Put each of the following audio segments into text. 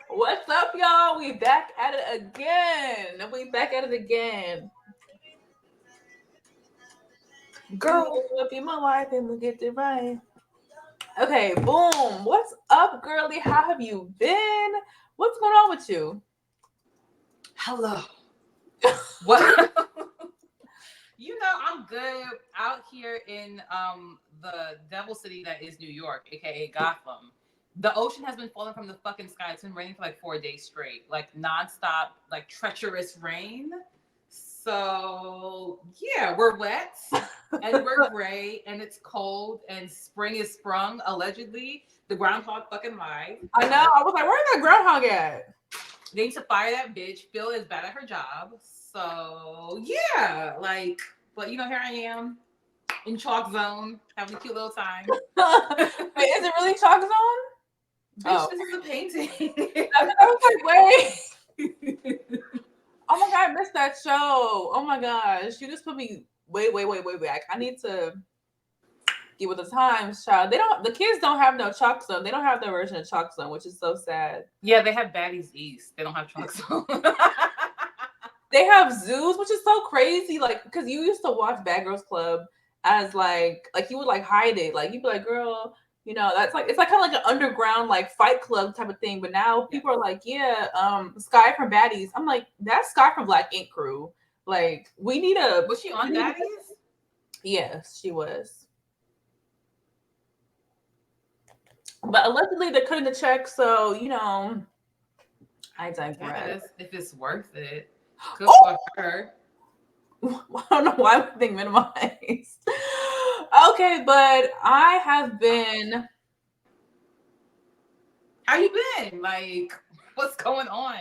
What's up, y'all? We back at it again. We back at it again. Girl, You'll be my wife and we'll get it right. Okay, boom. What's up, girly? How have you been? What's going on with you? hello. What? I'm good out here in the devil city that is New York, aka Gotham. The ocean has been falling from the fucking sky. It's been raining for like 4 days straight, like nonstop, like treacherous rain. So yeah, we're wet and we're gray and it's cold and spring is sprung allegedly. The groundhog fucking lied. I know. I was like, where's that groundhog at? They need to fire that bitch. Phil is bad at her job. So yeah, like, but here I am in chalk zone, having a cute little time. Wait, is it really Chalk Zone? Bitch, this is a painting. I was like, wait. Oh my god, I missed that show. Oh my gosh. You just put me way back. I need to get with the times, child. The kids don't have no Chalk Zone. They don't have their version of Chalk Zone, which is so sad. Yeah, they have Baddies East. They don't have chalk zone. They have zoos, which is so crazy. Like, because you used to watch Bad Girls Club as like you would like hide it. Like you'd be like, girl, that's like it's like kind of like an underground like Fight Club type of thing. But now people are like, yeah, Sky from Baddies. I'm like, that's Sky from Black Ink Crew. Like, we need a. Was she on Baddies? Yes, she was. But allegedly they're cutting the check, so I digress. If it's worth it, good Oh! for her. I don't know why everything minimized. Okay, but I have been. How you been? Like, what's going on?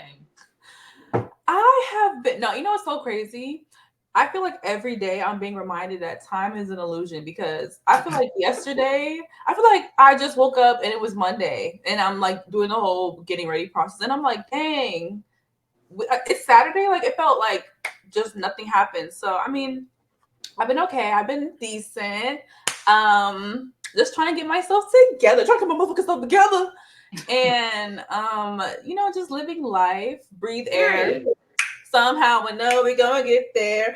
I have been. No, what's so crazy? I feel like every day I'm being reminded that time is an illusion because I feel like yesterday, I feel like I just woke up and it was Monday and I'm like doing the whole getting ready process. And I'm like, dang, it's Saturday. Like, it felt like just nothing happened. So, I mean, I've been okay. I've been decent. Just trying to get myself together, trying to get my motherfucking stuff together. And, just living life, breathe air. Somehow we know we're going to get there.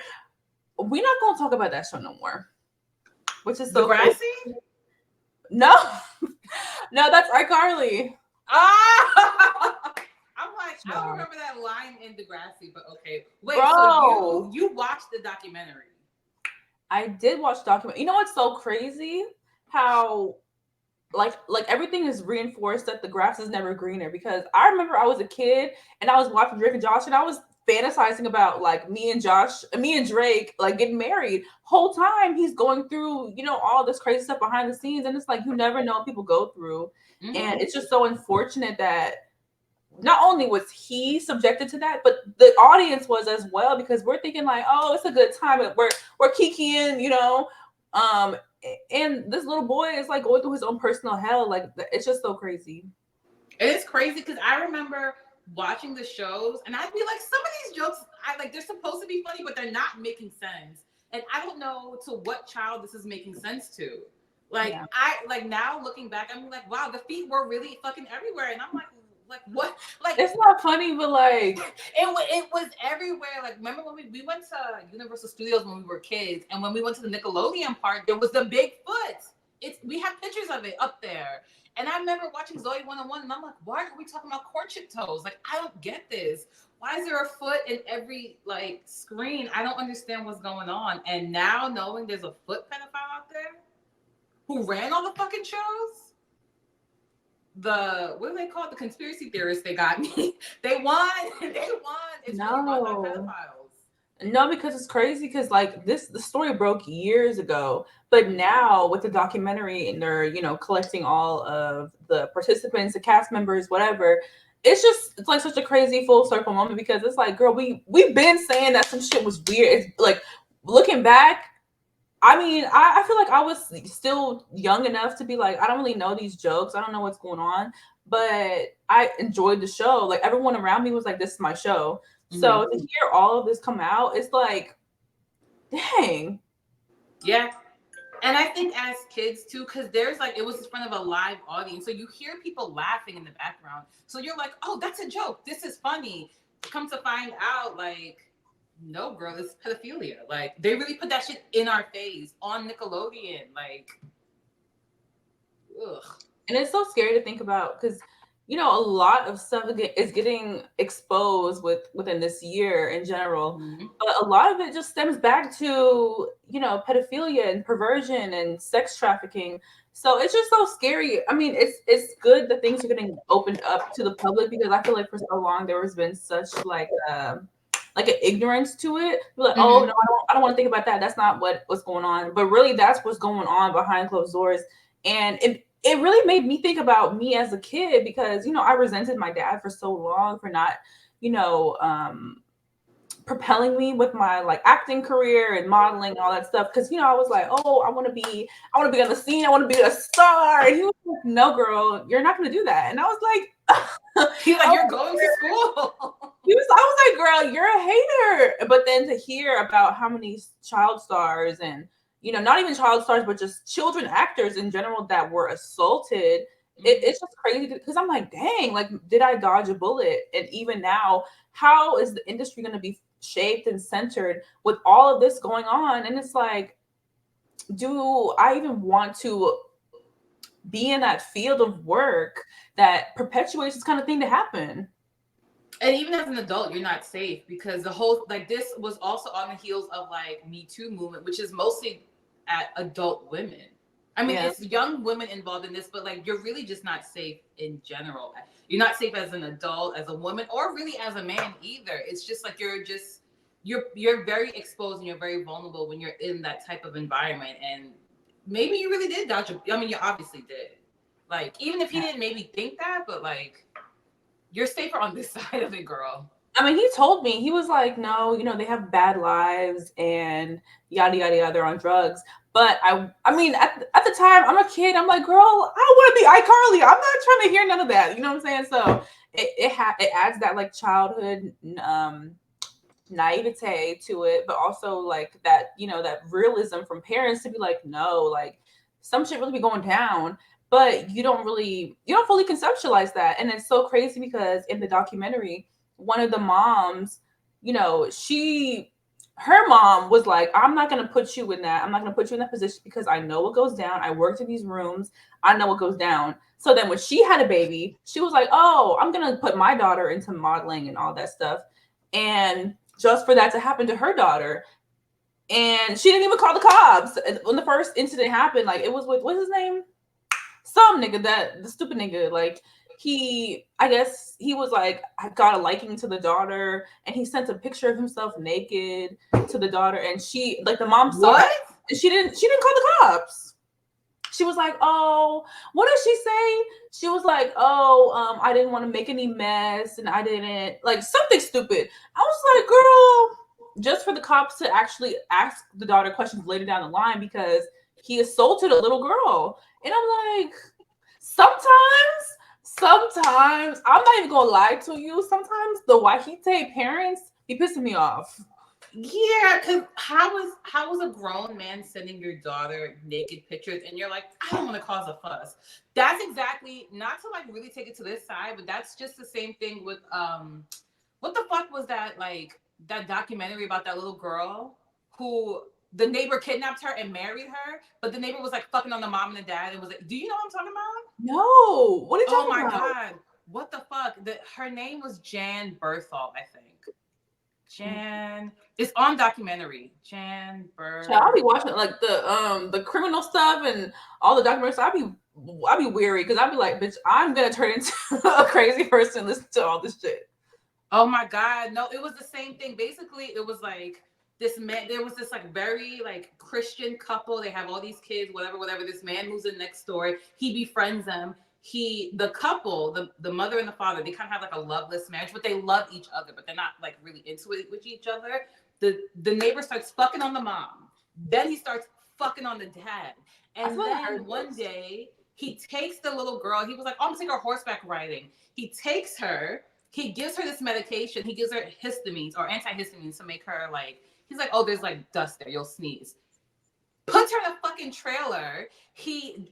We're not going to talk about that show no more. Which is so Degrassi? crazy. No. No, that's iCarly. Ah! I'm like, I don't remember that line in Degrassi, but okay. Wait, bro, so you watched the documentary? I did watch the documentary. You know what's so crazy? How like everything is reinforced that the grass is never greener. Because I remember I was a kid and I was watching Drake and Josh and I was fantasizing about like me and Drake like getting married. Whole time he's going through all this crazy stuff behind the scenes, and it's like you never know what people go through. Mm-hmm. And it's just so unfortunate that not only was he subjected to that, but the audience was as well, because we're thinking like, oh, it's a good time, we're kikiing, and this little boy is like going through his own personal hell. Like, it's just so crazy. It is crazy because I remember watching the shows and I'd be like, some of these jokes, they're supposed to be funny, but they're not making sense. And I don't know to what child this is making sense to. Like, yeah. Now looking back, I'm like, wow, the feet were really fucking everywhere. And I'm like what? Like, it's not funny, but like it was everywhere. Like, remember when we went to Universal Studios when we were kids, and when we went to the Nickelodeon park, there was the big foot. We have pictures of it up there. And I remember watching Zoe 101, and I'm like, why are we talking about courtship toes? Like, I don't get this. Why is there a foot in every like screen? I don't understand what's going on. And now knowing there's a foot pedophile out there who ran all the fucking shows. What do they call it? The conspiracy theorists, they got me. They won. It's really run by pedophiles. No, because it's crazy because like the story broke years ago, but now with the documentary and they're collecting all of the participants, the cast members, whatever. It's like such a crazy full circle moment, because it's like, girl, we've been saying that some shit was weird. It's like, looking back, I mean, I feel like I was still young enough to be like, I don't really know these jokes. I don't know what's going on. But I enjoyed the show. Like, everyone around me was like, this is my show. Mm-hmm. So to hear all of this come out, it's like, dang. Yeah. And I think as kids too, because there's like it was in front of a live audience, so you hear people laughing in the background. So you're like, oh, that's a joke. This is funny. Come to find out, like, no, girl, it's pedophilia. Like they really put that shit in our face on Nickelodeon. Like, ugh. And it's so scary to think about because a lot of stuff is getting exposed within this year in general, Mm-hmm. but a lot of it just stems back to pedophilia and perversion and sex trafficking. So it's just so scary. I mean, it's good that things are getting opened up to the public because I feel like for so long there has been such like an ignorance to it. You're like, oh no, Mm-hmm. I don't want to think about that. That's not what's going on. But really, that's what's going on behind closed doors. And it really made me think about me as a kid because I resented my dad for so long for not you know propelling me with my like acting career and modeling and all that stuff because I was like, oh, I want to be on the scene, I want to be a star, and he was like, no girl, you're not going to do that. And I was like He's I like, you're was going to school. I was like, girl, you're a hater. But then to hear about how many child stars and, not even child stars, but just children actors in general that were assaulted, it's just crazy because I'm like, dang, like, did I dodge a bullet? And even now, how is the industry going to be shaped and centered with all of this going on? And it's like, do I even want to be in that field of work that perpetuates this kind of thing to happen? And even as an adult, you're not safe because the whole like this was also on the heels of like Me Too movement, which is mostly at adult women. I mean, Yeah. it's young women involved in this, but like you're really just not safe in general. You're not safe as an adult, as a woman, or really as a man either. It's just like you're very exposed and you're very vulnerable when you're in that type of environment. And maybe you really did dodge. I mean, you obviously did. Like even if he didn't maybe think that, but like you're safer on this side of it, girl. I mean, he told me, he was like, no, they have bad lives and yada yada yada, they're on drugs. But I mean, at the time, I'm a kid. I'm like, girl, I don't want to be iCarly. I'm not trying to hear none of that. You know what I'm saying? So it adds that like childhood naivete to it, but also like that that realism from parents to be like, no, like some shit really be going down, but you don't fully conceptualize that. And it's so crazy because in the documentary, one of the moms, she her mom was like, I'm not going to put you in that, I'm not going to put you in that position because I know what goes down, I worked in these rooms, I know what goes down. So then when she had a baby, she was like, oh, I'm going to put my daughter into modeling and all that stuff. And just for that to happen to her daughter. And she didn't even call the cops. When the first incident happened, like it was with what's his name? Some nigga, that the stupid nigga, like I guess he was like, I got a liking to the daughter, and he sent a picture of himself naked to the daughter, and she like the mom saw What? it, and she didn't call the cops. She was like, oh, what did she say? She was like, oh, I didn't want to make any mess, and I didn't like something stupid. I was like, girl, just for the cops to actually ask the daughter questions later down the line because he assaulted a little girl. And I'm like, sometimes, I'm not even gonna lie to you. Sometimes the Wahite parents be pissing me off. Yeah, because how was a grown man sending your daughter naked pictures and you're like, I don't want to cause a fuss. That's exactly not to like really take it to this side, but that's just the same thing with what the fuck was that like that documentary about that little girl who the neighbor kidnapped her and married her, but the neighbor was like fucking on the mom and the dad and was like, do you know what I'm talking about? No, what are you Oh talking my about? god. What the fuck? Her name was Jan Berthal, I think. Jan. It's on documentary. Jan Child, I'll Ber. be watching like the criminal stuff and all the documentaries. I'll be weary because I'll be like, bitch, I'm gonna turn into a crazy person listening to all this shit. Oh my god. No, it was the same thing. Basically, it was like this man. There was this like very like Christian couple. They have all these kids, whatever, whatever. This man moves in next door. He befriends them. The couple, the mother and the father, they kind of have like a loveless marriage, but they love each other, but they're not like really into it with each other. The neighbor starts fucking on the mom. Then he starts fucking on the dad. I And feel like I heard then one this. day he takes the little girl. He was like, oh, I'm gonna take her horseback riding. He takes her, he gives her this medication. He gives her histamines or antihistamines to make her like, he's like, oh, there's like dust there. You'll sneeze. puts her in a fucking trailer.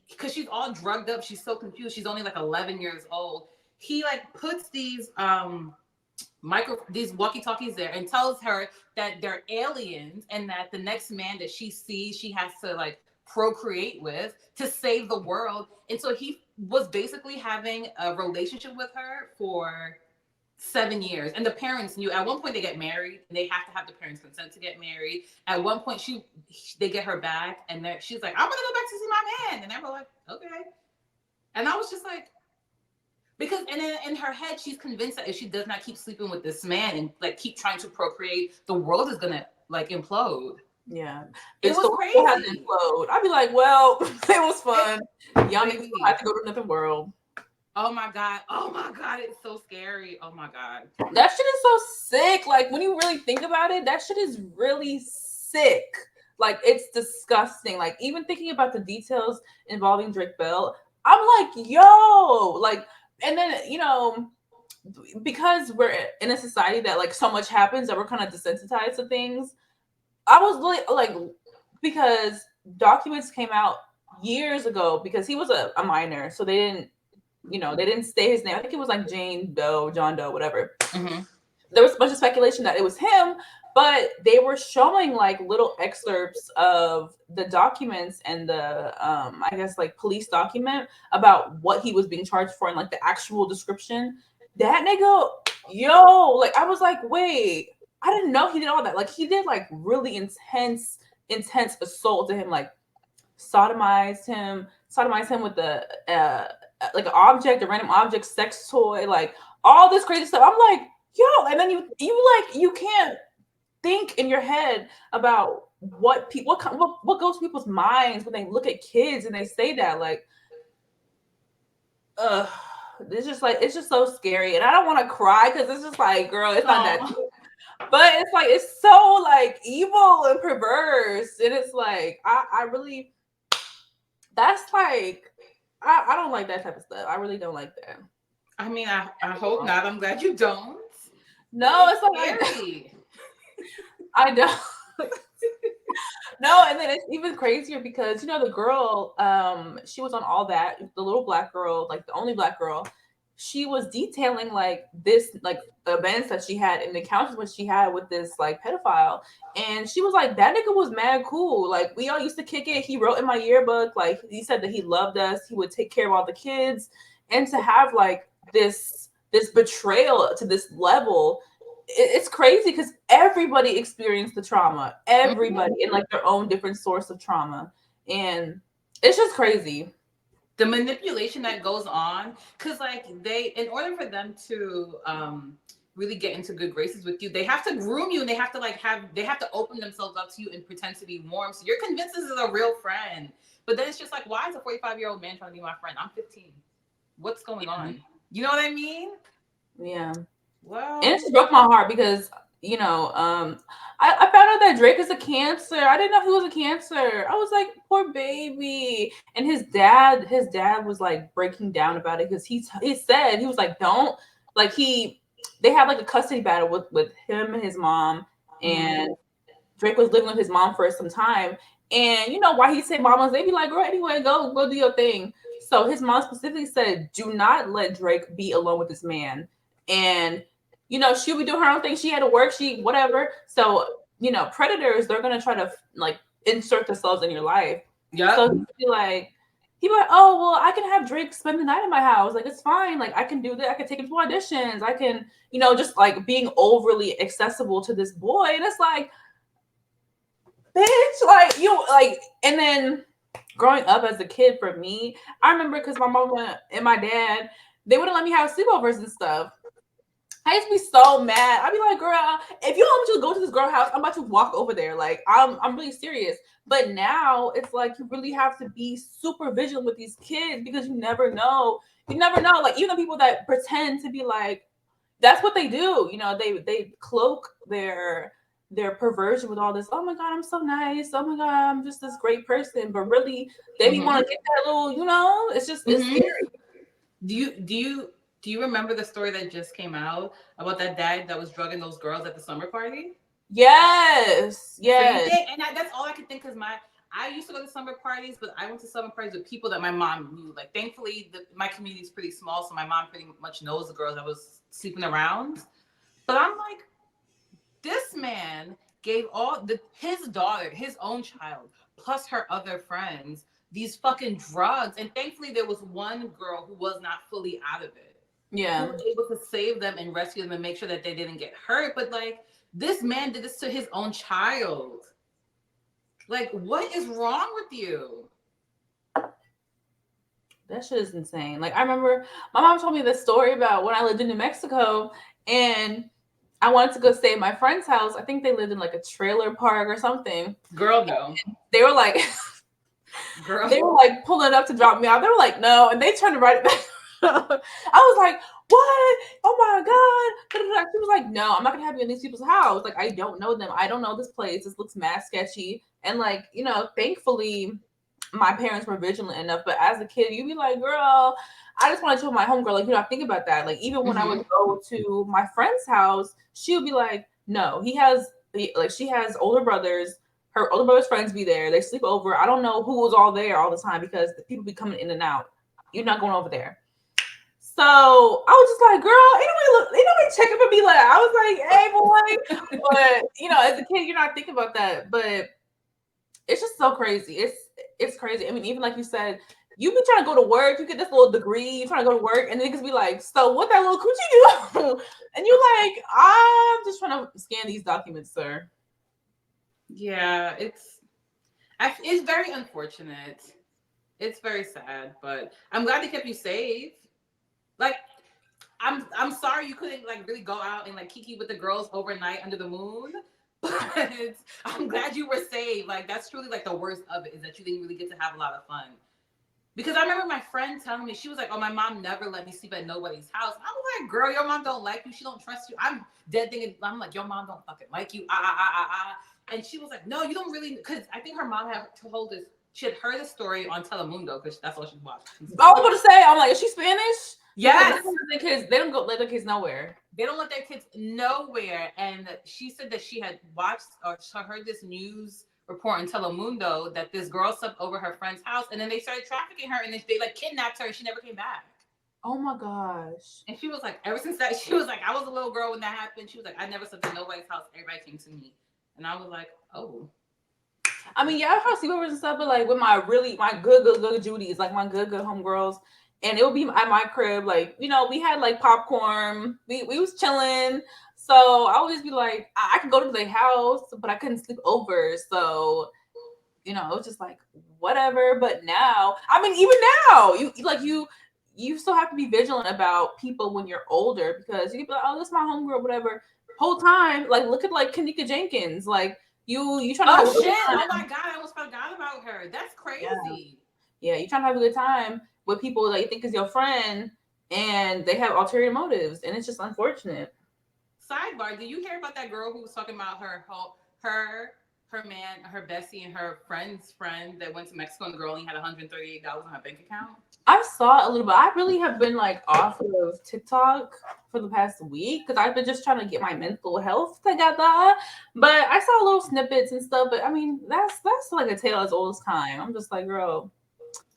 Because she's all drugged up, she's so confused. She's only like 11 years old. He like puts these walkie-talkies there and tells her that they're aliens and that the next man that she sees, she has to like procreate with to save the world. And so he was basically having a relationship with her for 7 years, and the parents knew. At one point they get married and they have to have the parents consent to get married. At one point they get her back and she's like, I'm gonna go back to see my man, and they were like, okay. And I was just like, because and in her head she's convinced that if she does not keep sleeping with this man and like keep trying to procreate, the world is gonna like implode. Yeah, It was crazy. I'd be like, well, it was fun. Y'all niggas don't have to go to another world. Oh my god, it's so scary. Oh my god, that shit is so sick. Like when you really think about it, that shit is really sick. Like it's disgusting. Like even thinking about the details involving Drake Bell, I'm like, yo, like, and then because we're in a society that like so much happens that we're kind of desensitized to things. I was really like, because documents came out years ago because he was a minor, so they didn't say his name. I think it was like Jane Doe, John Doe, whatever. Mm-hmm. There was a bunch of speculation that it was him, but they were showing like little excerpts of the documents and the I guess like police document about what he was being charged for and like the actual description. That nigga, yo, like I was like, wait, I didn't know he did all that. Like he did like really intense assault to him, like sodomized him with the like an object, a random object, sex toy, like all this crazy stuff. I'm like, yo, and then you can't think in your head about what goes to people's minds when they look at kids and they say that, like, it's just so scary, and I don't want to cry because it's just like, girl, it's not that deep. But it's like it's so like evil and perverse, and it's like I really, that's like I don't like that type of stuff. I really don't like that. I mean, I hope not. I'm glad you don't. No, it's like scary. I don't. No, and then it's even crazier because the girl, she was on All That, the little black girl, like the only black girl. She was detailing like this, like events that she had and the encounters what she had with this like pedophile, and she was like, that nigga was mad cool. Like we all used to kick it. He wrote in my yearbook, like he said that he loved us. He would take care of all the kids, and to have like this betrayal to this level, it's crazy because everybody experienced the trauma. Everybody in like their own different source of trauma, and it's just crazy. The manipulation that goes on, because like in order for them to really get into good graces with you, they have to groom you and they have to open themselves up to you and pretend to be warm, so you're convinced this is a real friend. But then it's just like, why is a 45-year-old man trying to be my friend? I'm 15. What's going on? You know what I mean? Yeah. Well, and it just broke my heart because I found out that Drake is a Cancer. I didn't know he was a Cancer. I was like, poor baby. And his dad was like breaking down about it because he said, he was like, don't, like they had like a custody battle with him and his mom, and Drake was living with his mom for some time. And why he said mamas, they be like, girl, anyway, go do your thing. So his mom specifically said, do not let Drake be alone with this man. And she'll be doing her own thing. She had to work, whatever. So, predators, they're gonna try to like insert themselves in your life. Yeah. So he'd be like, oh well, I can have Drake spend the night in my house. Like it's fine. Like I can do that. I can take him to auditions. I can, just like being overly accessible to this boy. And it's like, bitch, like and then growing up as a kid for me, I remember because my mama and my dad, they wouldn't let me have sleepovers and stuff. I used to be so mad. I'd be like, girl, if you want me to go to this girl house, I'm about to walk over there. Like, I'm really serious. But now it's like you really have to be super vigilant with these kids because you never know. You never know. Like, even the people that pretend to be like, that's what they do. They cloak their perversion with all this. Oh my God, I'm so nice. Oh my God, I'm just this great person. But really, they be want to get that little, it's just it's scary. Do you remember the story that just came out about that dad that was drugging those girls at the summer party? Yes. And that's all I could think, because I used to go to summer parties, but I went to summer parties with people that my mom knew. Like, thankfully, my community is pretty small, so my mom pretty much knows the girls that was sleeping around. But I'm like, this man gave his daughter, his own child, plus her other friends, these fucking drugs. And thankfully, there was one girl who was not fully out of it, who Yeah. was able to save them and rescue them and make sure that they didn't get hurt. But like, this man did this to his own child. Like, what is wrong with you? That shit is insane. Like I remember my mom told me this story about when I lived in New Mexico and I wanted to go stay at my friend's house. I think they lived in like a trailer park or something. Girl, no. They were like Girl. they were like pulling up to drop me off. They were like, no, and they turned to write it back. I was like, what? Oh my god. She was like, no, I'm not gonna have you in these people's house. Like, I don't know them. I don't know this place. This looks mad sketchy. And like, thankfully my parents were vigilant enough. But as a kid, you'd be like, girl, I just want to tell my homegirl, like, I think about that. Like, even when I would go to my friend's house, she would be like, no, she has older brothers. Her older brother's friends be there. They sleep over. I don't know who was all there all the time because the people be coming in and out. You're not going over there. So I was just like, girl, ain't nobody checking for me. Like, I was like, hey, boy. But, as a kid, you're not thinking about that. But it's just so crazy. It's crazy. I mean, even like you said, you be trying to go to work, you get this little degree, you trying to go to work, and niggas be like, so what that little coochie do? And you're like, I'm just trying to scan these documents, sir. Yeah, it's very unfortunate. It's very sad, but I'm glad they kept you safe. Like, I'm sorry you couldn't like really go out and like kiki with the girls overnight under the moon. But I'm glad you were safe. Like, that's truly like the worst of it, is that you didn't really get to have a lot of fun. Because I remember my friend telling me, she was like, oh, my mom never let me sleep at nobody's house. I was like, girl, your mom don't like you. She don't trust you. I'm dead thinking, I'm like, your mom don't fucking like you. And she was like, no, you don't really, because I think her mom had told us, she had heard the story on Telemundo, because that's all she watched. I was going to say, I'm like, is she Spanish? Yes. They don't go let their kids nowhere. They don't let their kids nowhere. And she said that she had watched or heard this news report in Telemundo that this girl slept over her friend's house, and then they started trafficking her, and they like kidnapped her, and she never came back. Oh my gosh. And she was like, ever since that, she was like, I was a little girl when that happened. She was like, I never slept in nobody's house. Everybody came to me. And I was like, oh. I mean, yeah, I've had sleepovers and stuff, but like with my good Judies, like my good homegirls, and it would be at my crib. Like, we had like popcorn, we was chilling. So I would just be like, I could go to their house, but I couldn't sleep over. So, it was just like whatever. But now, I mean, even now, you still have to be vigilant about people when you're older, because you can be like, oh, this is my homegirl, whatever. Whole time, like, look at like Kanika Jenkins, like. You trying to have oh a good shit! time. Oh my god! I almost forgot about her. That's crazy. Yeah, you trying to have a good time with people that you think is your friend, and they have ulterior motives, and it's just unfortunate. Sidebar: did you hear about that girl who was talking about her man, her bestie, and her friend's friend that went to Mexico, and the girl only had $138 on her bank account? I saw a little bit. I really have been like off of TikTok for the past week because I've been just trying to get my mental health together. But I saw little snippets and stuff. But I mean, that's like a tale as old as time. I'm just like, girl.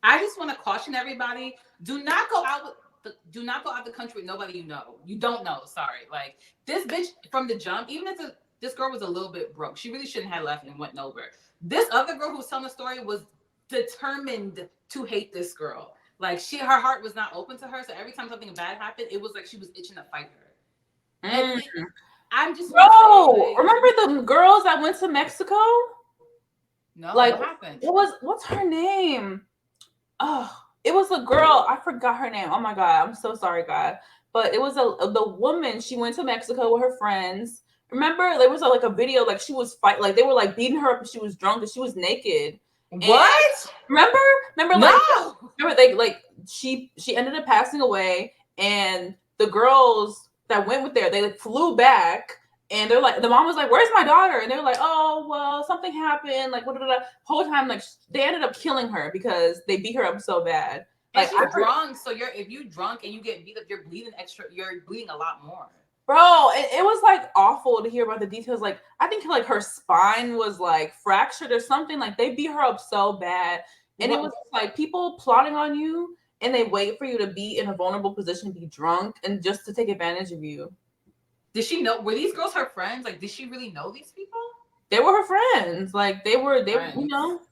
I just want to caution everybody: do not go out the country with nobody you know. You don't know. Sorry, like this bitch from the jump. Even if this girl was a little bit broke, she really shouldn't have left and went nowhere. This other girl who was telling the story was determined to hate this girl. Like, her heart was not open to her. So every time something bad happened, it was like she was itching to fight her. And I'm just remember the girls that went to Mexico? No, like, what happened? What's her name? Oh, it was a girl. I forgot her name. Oh my god, I'm so sorry, God. But it was the woman. She went to Mexico with her friends. Remember, there was like a video, like she was like they were like beating her up, and she was drunk, and she was naked. What? Remember, no. remember they like she ended up passing away, and the girls that went with there, they like flew back, and they're like, the mom was like, "Where's my daughter?" And they're like, "Oh, well, something happened." Like, what? Whole time, like they ended up killing her because they beat her up so bad. Like, she's drunk, so if you drunk and you get beat up, you're bleeding a lot more. Bro, it was like awful to hear about the details. Like, I think like her spine was like fractured or something. Like, they beat her up so bad. And it What was like people plotting on you and they wait for you to be in a vulnerable position, be drunk, and just to take advantage of you. did she know? Were these girls her friends? Like, did she really know these people? They were her friends. Like, Friends,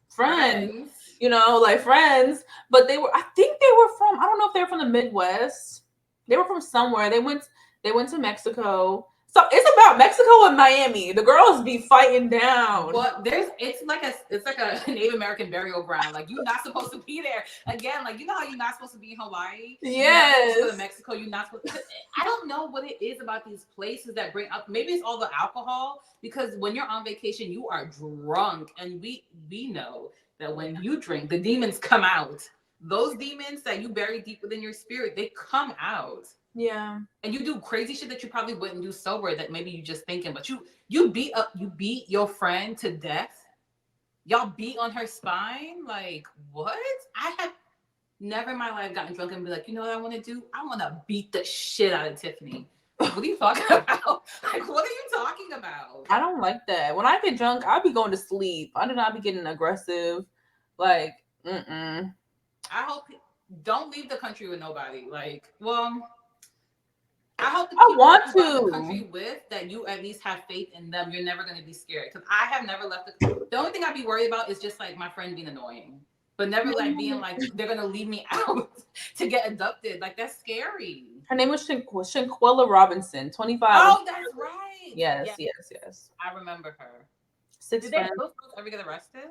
friends, friends. like friends. But I think they were from, I don't know if they were from the Midwest. They were from somewhere. They went to Mexico. So it's about Mexico and Miami. The girls be fighting down. What it's like a Native American burial ground. Like you're not supposed to be there. Again, like you know how you're not supposed to be in Hawaii. You're not supposed to go to Yes. Mexico. You're not supposed. I don't know what it is about these places that bring up. Maybe it's all the alcohol because when you're on vacation, you are drunk, and we know that when you drink, the demons come out. Those demons that you bury deep within your spirit, they come out. Yeah. And you do crazy shit that you probably wouldn't do sober that maybe you just thinking, but you beat your friend to death. Y'all beat on her spine. Like what? I have never in my life gotten drunk and be like, you know what I want to do? I want to beat the shit out of Tiffany. Like, what are you talking about? Like, what are you talking about? I don't like that. When I get drunk, I'll be going to sleep. I do not be getting aggressive. Like, mm-mm. I hope don't leave the country with nobody. Like, well, I hope the I people that want you go out the to. country with that you at least have faith in them. You're never going to be scared because I have never left. The only thing I'd be worried about is just like my friend being annoying, but never like being like they're going to leave me out to get abducted. Like that's scary. Her name was Shanquella Robinson, 25. Oh, that's right. Yes, Yeah, yes, yes. I remember her. Six Did they friends. those girls ever get arrested?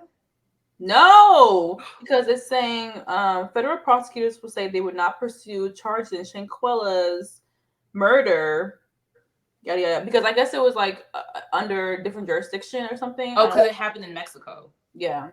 No, because it's saying federal prosecutors will say they would not pursue charges in Shanquella's murder. Yada yada. Because I guess it was like under different jurisdiction or something. Oh, because it happened in Mexico. Yeah.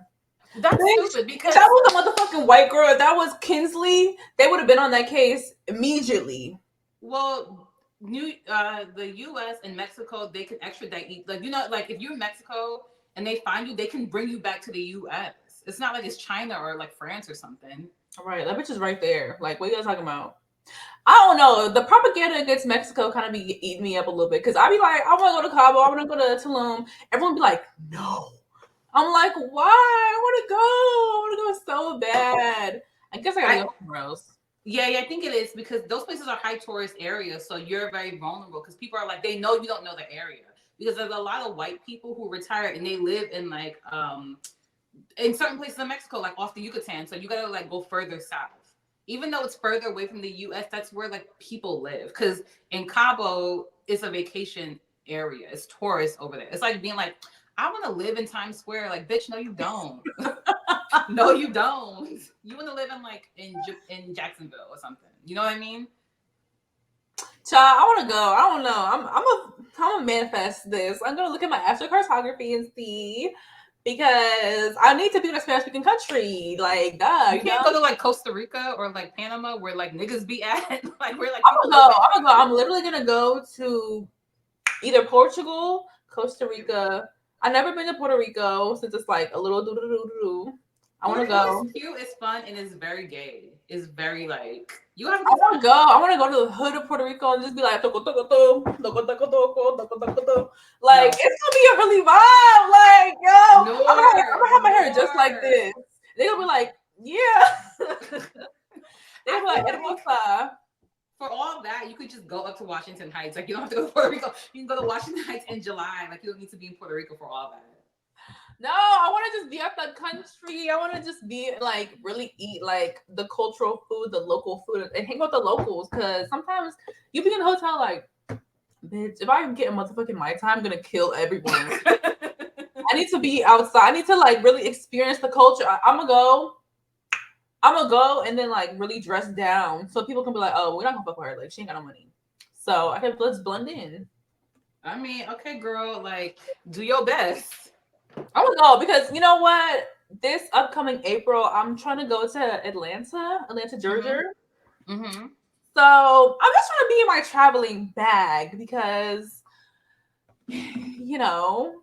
That's Bitch, stupid if because that was a motherfucking white girl, if that was Kinsley, they would have been on that case immediately. well, the U.S. and Mexico they can extradite you. Like you know, like if you're in Mexico and they find you, they can bring you back to the U.S. It's not like it's China or like France or something. All right, that bitch is right there. Like, what are you guys talking about? I don't know. The propaganda against Mexico kind of be eating me up a little bit because I be like, I want to go to Cabo, I want to go to Tulum. Everyone be like, no. I'm like, why? I want to go. I want to go so bad. I guess I gotta I go somewhere else. Yeah, I think it is because those places are high tourist areas, so you're very vulnerable because people are like they know you don't know the area because there's a lot of white people who retire and they live in like in certain places in Mexico, like off the Yucatan. So you gotta like go further south. Even though it's further away from the US, that's where like people live. Cause in Cabo it's a vacation area. It's tourists over there. It's like being like, I wanna live in Times Square. Like, bitch, no, you don't. No, you don't. You wanna live in like in Jacksonville or something. You know what I mean? Child, I want to go. I don't know. I'm a manifest this. I'm gonna look at my astrocartography and see because I need to be in a Spanish speaking country. Like, duh, You you know. can't go to like Costa Rica or like Panama where like niggas be at. Like where like I'm people gonna live go. at I'm gonna go. you. I'm literally gonna go to either Portugal, Costa Rica. I've never been to Puerto Rico since it's like a little doo doo doo doo. I want Puerto to Rico is go. cute, it's fun, and it's very gay. It's very like you have a I good want to time. go. I want to go to the hood of Puerto Rico and just be like, toko, toko, toko, toko, toko, toko, toko, toko, toko. Like No. it's gonna be a really vibe. Like yo, I'm Nor, gonna have my hair just like nor. this. They're gonna be like, yeah. They're I gonna be feel like, like hermosa. for all that, you could just go up to Washington Heights. Like you don't have to go to Puerto Rico. You can go to Washington Heights in July. Like you don't need to be in Puerto Rico for all that. No, I want to just be at the country. I want to just be like really eat like the cultural food, the local food, and hang with the locals. Cause sometimes you be in a hotel like, bitch, if I get a motherfucking my time, I'm gonna kill everyone. I need to be outside. I need to like really experience the culture. I'm gonna go. I'm gonna go and then like really dress down so people can be like, oh, we're not gonna fuck with her. Like she ain't got no money. So I can let's blend in. I mean, okay, girl, like do your best. I'm gonna go because you know what? This upcoming April, I'm trying to go to Atlanta, Georgia. Mm-hmm. Mm-hmm. So I'm just trying to be in my traveling bag because, you know,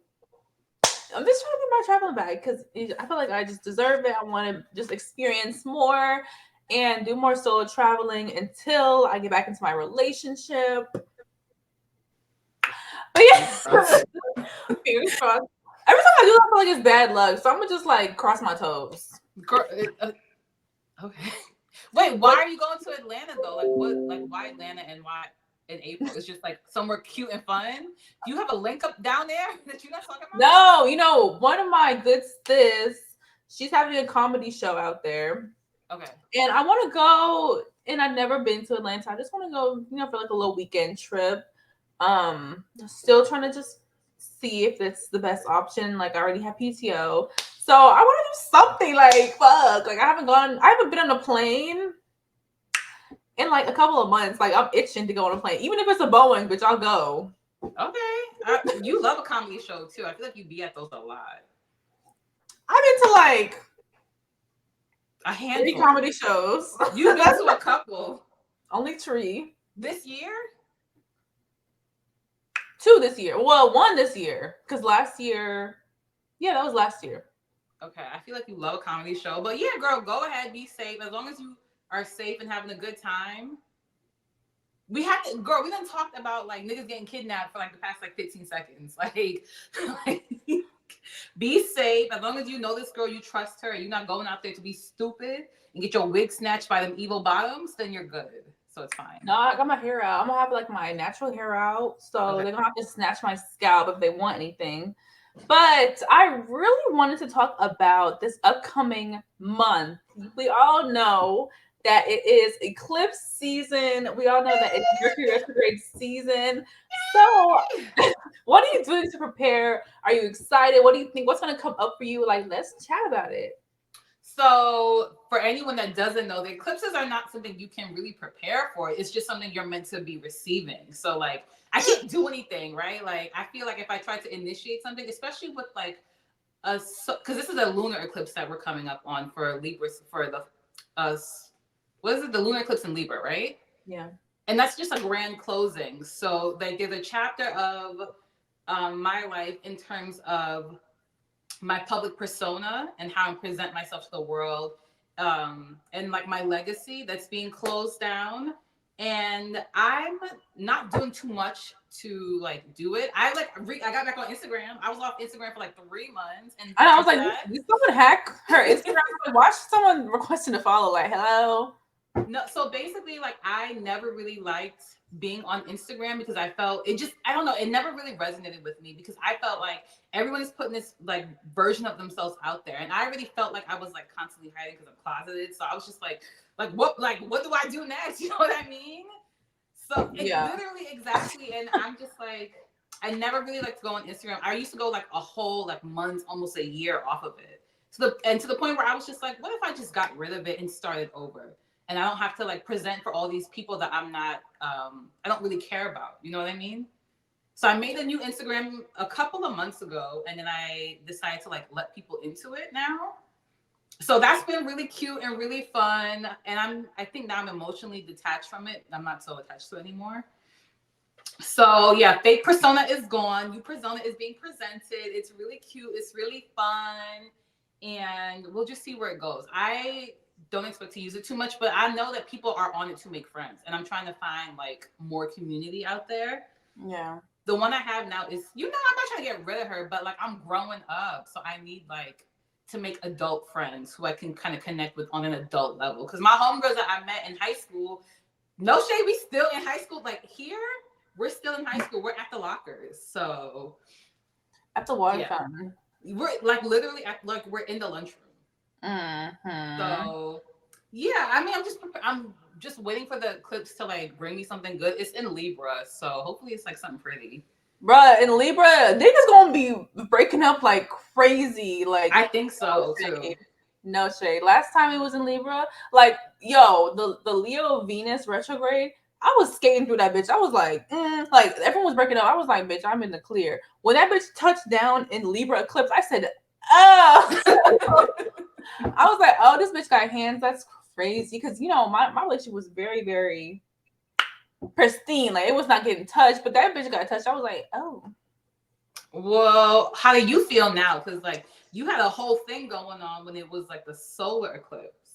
I'm just trying to be in my traveling bag because I feel like I just deserve it. I want to just experience more and do more solo traveling until I get back into my relationship. But Fingers crossed. yeah, fingers crossed. Every time I do, I feel like it's bad luck. So I'm gonna just like cross my toes. Girl, okay. Wait, why But are you going to Atlanta though? Like what? Like why Atlanta and why in April? It's just like somewhere cute and fun. Do you have a link up down there that you're not talking about? no, one of my good sis, she's having a comedy show out there. Okay. And I want to go, and I've never been to Atlanta. I just want to go, for like a little weekend trip. Still trying to just see if it's the best option. Like I already have PTO, so I want to do something. Like fuck, like I haven't been on a plane in like a couple of months. Like I'm itching to go on a plane, even if it's a Boeing, bitch, I'll go. Okay. You love a comedy show too. I feel like you be at those a lot. I've been to like A 3 handful. comedy shows. You've been to a couple Only 3. this year. 2 this year. Well, 1 this year. Because last year, yeah, that was last year. Okay, I feel like you love a comedy show, but yeah, girl, go ahead, be safe. As long as you are safe and having a good time. We have to, girl. We done talked about like niggas getting kidnapped for like the past like 15 seconds. Like be safe. As long as you know this girl, you trust her, and you're not going out there to be stupid and get your wig snatched by them evil bottoms, then you're good. So it's fine. No, I got my hair out. I'm gonna have like my natural hair out, so Okay. they're gonna have to snatch my scalp if they want anything. But I really wanted to talk about this upcoming month. We all know that it is eclipse season. We all know that it's Mercury retrograde season. So, what are you doing to prepare? Are you excited? What do you think? What's gonna come up for you? Like, let's chat about it. So, for anyone that doesn't know, the eclipses are not something you can really prepare for. It's just something you're meant to be receiving. So, like, I can't do anything, right? Like, I feel like if I try to initiate something, especially with like because this is a lunar eclipse that we're coming up on for Libra for the what is it? The lunar eclipse in Libra, right? Yeah. And that's just a grand closing. So, like, there's a chapter of my life in terms of my public persona and how I present myself to the world, and like my legacy that's being closed down. And I'm not doing too much to like do it. I got back on Instagram. I was off Instagram for like 3 months, and And I was after like, that, did someone hack her Instagram? Like, watch someone requesting to follow. Like, hello. no. So basically, like I never really liked being on Instagram because I felt it just I don't know, it never really resonated with me because I felt like everyone is putting this like version of themselves out there, and I really felt like I was like constantly hiding because I'm closeted. So I was just like what do I do next? You know what I mean? So it Yeah. literally exactly, and I'm just like I never really liked to go on Instagram. I used to go like a whole like month, almost a year off of it. To the point where I was just like, what if I just got rid of it and started over? And I don't have to like present for all these people that I'm not I don't really care about. You know what I mean? So I made a new Instagram a couple of months ago, and then I decided to like let people into it now. So that's been really cute and really fun. And I think now I'm emotionally detached from it. I'm not so attached to it anymore. So yeah, fake persona is gone. New persona is being presented. It's really cute. It's really fun. And we'll just see where it goes. I don't expect to use it too much, but I know that people are on it to make friends. And I'm trying to find like more community out there. Yeah. The one I have now is, I'm not trying to get rid of her, but like I'm growing up. So I need like to make adult friends who I can kind of connect with on an adult level. Because my homegirls that I met in high school, no shade, we still in high school. Like here, we're still in high school. We're at the lockers. So At the water yeah, fountain. we're like literally like we're in the lunchroom. Mm-hmm. So yeah, I mean, I'm just waiting for the eclipse to like bring me something good. It's in Libra, so hopefully it's like something pretty. Bruh, in Libra, niggas gonna be breaking up like crazy. Like, I think no so too. shade. No shade. Last time it was in Libra, like, yo, the Leo Venus retrograde, I was skating through that bitch. I was like everyone was breaking up. I was like, bitch, I'm in the clear. When that bitch touched down in Libra eclipse, I said, oh. I was like, oh, this bitch got hands. That's crazy. Because, my relationship was very, very pristine. Like, it was not getting touched, but that bitch got touched. I was like, oh. Well, how do you feel now? Because like you had a whole thing going on when it was like the solar eclipse.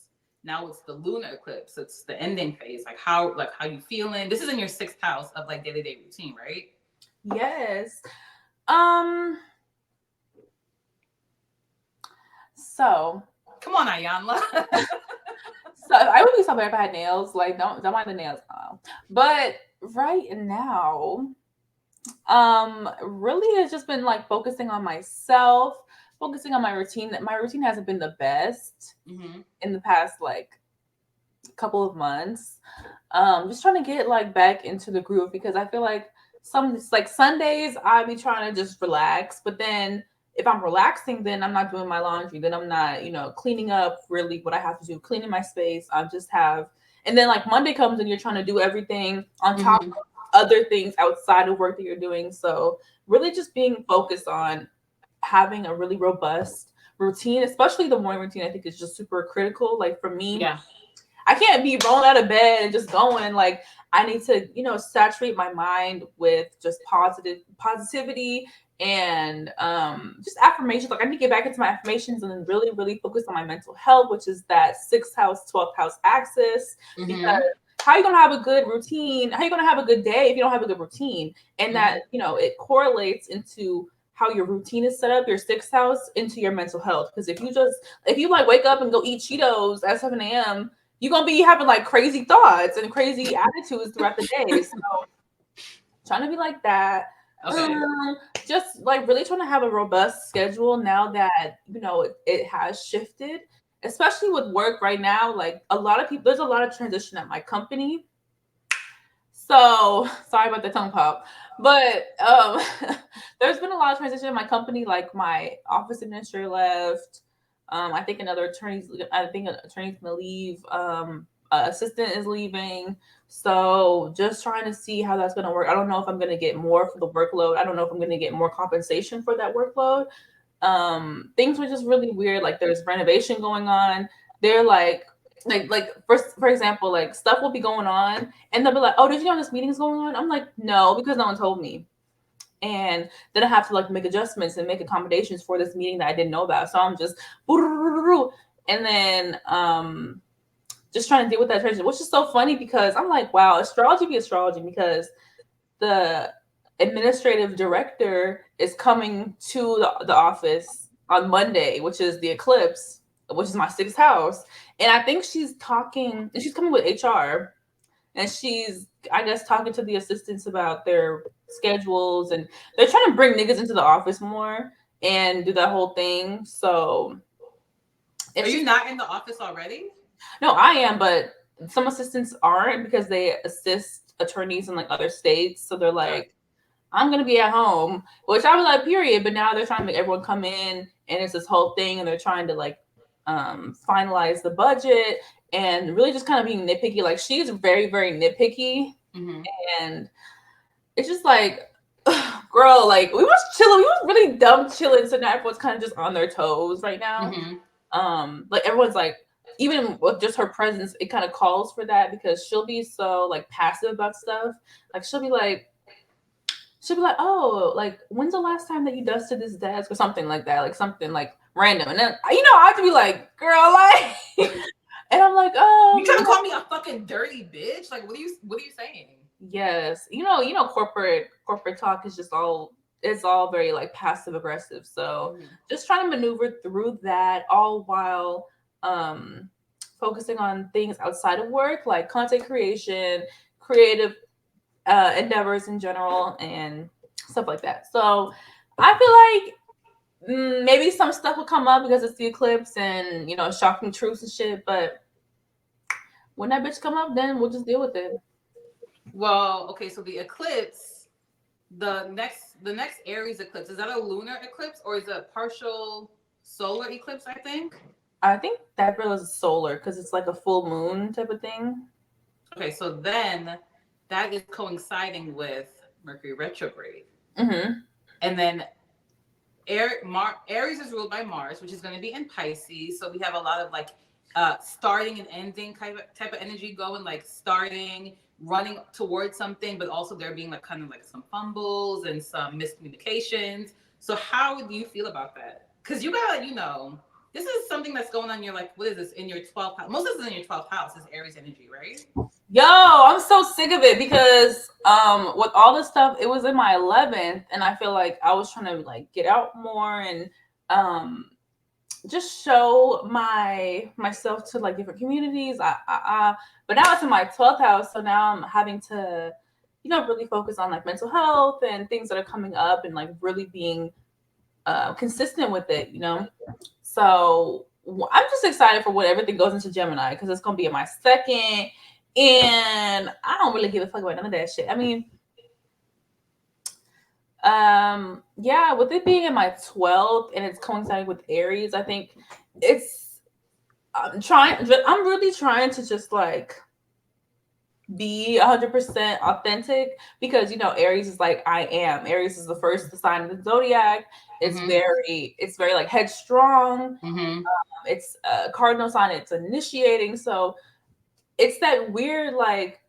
Now it's the lunar eclipse. It's the ending phase. Like how you feeling? This is in your 6th house of like day-to-day routine, right? Yes. Um. So, Come on, Ayanla. I would be so bad if I had nails. Like, don't mind the nails. But right now, really it's just been like focusing on myself, focusing on my routine. My routine hasn't been the best Hmm. in the past like couple of months. Just trying to get like back into the groove because I feel like some like Sundays I be trying to just relax, but then if I'm relaxing, then I'm not doing my laundry, then I'm not, cleaning up really what I have to do, cleaning my space. I just have, and then like Monday comes and you're trying to do everything on top Hmm. of other things outside of work that you're doing. So really just being focused on having a really robust routine, especially the morning routine, I think is just super critical. Like for me, Yeah. I can't be rolling out of bed and just going. Like I need to, saturate my mind with just positivity and just affirmations. Like I need to get back into my affirmations and then really, really focus on my mental health, which is that sixth house, 12th house axis. Because Hmm. how are you gonna have a good routine? How are you gonna have a good day if you don't have a good routine? And that, Hmm. it correlates into how your routine is set up, your sixth house into your mental health. Because if you like wake up and go eat Cheetos at 7 a.m., you're gonna be having like crazy thoughts and crazy attitudes throughout the day. So trying to be like that. Okay. Um, just like really trying to have a robust schedule now that it has shifted, especially with work right now. Like a lot of people, there's a lot of transition at my company. So sorry about the tongue pop, but there's been a lot of transition in my company. Like my office administrator left. I think an attorney's gonna leave. Assistant is leaving. So just trying to see how that's gonna work. I don't know if I'm gonna get more for the workload. I don't know if I'm gonna get more compensation for that workload. Things were just really weird. Like there's renovation going on. They're like for example, like stuff will be going on and they'll be like, "Oh, did you know this meeting's going on?" I'm like, "No, because no one told me." And then I have to like make adjustments and make accommodations for this meeting that I didn't know about. So I'm just and then just trying to deal with that transition, which is so funny because I'm like, wow, astrology be astrology because the administrative director is coming to the office on Monday, which is the eclipse, which is my sixth house. And I think she's coming with HR and she's, I guess, talking to the assistants about their schedules and they're trying to bring niggas into the office more and do that whole thing. So Are it's you just, not in the office already? no, I am, but some assistants aren't because they assist attorneys in like other states. So they're Got like, I'm gonna be at home, which I was like, period. But now they're trying to make everyone come in, and it's this whole thing, and they're trying to like finalize the budget and really just kind of being nitpicky. Like she's very, very nitpicky, it. Hmm. and it's just like, girl, like we was chilling, we was really dumb chilling. So now everyone's kind of just on their toes right now. Hmm. Like everyone's like, even with just her presence, it kind of calls for that because she'll be so like passive about stuff. Like she'll be like, "Oh, like when's the last time that you dusted this desk or something like that, like something like random." And then I have to be like, "Girl, like," and I'm like, You trying to call me a fucking dirty bitch? Like, what are you saying? yes, corporate talk is just all it's all very like passive aggressive. So Hmm. just trying to maneuver through that all while um focusing on things outside of work, like content creation, creative endeavors in general, and stuff like that. So I feel like maybe some stuff will come up because it's the eclipse and shocking truths and shit. But when that bitch come up, then we'll just deal with it. Well, okay, so the eclipse, the next Aries eclipse, is that a lunar eclipse or is it a partial solar eclipse, I think? I think that real is solar because it's like a full moon type of thing. Okay, so then that is coinciding with Mercury retrograde. Mm-hmm. And then Aries is ruled by Mars, which is going to be in Pisces. So we have a lot of like starting and ending type of energy going, like starting, running towards something, but also there being like kind of like some fumbles and some miscommunications. So how do you feel about that? Because you gotta, This is something that's going on. You're like, what is this in your 12th house? Most of this is in your 12th house. Is Aries energy, right? Yo, I'm so sick of it because with all this stuff, it was in my 11th, and I feel like I was trying to like get out more and um just show myself to like different communities. But now it's in my 12th house, so now I'm having to, really focus on like mental health and things that are coming up, and like really being consistent with it. So I'm just excited for what everything goes into Gemini because it's gonna be in my second, and I don't really give a fuck about none of that shit. I mean, yeah, with it being in my 12th and it's coinciding with Aries, I think it's I'm really trying to just like be 100% authentic because Aries is like I am. Aries is the first sign of the zodiac. Mm-hmm. It's very like headstrong. Mm-hmm. It's a cardinal sign. It's initiating. So it's that weird like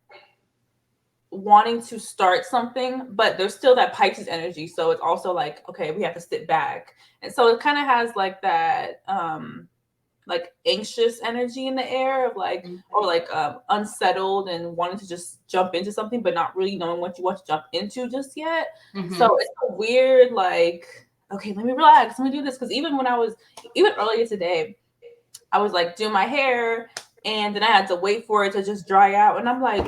wanting to start something, but there's still that Pisces energy. So it's also like, okay, we have to sit back. And so it kind of has like that like anxious energy in the air of like, or like unsettled and wanting to just jump into something but not really knowing what you want to jump into just yet. Mm-hmm. So it's a weird like, okay, let me relax, let me do this. Because even earlier today, I was like doing my hair and then I had to wait for it to just dry out, and I'm like,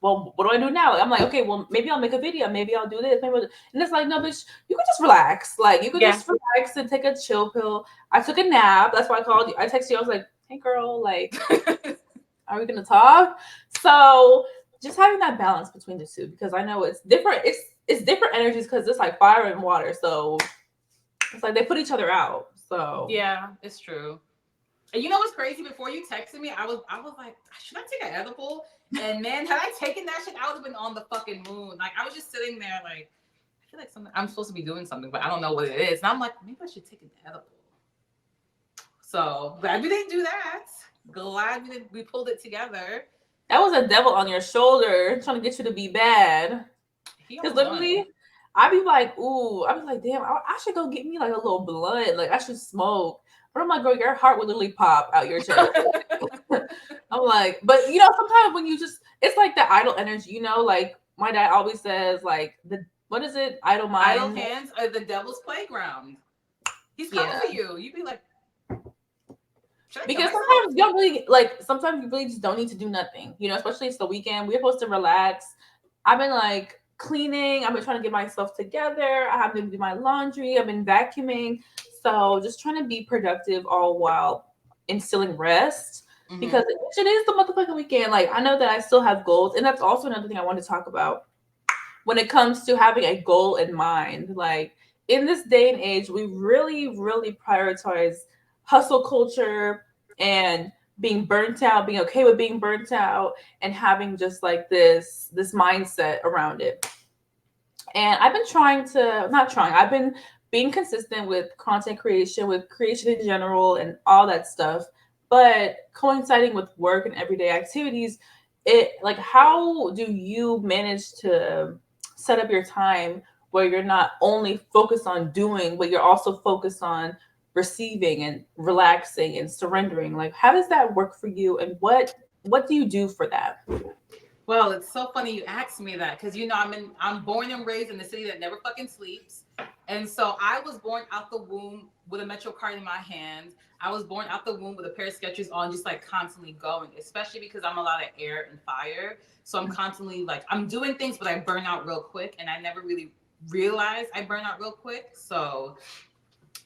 well, what do I do now? Like, I'm like, okay, well, maybe I'll make a video. Maybe I'll do this. And it's like, no, bitch, you can just relax. Like, you could Yeah. just relax and take a chill pill. I took a nap. That's why I called you. I texted you. I was like, hey, girl, like, are we gonna talk? So just having that balance between the two, because I know it's different. It's different energies because it's like fire and water. So it's like they put each other out. So Yeah, it's true. And you know what's crazy? Before you texted me, I was like, should I take an edible? And man, had I taken that shit, I would have been on the fucking moon. Like I was just sitting there, like I feel like something I'm supposed to be doing something, but I don't know what it is. And I'm like, maybe I should take an edible. So glad we didn't do that. Glad we pulled it together. that was a devil on your shoulder trying to get you to be bad. He Because almost won. literally, I be like, ooh, I be like, damn, I should go get me like a little blunt. Like, I should smoke. But I'm like, girl, your heart would literally pop out your chest. I'm like, but sometimes when you just, it's like the idle energy, like my dad always says, like, what is it? Idle Idle mind. hands are the devil's playground. He's coming Yeah. for you. You'd be like, should I kill Because myself? sometimes you really just don't need to do nothing, especially it's the weekend. We're supposed to relax. I've been like cleaning, I've been trying to get myself together. I have to do my laundry, I've been vacuuming. So just trying to be productive all while instilling rest Mm-hmm. because it is the motherfucking weekend. Like, I know that I still have goals, and that's also another thing I want to talk about when it comes to having a goal in mind. Like, in this day and age, we really, really prioritize hustle culture and being burnt out, being okay with being burnt out, and having just like this mindset around it. And I've been trying to not trying, I've been being consistent with content creation, with creation in general, and all that stuff. But coinciding with work and everyday activities, it like how do you manage to set up your time where you're not only focused on doing, but you're also focused on receiving and relaxing and surrendering? Like, how does that work for you, and what do you do for that? Well, it's so funny you asked me that because I'm born and raised in the city that never fucking sleeps. And so I was born out the womb with a Metro card in my hand. I was born out the womb with a pair of Skechers on, just like constantly going, especially because I'm a lot of air and fire. So I'm constantly like, I'm doing things, but I burn out real quick. And I never really realized I burn out real quick. So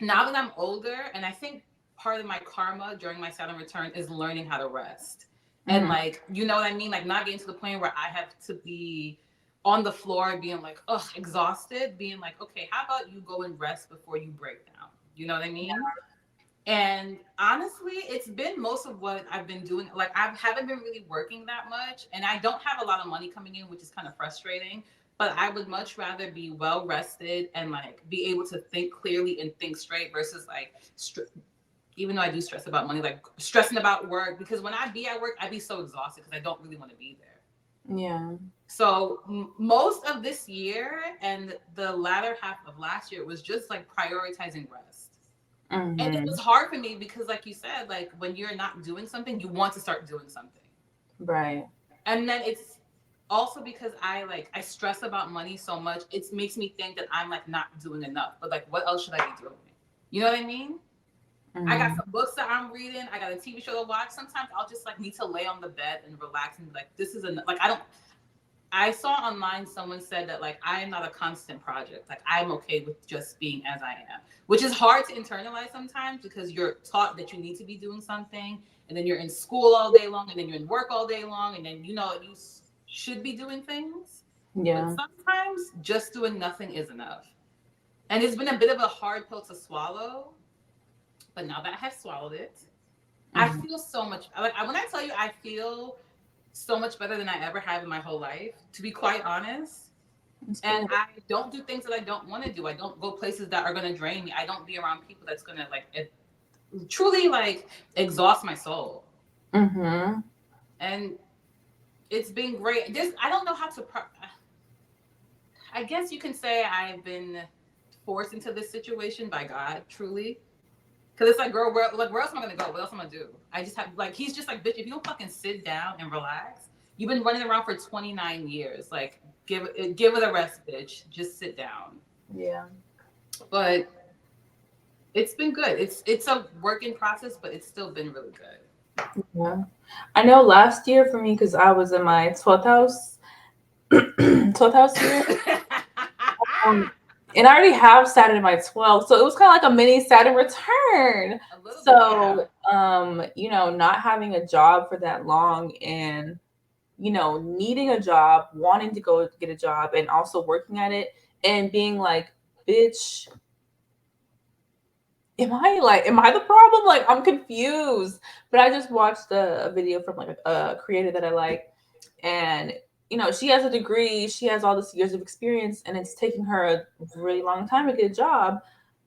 now that I'm older, and I think part of my karma during my Saturn return is learning how to rest. And Mm-hmm. like, you know what I mean? Like not getting to the point where I have to be on the floor being like, ugh, exhausted, being like, okay, how about you go and rest before you break down? You know what I mean? And honestly, it's been most of what I've been doing. Like I haven't been really working that much, and I don't have a lot of money coming in, which is kind of frustrating. But I would much rather be well rested and like be able to think clearly and think straight versus like even though I do stress about money, like stressing about work because when I be at work, I be so exhausted because I don't really want to be there. Yeah. So most of this year and the latter half of last year was just like prioritizing rest. And it Mm-hmm. was hard for me because, like you said, like when you're not doing something, you want to start doing something. Right. And then it's also because I stress about money so much, it makes me think that I'm like not doing enough. But like, what else should I be doing? You know what I mean? I got Mm-hmm. some books that I'm reading. I got a TV show to watch. Sometimes I'll just like need to lay on the bed and relax and be like, this is like I don't. I saw online someone said that like I am not a constant project. Like I'm okay with just being as I am, which is hard to internalize sometimes because you're taught that you need to be doing something, and then you're in school all day long, and then you're in work all day long, and then you should be doing things, but Yeah. sometimes just doing nothing is enough. And it's been a bit of a hard pill to swallow, but now that I have swallowed it, I Mm-hmm. feel so much like when I tell you I feel so much better than I ever have in my whole life, to be quite honest. It's And good. I don't do things that I don't want to do. I don't go places that are going to drain me. I don't be around people that's going to truly like exhaust my soul. Mm-hmm. And it's been great. I don't know how to I guess you can say I've been forced into this situation by God, truly. Cause it's like, girl, where else am I gonna go? What else am I gonna do? I just have like, he's just like, bitch, if you don't fucking sit down and relax, you've been running around for 29 years. Like, give it a rest, bitch. Just sit down. Yeah. But it's been good. It's a working process, but it's still been really good. Yeah. I know last year for me, because I was in my 12th house, 12th house year. Um, and I already have Saturn in my 12th, so it was kind of like a mini Saturn return. A little bit, yeah. So, not having a job for that long and, needing a job, wanting to go get a job, and also working at it and being like, bitch, am I the problem? Like, I'm confused. But I just watched a video from like a creator that I like, and she has a degree, she has all this years of experience, and it's taking her a really long time to get a job.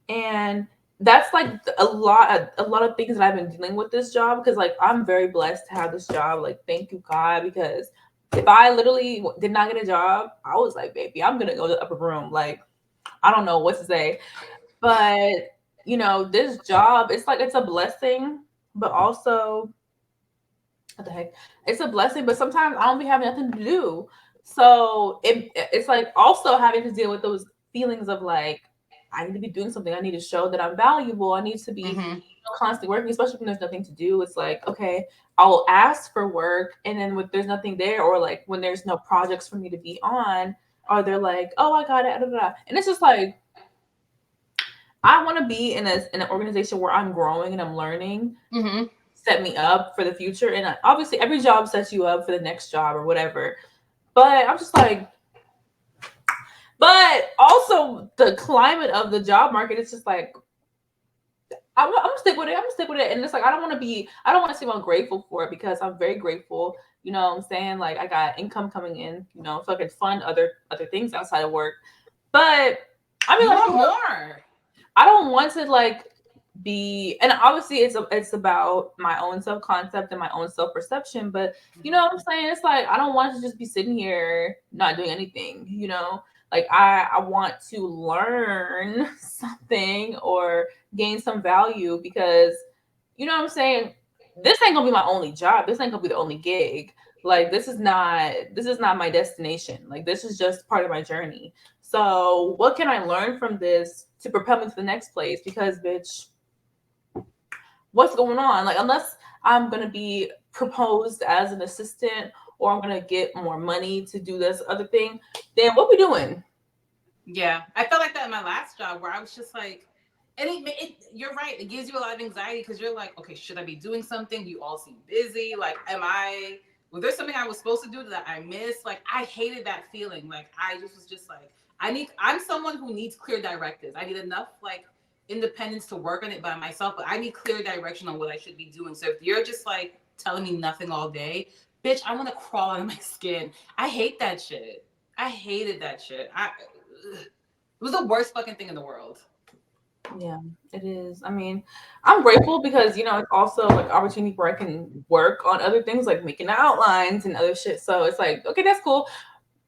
And that's like a lot of things that I've been dealing with this job, because like I'm very blessed to have this job. Like, thank you God, because if I literally did not get a job, I was like, baby, I'm gonna go to the upper room. Like, I don't know what to say. But this job, it's like it's a blessing, but also, what the heck, it's a blessing, but sometimes I don't be having nothing to do. So it's like also having to deal with those feelings of like, I need to be doing something, I need to show that I'm valuable, I need to be Mm-hmm. constantly working, especially when there's nothing to do. It's like, okay, I'll ask for work, and then when there's nothing there, or like when there's no projects for me to be on, or they're like, oh, I got it, da, da, da. And it's just like, I want to be in an organization where I'm growing and I'm learning, Mm-hmm. set me up for the future. And obviously, every job sets you up for the next job or whatever. But I'm just like, but also the climate of the job market, it's just like, I'm gonna stick with it. I'm gonna stick with it. And it's like, I don't want to seem ungrateful for it, because I'm very grateful. You know what I'm saying? Like, I got income coming in, so I can fund other things outside of work. But I mean, You like, want more? I don't want to like be, and obviously it's about my own self concept and my own self perception. But you know what I'm saying? It's like, I don't want to just be sitting here not doing anything. Like, I want to learn something or gain some value, because you know what I'm saying. This ain't gonna be my only job. This ain't gonna be the only gig. Like, this is not my destination. Like, this is just part of my journey. So what can I learn from this to propel me to the next place? Because, bitch, what's going on? Like, unless I'm gonna be proposed as an assistant, or I'm gonna get more money to do this other thing, then what we doing? Yeah, I felt like that in my last job where I was just like, and you're right. It gives you a lot of anxiety because you're like, okay, should I be doing something? You all seem busy. Like, was there something I was supposed to do that I missed? Like, I hated that feeling. Like, I just was just like, I'm someone who needs clear directives. I need enough, like, independence to work on it by myself, but I need clear direction on what I should be doing. So if you're just like telling me nothing all day, bitch, I want to crawl out of my skin. I hate that shit. I hated that shit. It was the worst fucking thing in the world. Yeah, it is. I mean, I'm grateful because it's also like opportunity where I can work on other things, like making outlines and other shit. So it's like, okay, that's cool.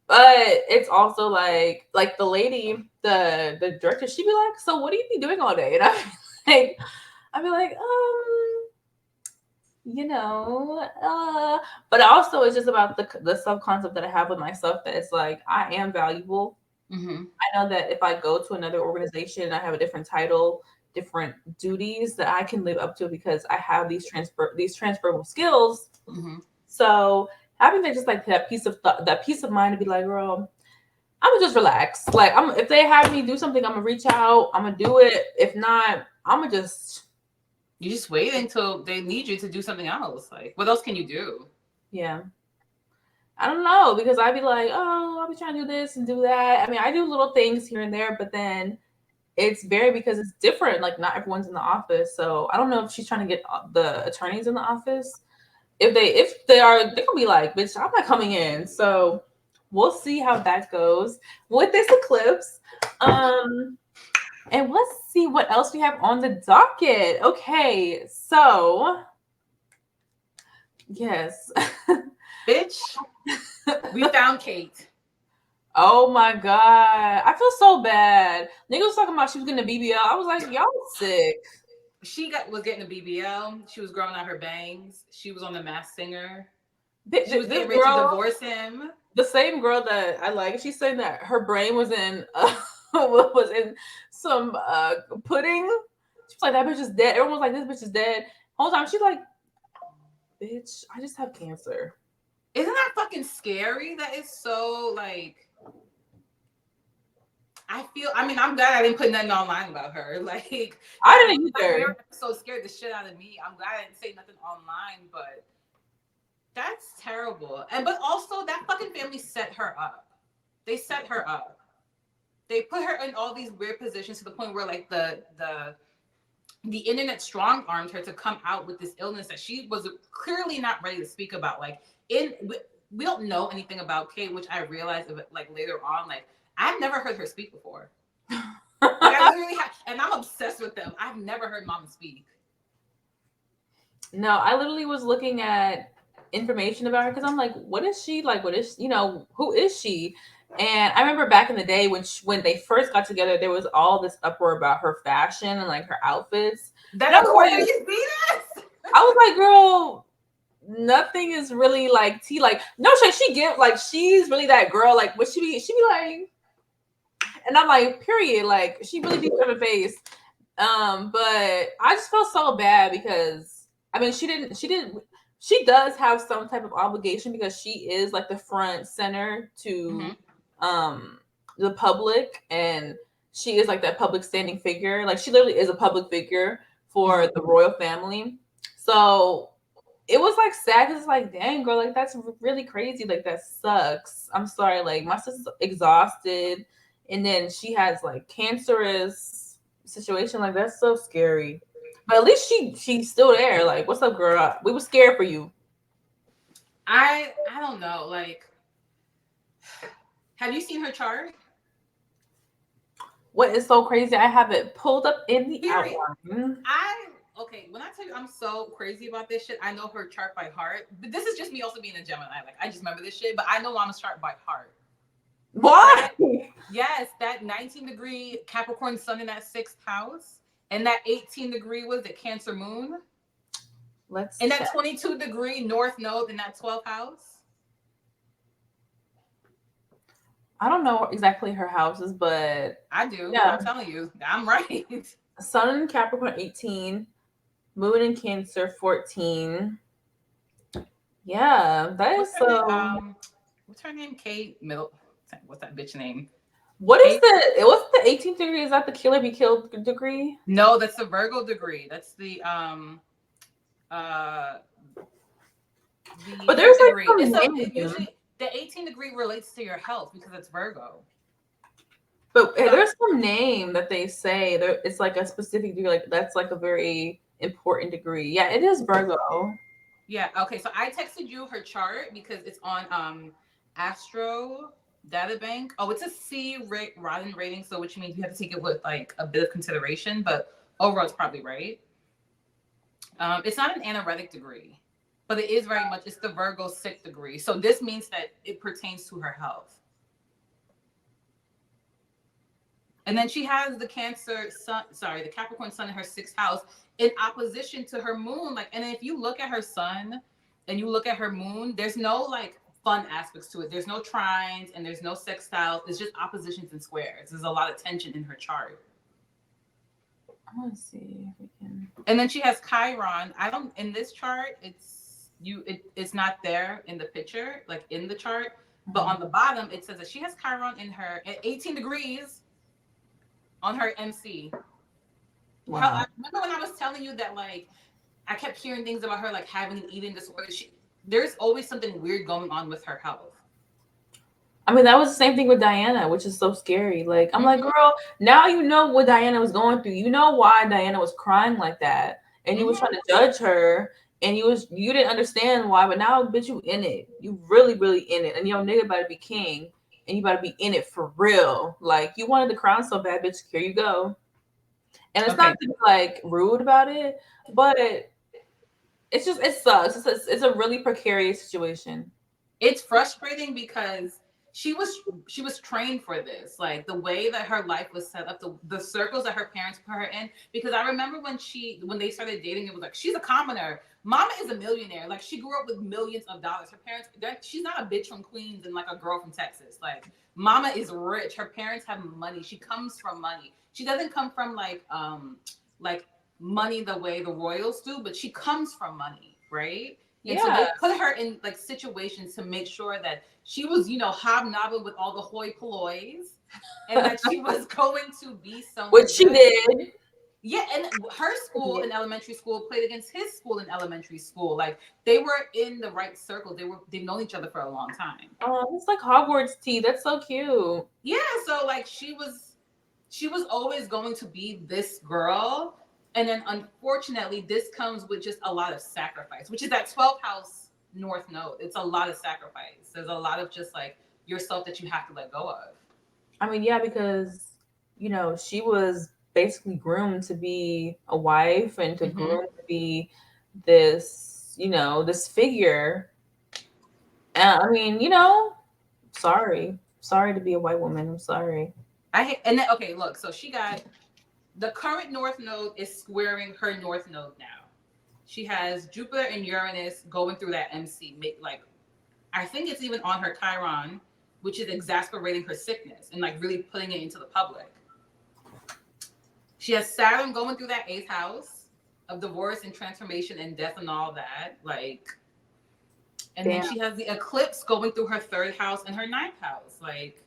But it's also like the lady, the director, she'd be like, "So what do you be doing all day?" And I like I'd be like, you know, but also it's just about the self concept that I have with myself that it's like I am valuable. Mm-hmm. I know that if I go to another organization and I have a different title, different duties that I can live up to because I have these transferable skills. Mm-hmm. So having that just like that peace of mind to be like, girl, I'm gonna just relax. Like I'm if they have me do something, I'm gonna reach out. I'm gonna do it. If not, I'm gonna just You just wait until they need you to do something else. Like, what else can you do? yeah. I don't know because I'd be like, oh, I'll be trying to do this and do that. I mean, I do little things here and there, but then it's very because it's different. Like not everyone's in the office, so I don't know if she's trying to get the attorneys in the office. If they are, they're gonna be like, bitch, I'm not coming in. So we'll see how that goes with this eclipse. Um, and let's see what else we have on the docket. Okay, so yes. Bitch, we found Kate. Oh my god. I feel so bad. Nigga was talking about she was getting a BBL. I was like, y'all sick. She was getting a BBL. She was growing out her bangs. She was on the Masked Singer. She was This getting ready to girl, divorce him. the same girl that I like, she's saying that her brain was in was in some pudding. She was like, that bitch is dead. Everyone was like, this bitch is dead. Whole time she's like, bitch, I just have cancer. Isn't that fucking scary? That is so like. I feel. I mean, I'm glad I didn't put nothing online about her. Like I didn't that either. very episode scared the shit out of me. I'm glad I didn't say nothing online, but that's terrible. And but also that fucking family set her up. They set her up. They put her in all these weird positions to the point where like the internet strong armed her to come out with this illness that she was clearly not ready to speak about. Like in we don't know anything about Kate, which I realized like later on. Like I've never heard her speak before. Like I literally have, and I'm obsessed with them. I've never heard Mama speak. No, I literally was looking at information about her because I'm like, what is she like? What is who is she? And I remember back in the day when they first got together, there was all this uproar about her fashion and like her outfits. And That Aquarius Venus. I was like, girl, nothing is really like tea. Like, no, she get like she's really that girl. Like, what she be like, and I'm like, period. Like, she really be to her face. But I just felt so bad because I mean she does have some type of obligation because she is like the front center to Mm-hmm. um the public and she is like that public standing figure. Like she literally is a public figure for Mm-hmm. the royal family. So it was like sad because it's like, dang girl, like that's really crazy. Like that sucks. I'm sorry. Like my sister's exhausted, and then she has like cancerous situation. Like that's so scary. But at least she's still there. Like, what's up, girl? We were scared for you. I don't know. Like, have you seen her chart? What is so crazy? I have it pulled up in the Period. outline. I okay. When I tell you I'm so crazy about this shit, I know her chart by heart. But this is just me also being a Gemini. Like I just remember this shit, but I know Mama's chart by heart. What? That yes, that 19-degree Capricorn Sun in that sixth house, and that 18-degree was the Cancer Moon, Let's and check. that 22-degree North Node in that 12th house. I don't know exactly her houses, but I do. yeah, I'm telling you, I'm right. Sun in Capricorn 18, Moon in Cancer 14. Yeah, that is What's her name? so. What's her name? Kate Middleton. What's that bitch name? What is Kate. what's the 18th degree? Is that the killer be killed degree? No, that's the Virgo degree. That's uh the But there's Earth like degree. some It name. usually the 18-degree relates to your health because it's Virgo. But So there's some name that they say there. It's like a specific degree. Like that's like a very important degree. Yeah, it is Virgo. yeah, okay. So I texted you her chart because it's on Astro Databank. Oh, it's a rotten rating, so which means you have to take it with like a bit of consideration, but overall it's probably right. It's not an anaretic degree, but it is very much. It's the Virgo sixth degree. So this means that it pertains to her health. And then she has the Cancer sun, sorry, the Capricorn sun in her sixth house in opposition to her moon. Like, and if you look at her sun and you look at her moon, there's no like fun aspects to it. There's no trines and there's no sextiles. It's just oppositions and squares. There's a lot of tension in her chart. I want to see if we can. And then she has Chiron. I don't in this chart. It's not there in the picture, like in the chart. But on the bottom, it says that she has Chiron in her at 18 degrees on her MC. Wow. I remember when I was telling you that like I kept hearing things about her like having an eating disorder. There's always something weird going on with her health. I mean, that was the same thing with Diana, which is so scary. Like, I'm like, girl, now you know what Diana was going through. You know why Diana was crying like that, and you was trying to judge her, and you didn't understand why. But now, bitch, you in it. You really, really in it, and your nigga about to be king, and you about to be in it for real. Like, you wanted the crown so bad, bitch. Here you go. And it's not to be like rude about it, but it's just it sucks. It's a really precarious situation. It's frustrating because she was trained for this, like the way that her life was set up, the circles that her parents put her in. Because I remember when they started dating, it was like she's a commoner, mama is a millionaire, like she grew up with millions of dollars. Her parents, she's not a bitch from Queens and like a girl from Texas. Like mama is rich, her parents have money, she comes from money. She doesn't come from like money the way the royals do, but she comes from money, right? And so Yeah. they put her in like situations to make sure that she was, hobnobbing with all the hoi pollois, and that she was going to be somewhere Which she good. did. Yeah, and her school in elementary school played against his school in elementary school. Like they were in the right circle. They've known each other for a long time. Oh, it's like Hogwarts tea. That's so cute. Yeah, so like she was always going to be this girl. And then unfortunately, this comes with just a lot of sacrifice, which is that 12th house North Node. It's a lot of sacrifice. There's a lot of just like yourself that you have to let go of. I mean, yeah, because she was basically groomed to be a wife and to Mm-hmm. groom to be this figure. And I mean, sorry to be a white woman. I'm sorry. And then, okay, look, so she got the current North Node is squaring her North Node now. She has Jupiter and Uranus going through that MC. Like, I think it's even on her Chiron, which is exasperating her sickness and like really putting it into the public. She has Saturn going through that eighth house of divorce and transformation and death and all that. Like, and Damn. then she has the eclipse going through her third house and her ninth house. Like,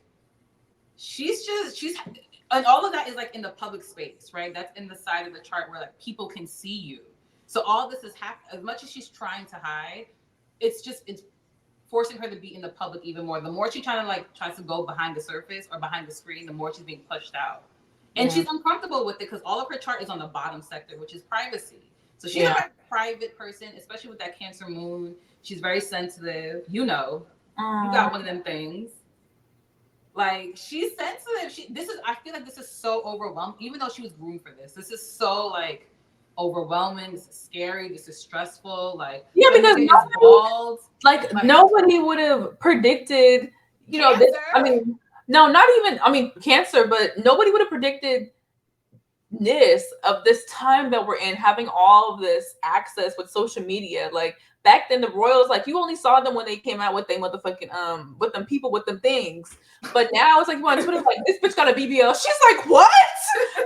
she's and all of that is like in the public space, right? That's in the side of the chart where like people can see you. So all this is happening. As much as she's trying to hide, it's forcing her to be in the public even more. The more she tries to go behind the surface or behind the screen, the more she's being pushed out. And she's uncomfortable with it because all of her chart is on the bottom sector, which is privacy. So she's a very private person, especially with that Cancer moon. She's very sensitive. You got one of them things. Like she's sensitive. I feel like this is so overwhelming. Even though she was groomed for this, this is so like overwhelming. This is scary. This is stressful. Like Yeah, because nobody would have predicted, this. I mean, no, not even. I mean, Cancer, but nobody would have predicted this time that we're in, having all of this access with social media. Like back then the royals, like you only saw them when they came out with they motherfucking with them people with them things. But now it's like you on Twitter, like this bitch got a BBL. She's like, what?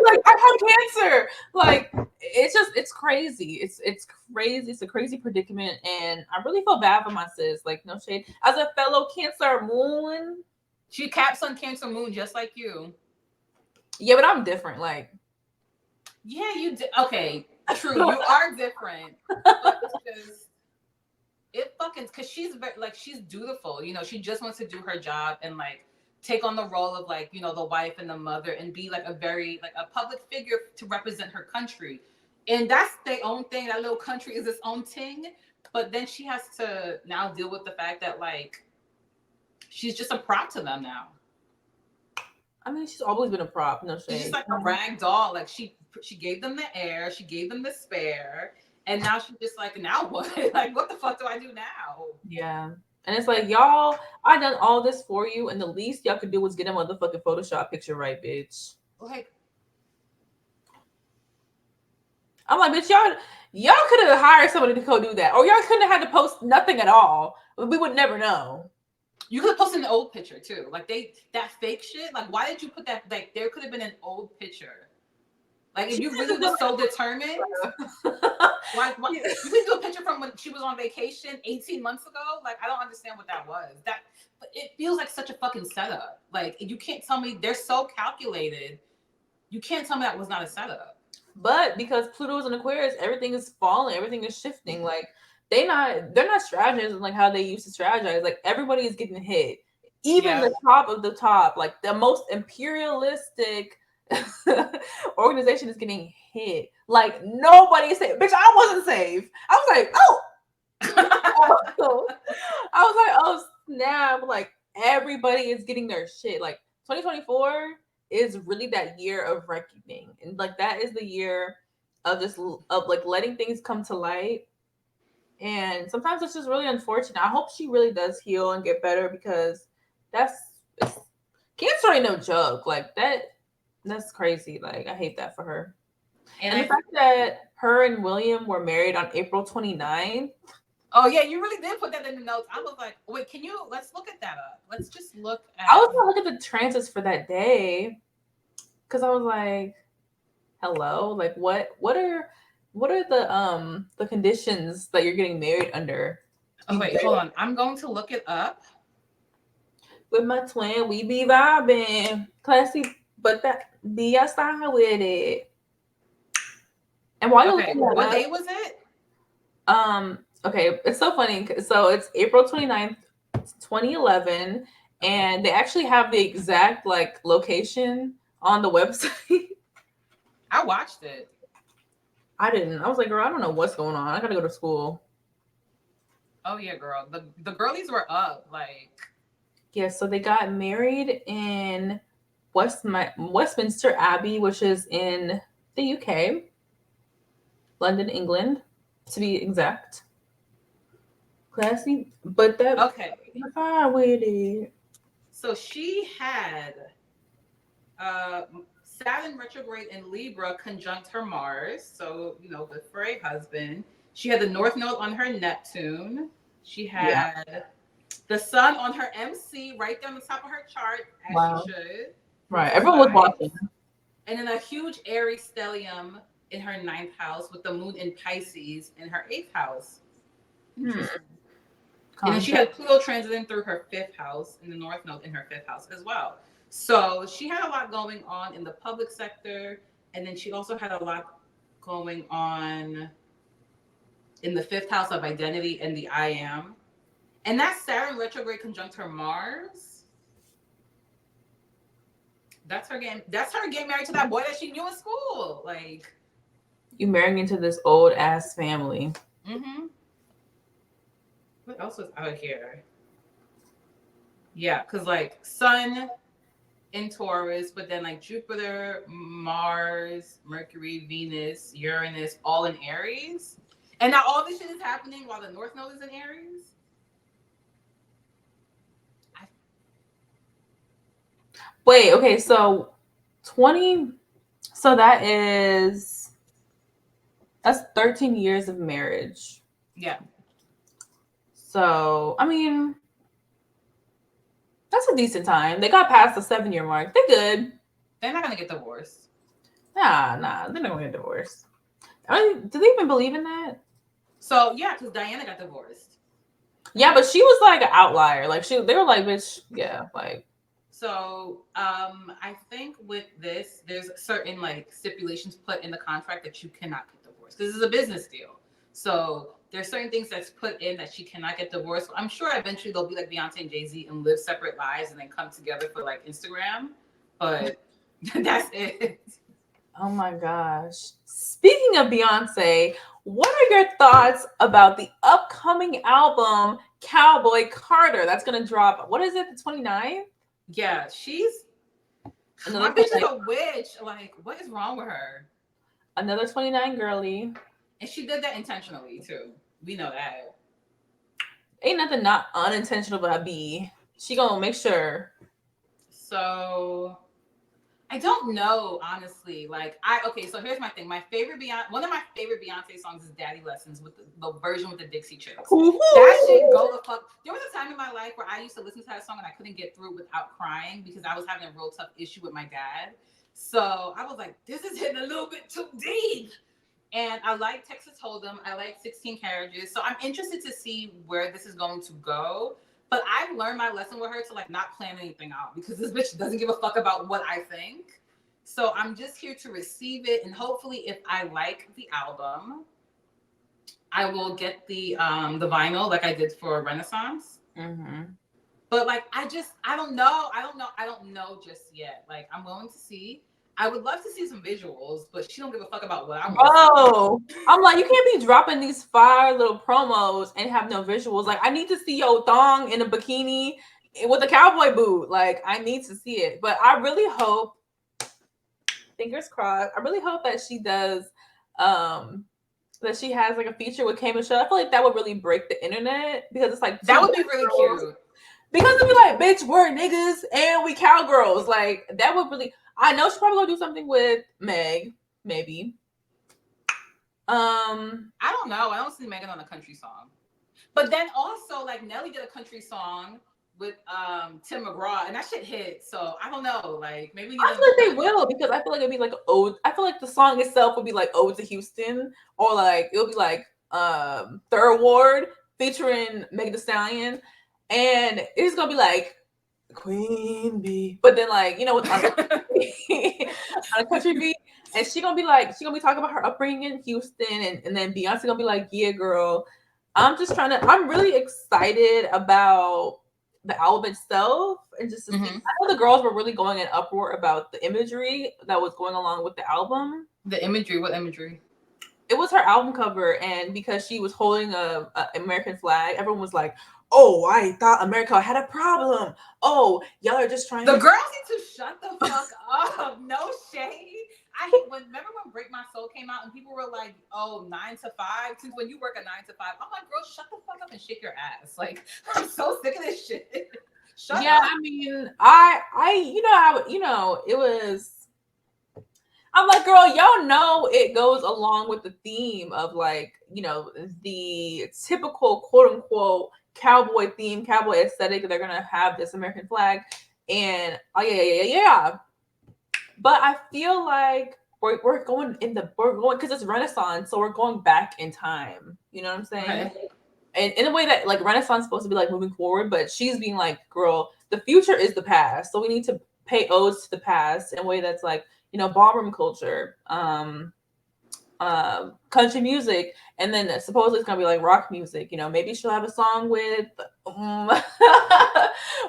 Like I have cancer. Like it's crazy. It's crazy. It's a crazy predicament, and I really feel bad for my sis. Like no shade. As a fellow Cancer moon, she caps on Cancer moon just like you. Yeah, but I'm different. Like. Yeah, okay, true. You are different, but it fucking because she's she's dutiful. She just wants to do her job and like take on the role of like the wife and the mother and be like a very like a public figure to represent her country, and that's their own thing. That little country is its own thing, but then she has to now deal with the fact that like she's just a prop to them now. I mean, she's always been a prop. No shade. She's just like a rag doll. Like she gave them the air, she gave them the spare, and now she's just like, now what? Like, what the fuck do I do now? Yeah. And it's like, y'all, I done all this for you, and the least y'all could do was get a motherfucking Photoshop picture right, bitch. Like, I'm like, bitch, y'all could have hired somebody to go do that, or y'all couldn't have had to post nothing at all. We would never know. you could post an old picture too. Like that fake shit. Like, why did you put that? Like, there could have been an old picture. Like, if She you just really is doing was so determined, why yeah. you can do a picture from when she was on vacation 18 months ago? Like, I don't understand what that was. That it feels like such a fucking setup. Like, you can't tell me they're so calculated. You can't tell me that was not a setup. But because Pluto's in Aquarius, everything is falling, everything is shifting. Like they're not strategizing like how they used to strategize. Like everybody is getting hit. Even Yeah. the top of the top, like the most imperialistic organization is getting hit. Like nobody is safe. Bitch, I wasn't safe. I was like, oh, oh. I was like, oh snap. Like everybody is getting their shit. Like 2024 is really that year of reckoning. And like that is the year of just of like letting things come to light. And sometimes it's just really unfortunate. I hope she really does heal and get better because that's cancer ain't no joke. Like that's crazy. Like I hate that for her. And And the I fact that her and William were married on April 29th. Oh yeah, you really did put that in the notes. I was like, wait, can you let's look at that up. Let's just look I at was gonna look at the transits for that day because I was like, hello, like what are the conditions that you're getting married under to Oh be wait, hold married? on. I'm going to look it up. With my twin, we be vibing, classy, but that be a style with it. And while you're Okay, looking that what up, day was it? okay, it's so funny. So it's April 29th, 2011, Okay. and they actually have the exact like location on the website. I watched it. I didn't. I was like, girl, I don't know what's going on. I gotta go to school. Oh yeah, girl. The girlies were up. Like, Yeah, so they got married in Westminster Abbey, which is in the UK, London, England, to be exact. Classy, but that okay. fine with it. So she had uh Saturn retrograde in Libra conjunct her Mars. So, good for a husband. She had the North Node on her Neptune. She Yeah. had the sun on her MC right there on the top of her chart, as she Wow. should. Right. Princess Everyone was watching. vibes. And then a huge Aries stellium in her ninth house with the moon in Pisces in her eighth house. Hmm. Interesting. And then she Concept. had Pluto transiting through her fifth house in the North Node in her fifth house as well. So she had a lot going on in the public sector. And then she also had a lot going on in the fifth house of identity and the I am. And that Saturn retrograde conjunct her Mars. That's her game. That's her getting married to that boy that she knew in school. Like, You marrying into this old ass family. mm-hmm. What else was out here? Yeah, because like Sun in Taurus, but then like Jupiter, Mars, Mercury, Venus, Uranus, all in Aries. And now all this shit is happening while the North Node is in Aries. I, Wait, okay, so 20 so that's 13 years of marriage. yeah, So, I mean, that's a decent time. They got past the 7 year mark. They're good. they're not gonna get divorced. Nah, they're not gonna get divorced. I mean, do they even believe in that? So yeah, because Diana got divorced. Yeah, but she was like an outlier. Like they were like, bitch, yeah, like So I think with this, there's certain like stipulations put in the contract that you cannot get divorced because this is a business deal. So there's certain things that's put in that she cannot get divorced. I'm sure eventually they'll be like Beyonce and Jay-Z and live separate lives and then come together for like Instagram. But that's it. oh my gosh. Speaking of Beyonce, what are your thoughts about the upcoming album Cowboy Carter that's gonna drop? What is it, the 29th? Yeah, she's Another my bitch is 29, a witch. Like, what is wrong with her? another 29 girly. And she did that intentionally too. We know that. Ain't nothing not unintentional about B. She gonna make sure. So I don't know, honestly. Like, okay, so here's my thing. One of my favorite Beyonce songs is Daddy Lessons with the version with the Dixie Chicks. That shit go the fuck. There was a time in my life where I used to listen to that song and I couldn't get through without crying because I was having a real tough issue with my dad. So I was like, this is hitting a little bit too deep. And I like Texas Hold'em. I like 16 Carriages. So I'm interested to see where this is going to go. But I've learned my lesson with her to like not plan anything out because this bitch doesn't give a fuck about what I think. So I'm just here to receive it, and hopefully, if I like the album, I will get the vinyl like I did for Renaissance. Mm-hmm. But like I don't know. I don't know just yet. Like I'm willing to see. I would love to see some visuals, but she don't give a fuck about what I want to see. Bro, I'm like, you can't be dropping these fire little promos and have no visuals. Like, I need to see your thong in a bikini with a cowboy boot. Like, I need to see it. But I really hope, fingers crossed, I really hope that she does, that she has like a feature with Kate Middleton. I feel like that would really break the internet because it's like That two would be really girls. cute. Because it'd be like, bitch, we're niggas and we cowgirls. Like, that would really. I know she's probably gonna do something with Meg, maybe. I don't know. I don't see Megan on a country song. But then also like Nelly did a country song with Tim McGraw and that shit hit. So I don't know. Like maybe we need I to feel like put they will because I feel like it'd be like ode. I feel like the song itself would be like ode to Houston, or like it'll be like Third Ward featuring Meg Thee Stallion, and it's gonna be like Queen Bee, but then like on a country beat, and she gonna be talking about her upbringing in Houston, and then Beyonce gonna be like, yeah, girl. I'm really excited about the album itself and just to see. mm-hmm. I know the girls were really going in uproar about the imagery that was going along with the album. The imagery. What imagery? It was her album cover, and because she was holding a American flag, everyone was like, "Oh, I thought America had a problem. Oh, y'all are just trying The to." girls need to shut the fuck up. No shade. Remember when Break My Soul came out and people were like, "Oh, 9 to 5." Since when you work a 9 to 5, I'm like, "Girl, shut the fuck up and shake your ass." Like, I'm so sick of this shit. Shut Yeah, up. I mean, it was. I'm like, girl, y'all know it goes along with the theme of like, the typical quote unquote cowboy theme, cowboy aesthetic. They're gonna have this American flag, and oh yeah. But I feel like we're going because it's Renaissance, so we're going back in time. You know what I'm saying? Okay. And in a way that like Renaissance is supposed to be like moving forward, but she's being like, girl, the future is the past, so we need to pay odes to the past in a way that's like ballroom culture, country music, and then supposedly it's gonna be like rock music. Maybe she'll have a song with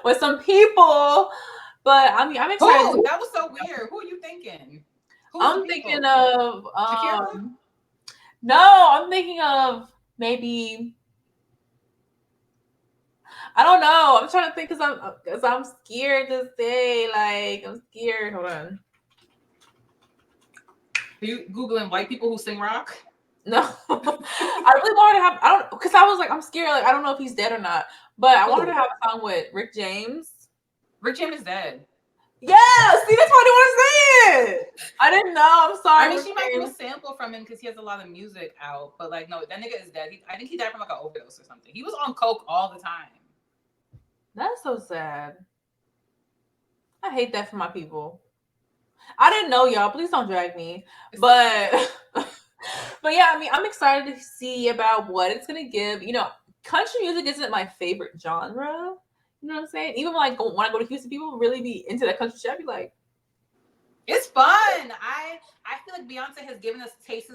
with some people. But I mean, I'm excited. Who? That was so weird. Who are you thinking? Who's the I'm thinking people? of Shakira? no, I'm thinking of maybe I don't know. I'm trying to think because I'm scared to say like I'm scared. Hold on. Are you Googling white people who sing rock? No, I really wanted to have. I don't because I was like I'm scared. Like I don't know if he's dead or not. But I wanted to have a song with Rick James. Rick James is dead. Yeah, see that's why I didn't want to say it. I didn't know. I'm sorry. I mean, Rick she might do a James. sample from him because he has a lot of music out. But like, no, that nigga is dead. I think he died from like an overdose or something. He was on coke all the time. That's so sad. I hate that for my people. I didn't know, y'all. Please don't drag me. But but yeah, I mean, I'm excited to see about what it's gonna give. Country music isn't my favorite genre. You know what I'm saying? Even when I go to Houston, people really be into that country shit. I'd be like, It's fun. I feel like Beyonce has given us tastes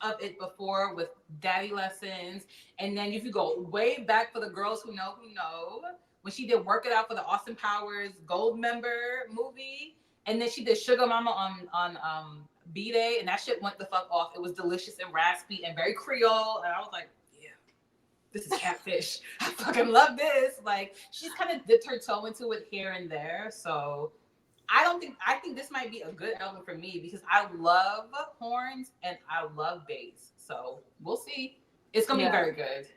of it before with Daddy Lessons, and then if you go way back for the girls who know, when she did Work It Out for the Austin Powers Gold Member movie, and then she did Sugar Mama on B Day, and that shit went the fuck off. It was delicious and raspy and very Creole, and I was like, yeah, this is catfish. I fucking love this. Like she's kind of dipped her toe into it here and there, so. I think this might be a good album for me because I love horns and I love bass. So we'll see. It's gonna be very good.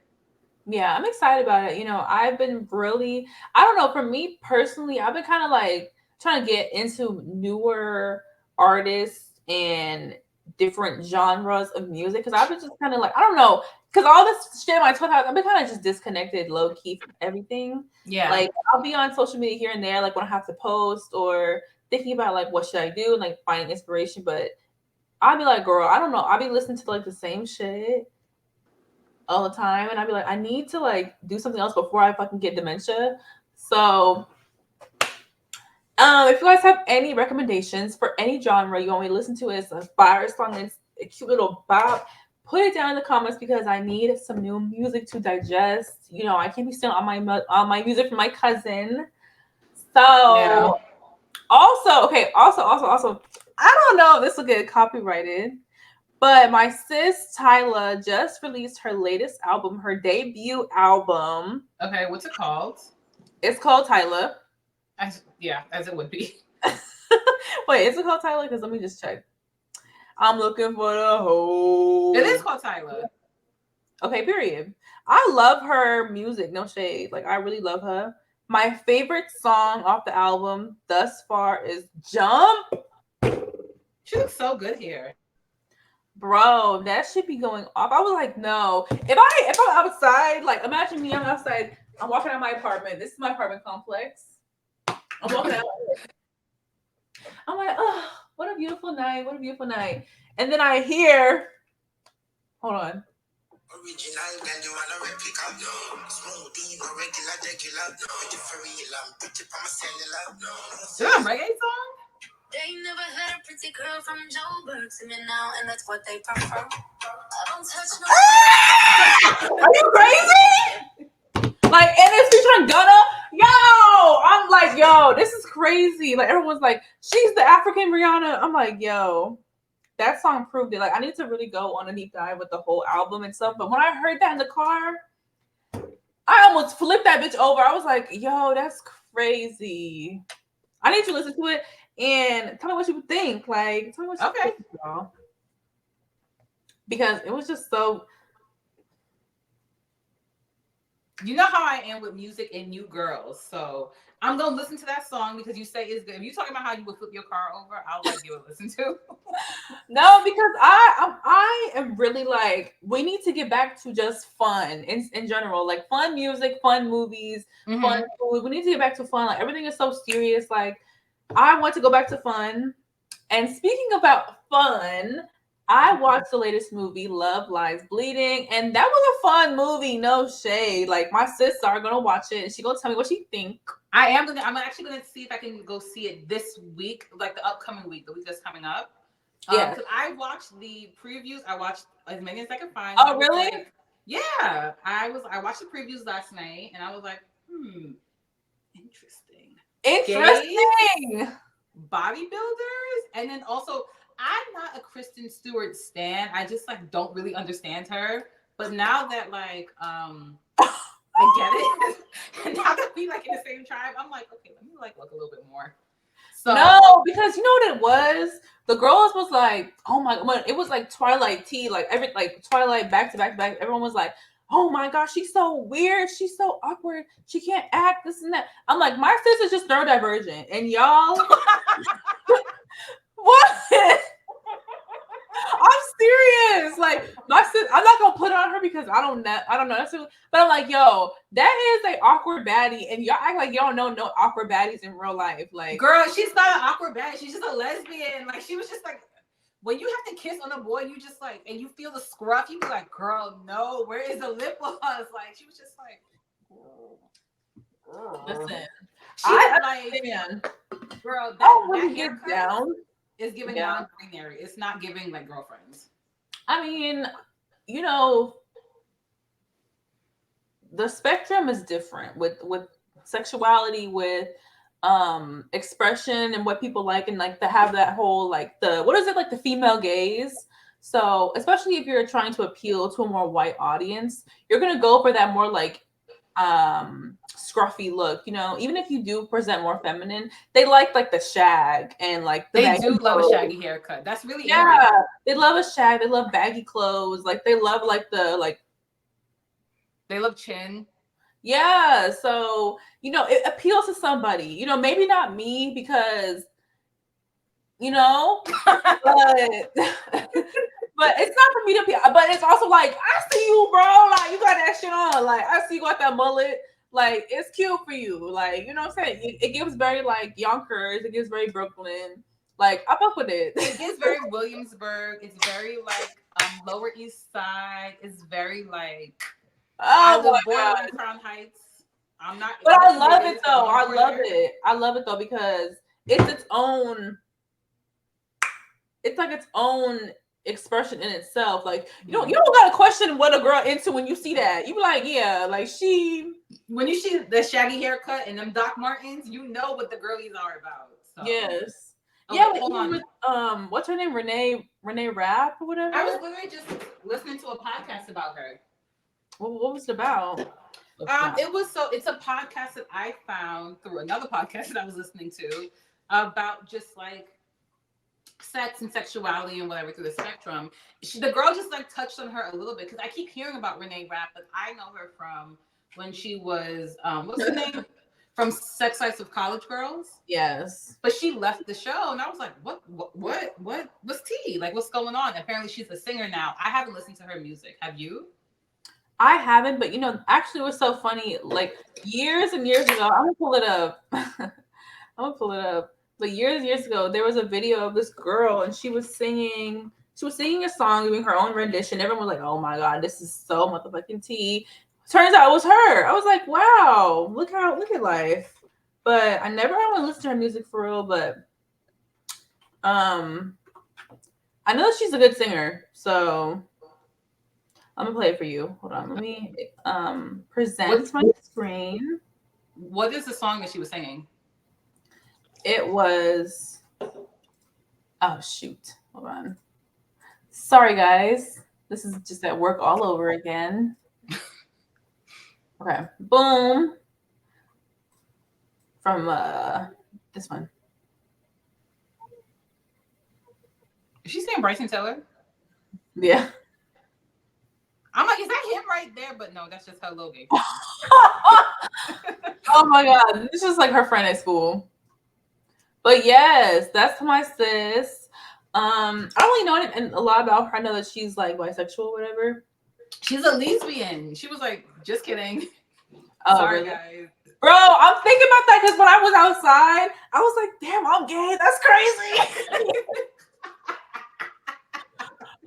yeah, I'm excited about it. I've been really, I don't know, for me personally, I've been kind of like trying to get into newer artists and different genres of music because I've been just kind of like I don't know because all this shit in my 12 hours I've been kind of just disconnected low key from everything. Yeah. Like I'll be on social media here and there like when I have to post or thinking about like what should I do and like finding inspiration, but I'll be like, girl, I don't know. I'll be listening to like the same shit all the time, and I'd be like, I need to like do something else before I fucking get dementia. So, if you guys have any recommendations for any genre you want me to listen to as a fire song and a cute little bop, put it down in the comments because I need some new music to digest. You know, I can't be still on my music from my cousin. Yeah. So, also, okay, also, I don't know if this will get copyrighted. But my sis Tyla just released her latest album, her debut album. Okay, what's it called? It's called Tyla. Yeah, as it would be. Wait, is it called Tyla? Because let me just check. I'm looking for the whole. It is called Tyla. Okay, period. I love her music, no shade. Like, I really love her. My favorite song off the album thus far is Jump. She looks so good here. Bro, that should be going off. I was like, no. If I'm outside, like imagine me, I'm outside, I'm walking out my apartment. This is my apartment complex. I'm walking out. I'm like, oh, what a beautiful night. What a beautiful night. And then I hear, hold on. Original girl, you wanna replica? No. Smoothie, no regular. No. For real, I'm pretty for my cellular. No. Is that a reggae song? They never had a pretty girl from Joburg to me now, and that's what they prefer. I don't touch no. Are you crazy? Like, and it's featuring Gunna. Yo, I'm like, yo, this is crazy. Like, everyone's like, she's the African Rihanna. I'm like, yo, that song proved it. Like, I need to really go on a deep dive with the whole album and stuff. But when I heard that in the car, I almost flipped that bitch over. I was like, yo, that's crazy. I need to listen to it and tell me what you think. Like, tell me what you think, y'all. Because it was just so. You know how I am with music and new girls, so I'm gonna listen to that song because you say it's good. If you talking about how you would flip your car over, I'll like give it a listen to. No, because I am really like we need to get back to just fun in general, like fun music, fun movies, fun food. We need to get back to fun. Like everything is so serious. Like I want to go back to fun. And speaking about fun, I watched the latest movie, Love Lies Bleeding, and that was a fun movie. No shade. Like my sister are gonna watch it, and she gonna tell me what she think. I'm actually gonna see if I can go see it this week, like the upcoming week, the week that's coming up. Yeah. Because I watched the previews. I watched as many as I could find. Oh, really? Like, yeah. I watched the previews last night, and I was like, interesting. Interesting. Bodybuilders, and then also I'm not a Kristen Stewart stan. I just like don't really understand her. But now that like I get it, and now that we like in the same tribe, I'm like, okay, let me like look a little bit more. So no, because you know what it was? The girls was like, oh my god, it was like Twilight tea, like Twilight back to back. Everyone was like, oh my gosh, she's so weird, she's so awkward, she can't act, this and that. I'm like, my sister's just neurodivergent, and y'all what? I'm serious. Like my sister, I'm not gonna put it on her because I don't know. But I'm like, yo, that is an awkward baddie, and y'all act like y'all know no awkward baddies in real life. Like, girl, she's not an awkward baddie. She's just a lesbian. Like, she was just like, when you have to kiss on a boy, you just like, and you feel the scruff, you be like, girl, no, where is the lip gloss? Like, she was just like, listen, I like, girl, that get down. Is giving non-binary. It's not giving like girlfriends. I mean, you know, the spectrum is different with sexuality, with expression and what people like, and like to have that whole like the what is it like the female gaze. So especially if you're trying to appeal to a more white audience, you're gonna go for that more like scruffy look, you know. Even if you do present more feminine, they like the shag and like they do love a shaggy haircut. That's really they love a shag. They love baggy clothes. Like they love like the like they love chin. Yeah, so it appeals to somebody. Maybe not me because you know, but but it's not for me to be. But it's also like I see you, bro. Like you got that shit on. Like I see you got that mullet. Like it's cute for you. Like you know what I'm saying. It gives very like Yonkers. It gives very Brooklyn. Like I fuck with it. It gets very Williamsburg. It's very like Lower East Side. It's very like I Oh live my god. borderline Crown Heights. I'm not But I love it intimidated from though. I anywhere love there. it. I love it though because it's its own. It's like its own expression in itself. Like you don't gotta question what a girl into when you see that. You be like, yeah, like she. When you see the shaggy haircut and them Doc Martens, you know what the girlies are about. So Yes. Yeah, okay, like hold even on. with what's her name? Renee Rapp or I whatever. was literally just listening to a podcast about her. What was it about? It's a podcast that I found through another podcast that I was listening to about just like sex and sexuality and whatever through the spectrum. The girl just like touched on her a little bit because I keep hearing about Renee Rapp, but I know her from when she was what's her name from Sex Lives of College Girls. Yes. But she left the show, and I was like, what's tea? Like, what's going on? Apparently, she's a singer now. I haven't listened to her music. Have you? I haven't, but actually, it was so funny. Like years and years ago, I'm gonna pull it up. I'm gonna pull it up. But years ago, there was a video of this girl, and she was singing. She was singing a song, doing her own rendition. Everyone was like, "Oh my god, this is so motherfucking tea." Turns out it was her. I was like, "Wow, look at life." But I never want to listen to her music for real. But um, I know she's a good singer, so I'm gonna play it for you. Hold on, let me present What my screen. What is the song that she was singing? It was oh shoot. Hold on. Sorry guys. This is just at work all over again. Okay. Boom. From this one. Is she saying Bryson Tiller? Yeah. I'm like, is that him right there? But no, that's just her Logan. Oh my god. This is like her friend at school. But yes, that's my sis. I don't really know a lot about her. I know that she's like bisexual or whatever. She's a lesbian. She was like, just kidding. Oh, Sorry, really? guys. Bro, I'm thinking about that because when I was outside, I was like, damn, I'm gay. That's crazy.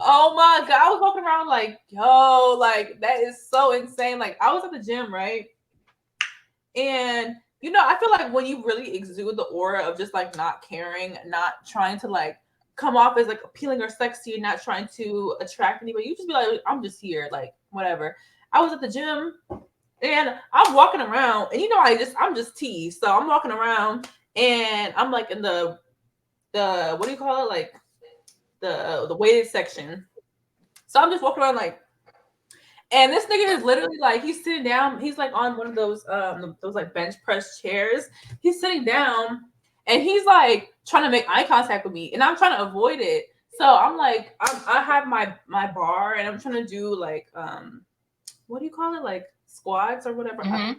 Oh my god. I was walking around like, yo, like that is so insane. Like I was at the gym, right? And I feel like when you really exude the aura of just like not caring, not trying to like come off as like appealing or sexy, not trying to attract anybody, you just be like, I'm just here, like whatever. I was at the gym and I'm walking around, and I'm just T, so I'm walking around, and I'm like in the what do you call it, like the weighted section. So I'm just walking around like, and this nigga is literally like he's sitting down. He's like on one of those like bench press chairs. He's sitting down, and he's like trying to make eye contact with me, and I'm trying to avoid it. So I'm like, I have my bar, and I'm trying to do like what do you call it, like squats or whatever. Mm-hmm.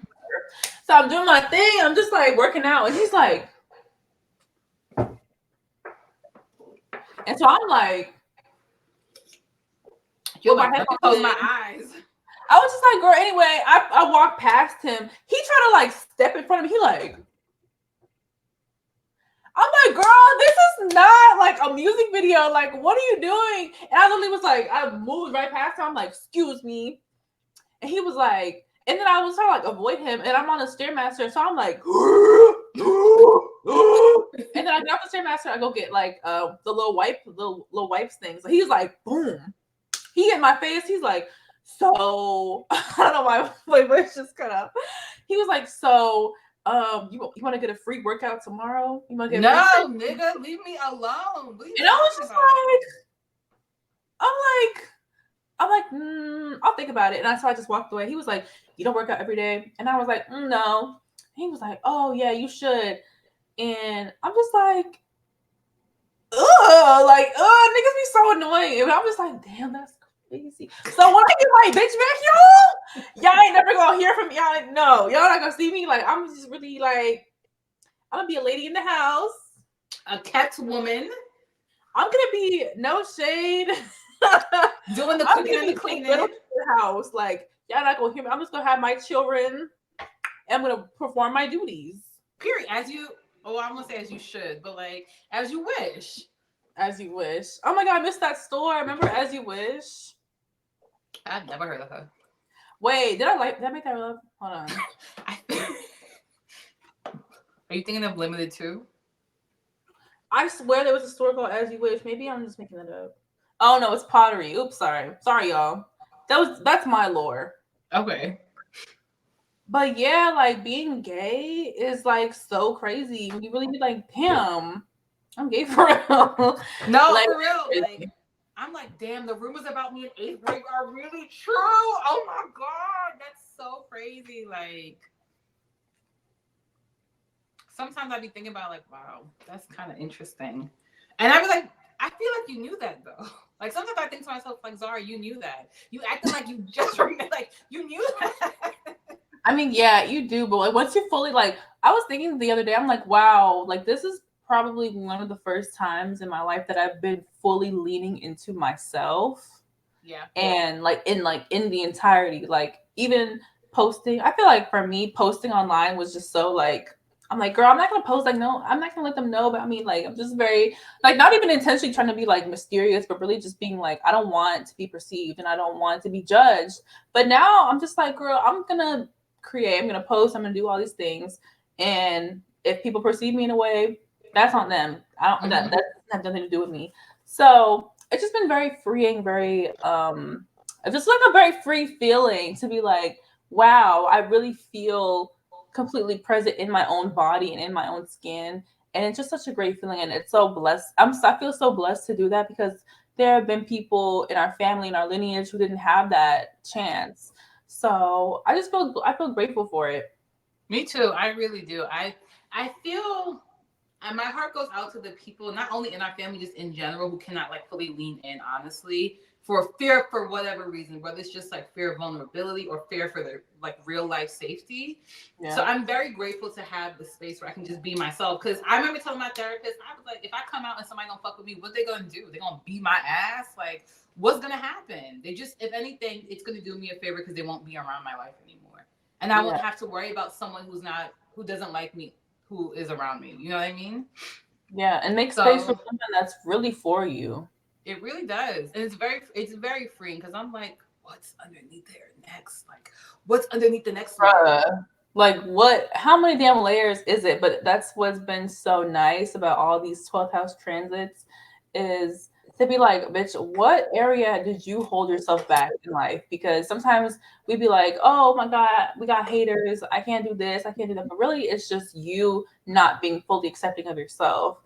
So I'm doing my thing. I'm just like working out, and he's like, and so I'm like, You're with my like, let me headphones close in. my eyes. I was just like, girl. Anyway, I walked past him. He tried to like step in front of me. He like, I'm like, girl, this is not like a music video. Like, what are you doing? And I literally was like, I moved right past him. I'm like, excuse me. And he was like, and then I was trying to like avoid him, and I'm on a stairmaster, so I'm like, and then I get off the stairmaster, I go get like the little wipes things. So he's like, boom. He hit my face. He's like, so I don't know why my voice just cut up. He was like, so you want to get a free workout tomorrow? You want to get no, nigga, leave me alone. And I was just like, I'm like, I'll think about it. And so I just walked away. He was like, you don't work out every day? And I was like, no. He was like, oh yeah, you should. And I'm just like, ugh, niggas be so annoying. And I'm just like, damn, that's crazy. So when I get my bitch back, y'all ain't never gonna hear from y'all. No, y'all not gonna see me. Like I'm just really like I'm gonna be a lady in the house, a kept woman. I'm gonna be no shade. Doing the I'm cooking gonna and the be so little cleaning. in the house. Like y'all not gonna hear me. I'm just gonna have my children. And I'm gonna perform my duties. Period. As you, oh, I'm gonna say as you should, but like as you wish. As you wish. Oh my god, I missed that store. Remember As You Wish? I've never heard of her. Wait, did I make that up? Hold on. Are you thinking of Limited too? I swear there was a store called As You Wish. Maybe I'm just making that up. Oh no, it's pottery. Oops, sorry. Sorry, y'all. That's my lore. Okay. But yeah, like being gay is like so crazy. When you really be like, damn, I'm gay for real. No, Like for real. Like crazy. I'm like, damn, the rumors about me in eighth grade are really true. Oh my god, that's so crazy. Like sometimes I'd be thinking about like, wow, that's kind of interesting. And I was like, I feel like you knew that though. Like sometimes I think to myself, like, Zara, you knew that. You acting like you just remember, like you knew that. I mean, yeah, you do, but like once you fully like, I was thinking the other day, I'm like, wow, like this is probably one of the first times in my life that I've been fully leaning into myself, Yeah. and like in the entirety, like even posting. I feel like for me, posting online was just so like. I'm like, girl, I'm not gonna post like no, I'm not gonna let them know. But I mean, like, I'm just very like not even intentionally trying to be like mysterious, but really just being like, I don't want to be perceived and I don't want to be judged. But now I'm just like, girl, I'm gonna create, I'm gonna post, I'm gonna do all these things. And if people perceive me in a way, that's on them. I don't that Mm-hmm. doesn't have nothing to do with me. So it's just been very freeing, very it's just like a very free feeling to be like, wow, I really feel completely present in my own body and in my own skin. And it's just such a great feeling. And it's so blessed. I feel so blessed to do that because there have been people in our family and our lineage who didn't have that chance. So I feel grateful for it. Me too. I really do. I feel and my heart goes out to the people, not only in our family, just in general, who cannot like fully lean in, honestly, for fear for whatever reason, whether it's just like fear of vulnerability or fear for their like real life safety. Yeah. So I'm very grateful to have the space where I can just be myself. Because I remember telling my therapist, I was like, if I come out and somebody don't fuck with me, what they gonna do? They gonna beat my ass? Like, what's gonna happen? They just, if anything, it's gonna do me a favor because they won't be around my life anymore, and I won't Yeah. have to worry about someone who doesn't like me who is around me. You know what I mean? Yeah. And make space for So someone that's really for you. it really does, and it's very freeing because I'm like, what's underneath there next? Like, what's underneath the next layer? Bruh. Like what how many damn layers is it? But that's what's been so nice about all these 12th house transits is to be like, bitch, what area did you hold yourself back in life? Because sometimes we'd be like, oh my God, we got haters. I can't do this. I can't do that. But really, it's just you not being fully accepting of yourself.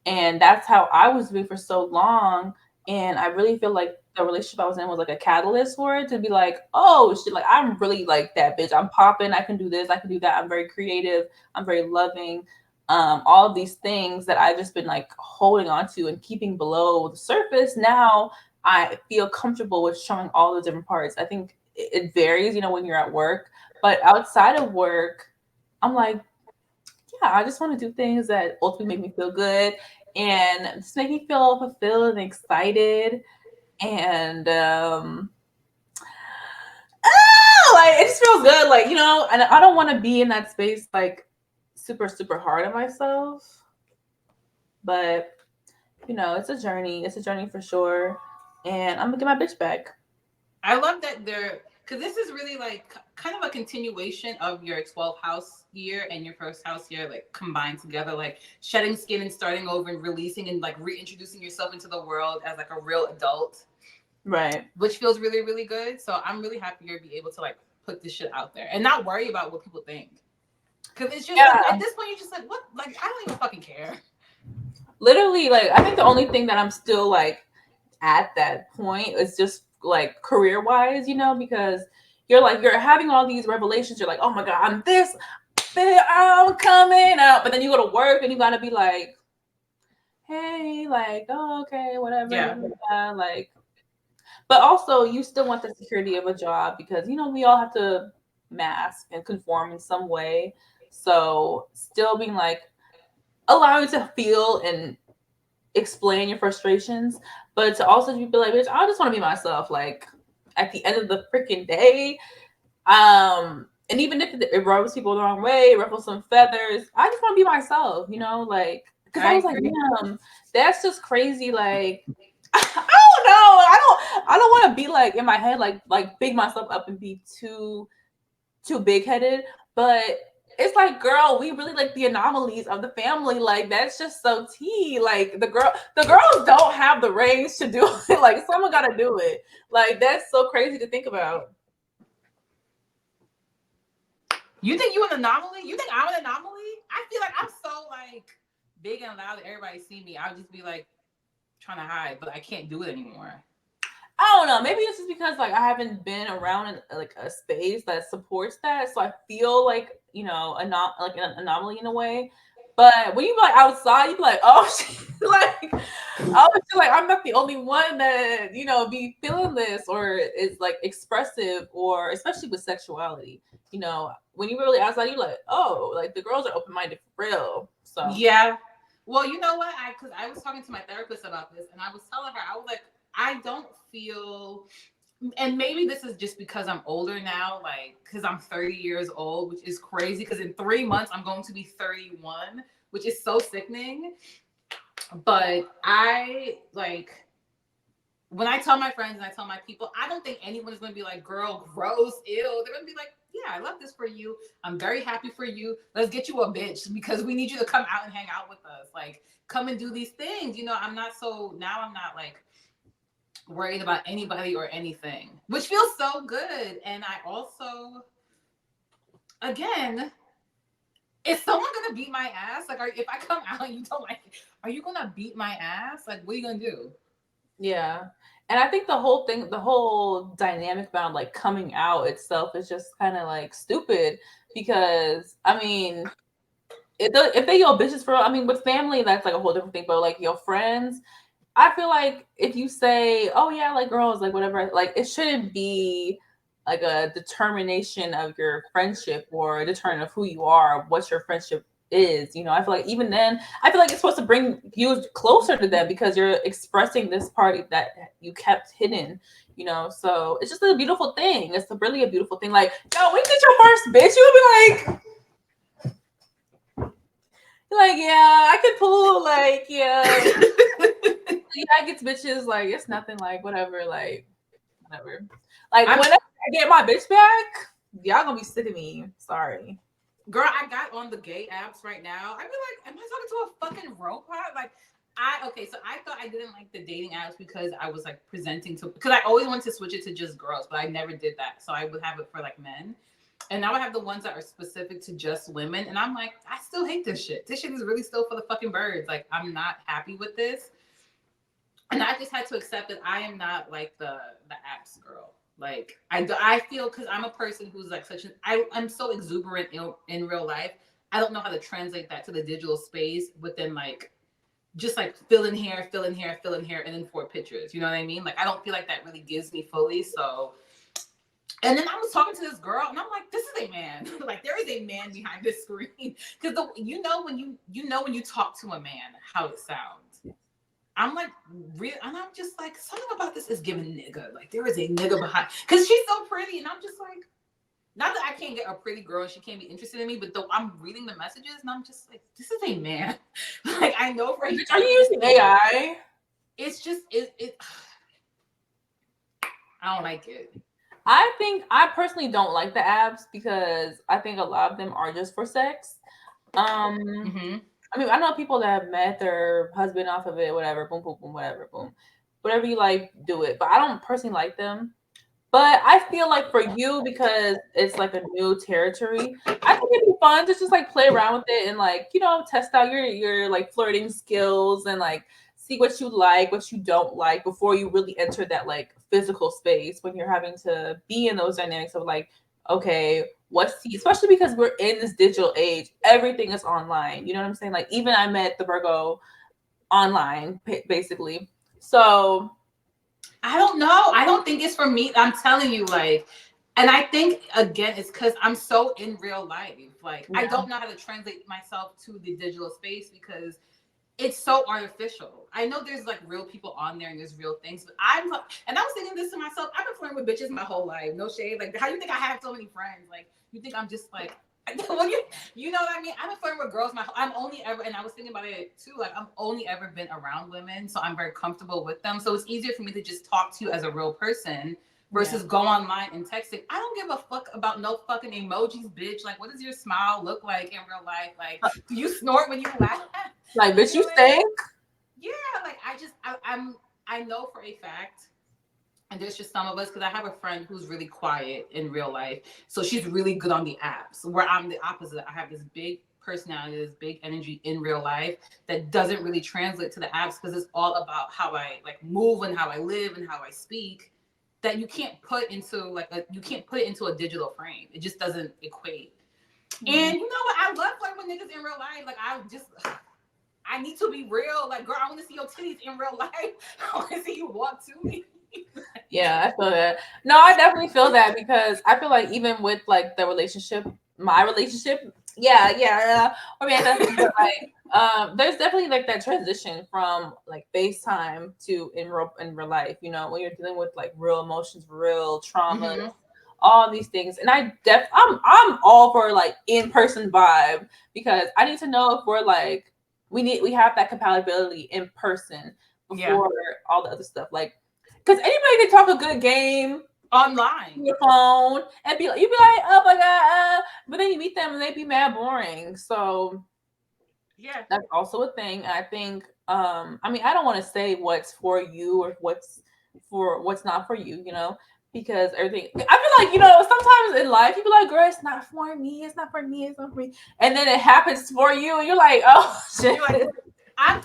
And that's how I was doing for so long. And I really feel like the relationship I was in was like a catalyst for it to be like, oh shit, like I'm really like that bitch. I'm popping, I can do this, I can do that. I'm very creative, I'm very loving. All of these things that I've just been like holding on to and keeping below the surface. Now I feel comfortable with showing all the different parts. I think it varies, when you're at work, but outside of work, I'm like, yeah, I just want to do things that ultimately make me feel good and just make me feel fulfilled and excited. And like it just feels good, like, and I don't want to be in that space like super, super hard on myself. But it's a journey. It's a journey for sure. And I'm gonna get my bitch back. I love that because this is really like kind of a continuation of your 12th house year and your first house year, like combined together, like shedding skin and starting over and releasing and like reintroducing yourself into the world as like a real adult, Right. which feels really, really good. So I'm really happy you'll be able to like put this shit out there and not worry about what people think. Because it's just like Yeah. at this point, you're just like, what? Like, I don't even fucking care. Literally, like I think the only thing that I'm still like at that point is just like career wise, because you're having all these revelations. You're like, oh my God, I'm this, I'm coming out. But then you go to work and you gotta be like, hey, like, oh, okay, whatever. Yeah. Like, But also, you still want the security of a job because we all have to mask and conform in some way. So, still being like allowing to feel and explain your frustrations, but to also be like, bitch, I just want to be myself. Like at the end of the freaking day, and even if it rubs people the wrong way, ruffles some feathers, I just want to be myself. Like because I I was like, agree. damn, that's just crazy. Like I don't know, I don't want to be like in my head, like big myself up and be too big headed, but it's like, girl, we really like the anomalies of the family. Like that's just so tea. Like the girls don't have the range to do it. Like someone got to do it. Like that's so crazy to think about. You think you an anomaly? You think I'm an anomaly? I feel like I'm so like big and loud that everybody see me. I'll just be like trying to hide, but I can't do it anymore. I don't know. Maybe it's just because like I haven't been around in like a space that supports that, so I feel like like an anomaly in a way. But when you be like outside, you be like, oh, like I was just like, I'm not the only one that be feeling this or is like expressive, or especially with sexuality. When you really outside, you like, oh, like the girls are open minded for real. So Yeah. Well, you know what? Because I was talking to my therapist about this, and I was telling her, I was like, I don't feel, and maybe this is just because I'm older now, like because I'm 30 years old, which is crazy. Because in 3 months I'm going to be 31, which is so sickening. But I like when I tell my friends and I tell my people, I don't think anyone is going to be like, girl, gross, ill. They're going to be like, yeah, I love this for you. I'm very happy for you. Let's get you a bitch because we need you to come out and hang out with us. Like, come and do these things. I'm not so, now I'm not like worried about anybody or anything, which feels so good. And I also, again, is someone going to beat my ass? Like, if I come out and you don't like it, are you going to beat my ass? Like, what are you going to do? yeah. And I think the whole dynamic about like coming out itself is just kind of like stupid because I mean, if they your bitches for, I mean, with family, that's like a whole different thing, but like your friends, I feel like if you say, oh yeah, like girls, like whatever, like it shouldn't be like a determination of your friendship or a determinant of who you are, what your friendship is. I feel like even then, I feel like it's supposed to bring you closer to them because you're expressing this part that you kept hidden. So it's just a beautiful thing. It's really a beautiful thing. Like, yo, when you get your first bitch, you'll be like, yeah, I could pull, like, yeah. Yeah, I get bitches like it's nothing, like whatever, like whatever. Like I'm whenever I get my bitch back, y'all gonna be sick of me. Sorry. Girl, I got on the gay apps right now. I be like, am I talking to a fucking robot? Like, okay, so I thought I didn't like the dating apps because I was like presenting to, because I always wanted to switch it to just girls, but I never did that. So I would have it for like men. And now I have the ones that are specific to just women. And I'm like, I still hate this shit. This shit is really still for the fucking birds. Like, I'm not happy with this. And I just had to accept that I am not like the apps girl. Like I feel because I'm a person who's like I'm so exuberant in real life. I don't know how to translate that to the digital space within like just like fill in here, fill in here, fill in here, and then 4 pictures. You know what I mean? Like I don't feel like that really gives me fully. So and then I was talking to this girl, and I'm like, "This is a man. Like there is a man behind this screen." Because when you talk to a man, how it sounds. I'm like, real, and I'm just like, something about this is giving nigga. Like, there is a nigga behind, because she's so pretty, and I'm just like, not that I can't get a pretty girl and she can't be interested in me, but though I'm reading the messages, and I'm just like, this is a man. Like, I know for a Are you using AI? it's just it. I don't like it. I personally don't like the apps because I think a lot of them are just for sex. Um, Mm-hmm. I mean, I know people that have met their husband off of it, whatever, boom, boom, boom, whatever, boom, whatever you like, do it. But I don't personally like them. But I feel like for you, because it's like a new territory, I think it'd be fun to just like play around with it and like, test out your like flirting skills and like see what you like, what you don't like before you really enter that like physical space when you're having to be in those dynamics of like, okay, what's the, especially because we're in this digital age, everything is online. You know what I'm saying? Like even I met the Virgo online, basically. So I don't know. I don't think it's for me. I'm telling you, like, and I think again, it's because I'm so in real life. Like, I Yeah. don't know how to translate myself to the digital space because it's so artificial. I know there's like real people on there and there's real things, but and I was thinking this to myself. I've been flirting with bitches my whole life. No shade. Like, how do you think I have so many friends? Like, you think I'm just like, you know what I mean? I've been flirting with girls I'm only ever, and I was thinking about it too. Like, I've only ever been around women, so I'm very comfortable with them. So it's easier for me to just talk to you as a real person Yeah. versus go online and texting. I don't give a fuck about no fucking emojis, bitch. Like, what does your smile look like in real life? Like, do you snort when you laugh? Like, You bitch, know you what I mean? stink. Yeah, like I know for a fact, and there's just some of us because I have a friend who's really quiet in real life, so she's really good on the apps. Where I'm the opposite. I have this big personality, this big energy in real life that doesn't really translate to the apps because it's all about how I like move and how I live and how I speak. That you can't put into you can't put it into a digital frame. It just doesn't equate. Yeah. And you know what? I love flirting with niggas in real life. Like I need to be real. Like, girl, I want to see your titties in real life. I want to see you walk to me. Yeah, I feel that. No, I definitely feel that because I feel like even with like the relationship, my relationship, or maybe that's but like there's definitely like that transition from like FaceTime to in real life, you know, when you're dealing with like real emotions, real traumas, Mm-hmm. all these things. And I'm all for like in-person vibe because I need to know if we're like we have that compatibility in person Yeah. before all the other stuff. Like because anybody can talk a good game on Online. your phone and be like, you be like, oh my god, but then you meet them and they be mad boring. So Yeah. that's also a thing. I think, I mean, I don't want to say what's for you or what's not for you, you know, because everything. I feel like you know, sometimes in life you be like, girl, it's not for me, it's not for me, it's not for me, and then it happens for you, and you're like, oh shit. You're like, I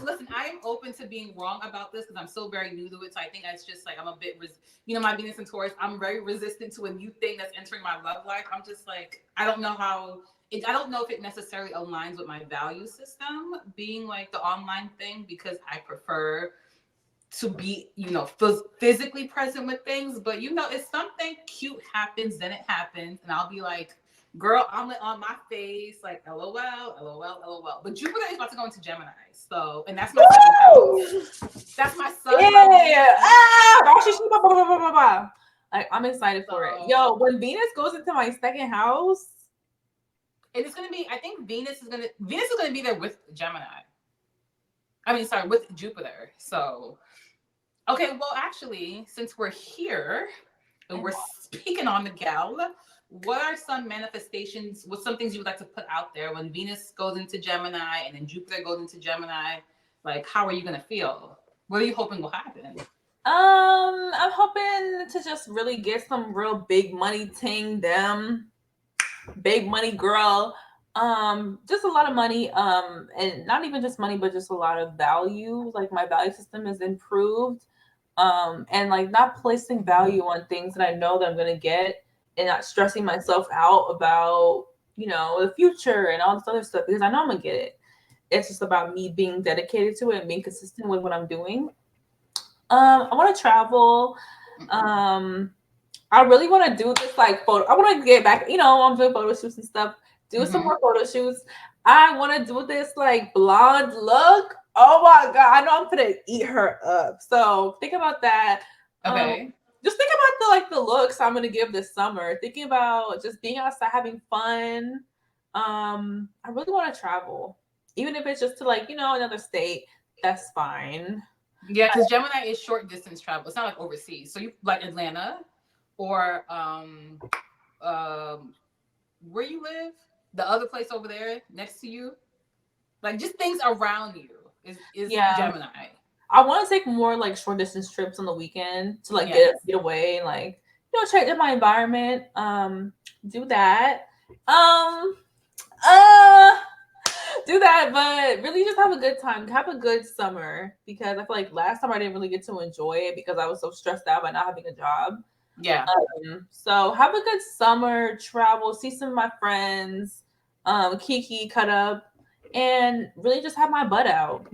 am open to being wrong about this because I'm still very new to it. So I think it's just like I'm a bit, my Venus and Taurus. I'm very resistant to a new thing that's entering my love life. I'm just like, I don't know how. I don't know if it necessarily aligns with my value system being like the online thing because I prefer to be, physically present with things. But if something cute happens, then it happens, and I'll be like, girl, I'm on my face, like, LOL, LOL, LOL. But Jupiter is about to go into Gemini, so, and that's my seventh Woo! house. That's my sun, my Venus, Yeah. and my Like I'm excited for it. so, Yo, when Venus goes into my second house, and it's gonna be. I think Venus is gonna be there with Gemini. I mean, sorry, with Jupiter. So, okay, well, actually, since we're here and we're speaking on the gal, what are some manifestations? What's some things you would like to put out there when Venus goes into Gemini and then Jupiter goes into Gemini? Like, how are you gonna feel? What are you hoping will happen? I'm hoping to just really get some real big money ting them. Big money girl. Just a lot of money. And not even just money, but just a lot of value. Like my value system is improved. And like not placing value on things that I know that I'm gonna get and not stressing myself out about, you know, the future and all this other stuff because I know I'm gonna get it. It's just about me being dedicated to it and being consistent with what I'm doing. I want to travel. Um, I really want to do this like photo. I want to get back. You know, I'm doing photo shoots and stuff. Do some Mm-hmm. more photo shoots. I want to do this like blonde look. Oh my god! I know I'm gonna eat her up. So think about that. Um, Okay. just think about the looks I'm gonna give this summer. Thinking about just being outside, having fun. I really want to travel, even if it's just to like another state. That's fine. Yeah, because Gemini is short distance travel. It's not like overseas. So you like Atlanta or um where you live, the other place over there next to you, like just things around you is Yeah, Gemini. I want to take more like short distance trips on the weekend to like Yes. get away and like check out my environment. Do that. Um, uh, do that, but really just have a good time. Have a good summer because I feel like last summer I didn't really get to enjoy it because I was so stressed out by not having a job. Yeah. So have a good summer, travel, see some of my friends, Kiki, cut up, and really just have my butt out,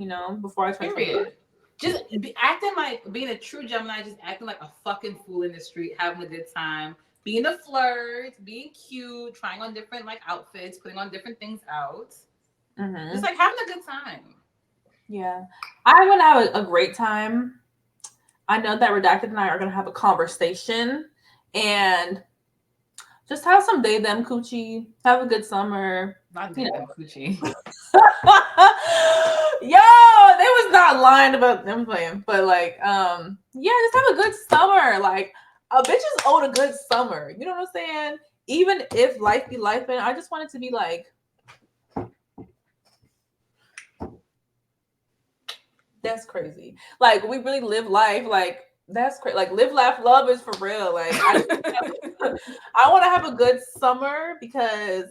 before I turn 21. Period. Just acting like being a true Gemini, just acting like a fucking fool in the street, having a good time, being a flirt, being cute, trying on different like outfits, putting on different things out, just Mm-hmm. like having a good time. Yeah. I want to have a great time. I know that Redacted and I are going to have a conversation and just have some day them coochie, have a good summer, Not you date them coochie. Yo, they was not lying about them playing, but like, yeah, just have a good summer. Like, a bitch is owed a good summer. You know what I'm saying? Even if life be life, and I just want it to be like that's crazy. Like, we really live life. Like, that's crazy. Like, live, laugh, love is for real. Like, I want to have a good summer because,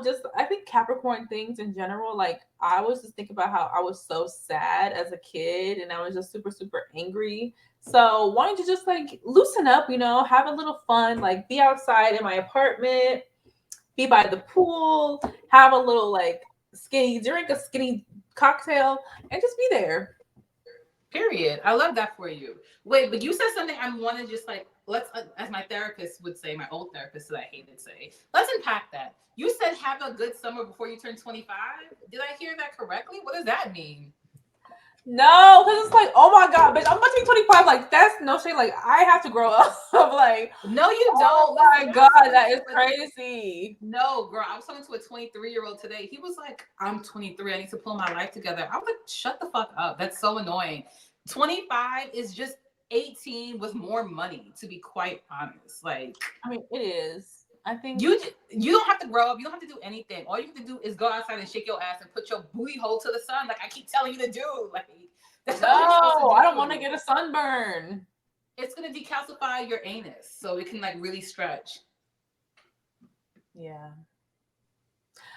just I think Capricorn things in general, like I was just thinking about how I was so sad as a kid and I was just super, super angry. So wanting to just like loosen up, have a little fun, like be outside in my apartment, be by the pool, have a little like drink a skinny cocktail and just be there. Period. I love that for you. Wait, but you said something I want to just like let's as my therapist would say, my old therapist that I hated say. Let's unpack that. You said have a good summer before you turn 25. Did I hear that correctly? What does that mean? No, because it's like, oh my god, bitch, I'm about to be 25. Like, that's no shade. Like, I have to grow up. Like, No, you oh don't. my Listen, I god, was talking that is to a crazy. no girl. I was talking to a 23-year-old today. He was like, "I'm 23. I need to pull my life together." I was like, "Shut the fuck up. That's so annoying." 25 is just 18 with more money. To be quite honest, like I mean, it is. I think you don't have to grow up. You don't have to do anything. All you have to do is go outside and shake your ass and put your booty hole to the sun, like I keep telling you to do. Like that's all you're supposed to no, I don't want to do. get a sunburn. It's gonna decalcify your anus, so it can like really stretch. Yeah.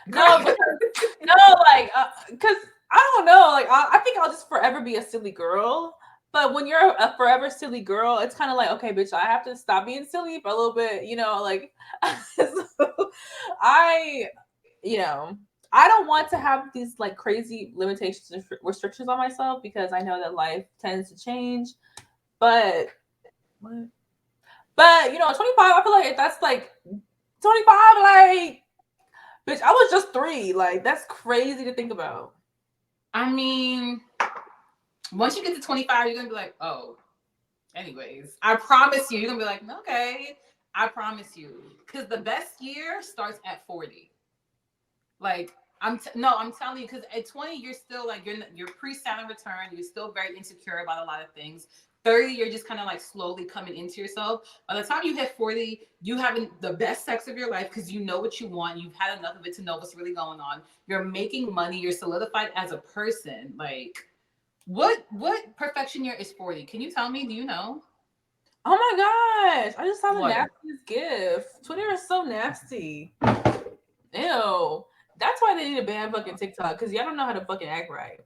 No, Girl. because no, like, because I don't know. Like, I think I'll just forever be a silly girl. But when you're a forever silly girl, it's kind of like, okay, bitch, I have to stop being silly for a little bit, like, so I, you know, I don't want to have these like crazy limitations and restrictions on myself because I know that life tends to change. But, what? But 25, I feel like if that's like 25, like, bitch, I was just 3. Like, that's crazy to think about. I mean, once you get to 25, you're gonna be like, oh, anyways. I promise you, you're gonna be like, okay, I promise you. Because the best year starts at 40. Like, I'm telling you, because at 20, you're still like you're pre-Saturn return, you're still very insecure about a lot of things. 30, you're just kind of like slowly coming into yourself. By the time you hit 40, you having the best sex of your life because you know what you want. You've had enough of it to know what's really going on. You're making money. You're solidified as a person. Like, what perfection year is 40? Can you tell me? Do you know? Oh my gosh. I just saw the What? nastiest gift. Twitter is so nasty. Ew. That's why they need to ban fucking TikTok because y'all don't know how to fucking act right.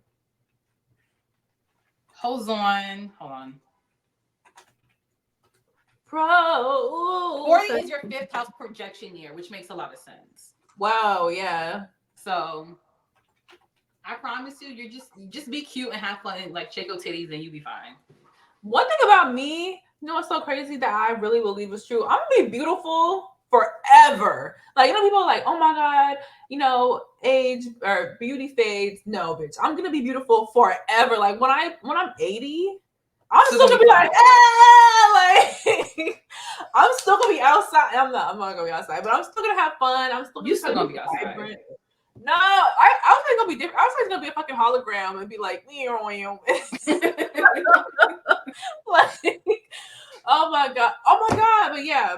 Hold on. Hold on. Pro. 40 is your fifth house projection year, which makes a lot of sense. Wow, yeah. So I promise you, you just be cute and have fun and like shake your titties and you be fine. One thing about me, what's so crazy that I really believe is true? I'm gonna be beautiful forever. Like, people are like, oh my God, age or beauty fades. No, bitch. I'm gonna be beautiful forever. Like when I'm 80, I'm Still still gonna gonna be be like, fine. like I'm still gonna be outside. I'm not gonna be outside, but I'm still gonna have fun. I'm still gonna You be still super gonna be outside. vibrant. No, I was gonna be different. I was gonna be a fucking hologram and be like, like, oh my god, but yeah,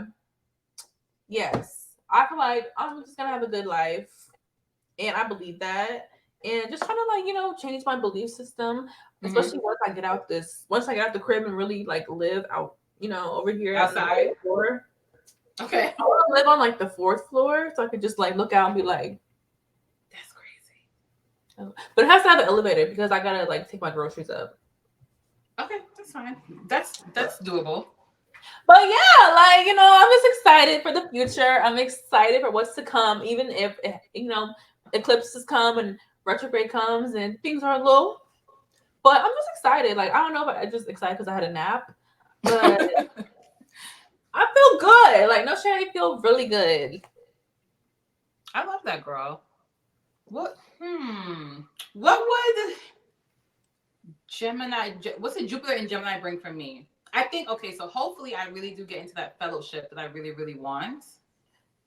yes, I feel like I'm just gonna have a good life, and I believe that, and just trying to like change my belief system, hmm especially once I get out the crib and really like live out, over here at the Outside. floor. Okay. I want to live on like the fourth floor, so I could just like look out and be like, That's crazy. but it has to have an elevator because I gotta like take my groceries up. Okay, that's fine. That's doable. But yeah, like, I'm just excited for the future. I'm excited for what's to come, even if eclipses come and retrograde comes and things are a little But I'm just excited. Like I don't know if I just excited because I had a nap, but I feel good. Like no shade, I feel really good. I love that girl. What? What would Gemini? What's the Jupiter and Gemini bring for me? I think okay. So hopefully, I really do get into that fellowship that I really, really want.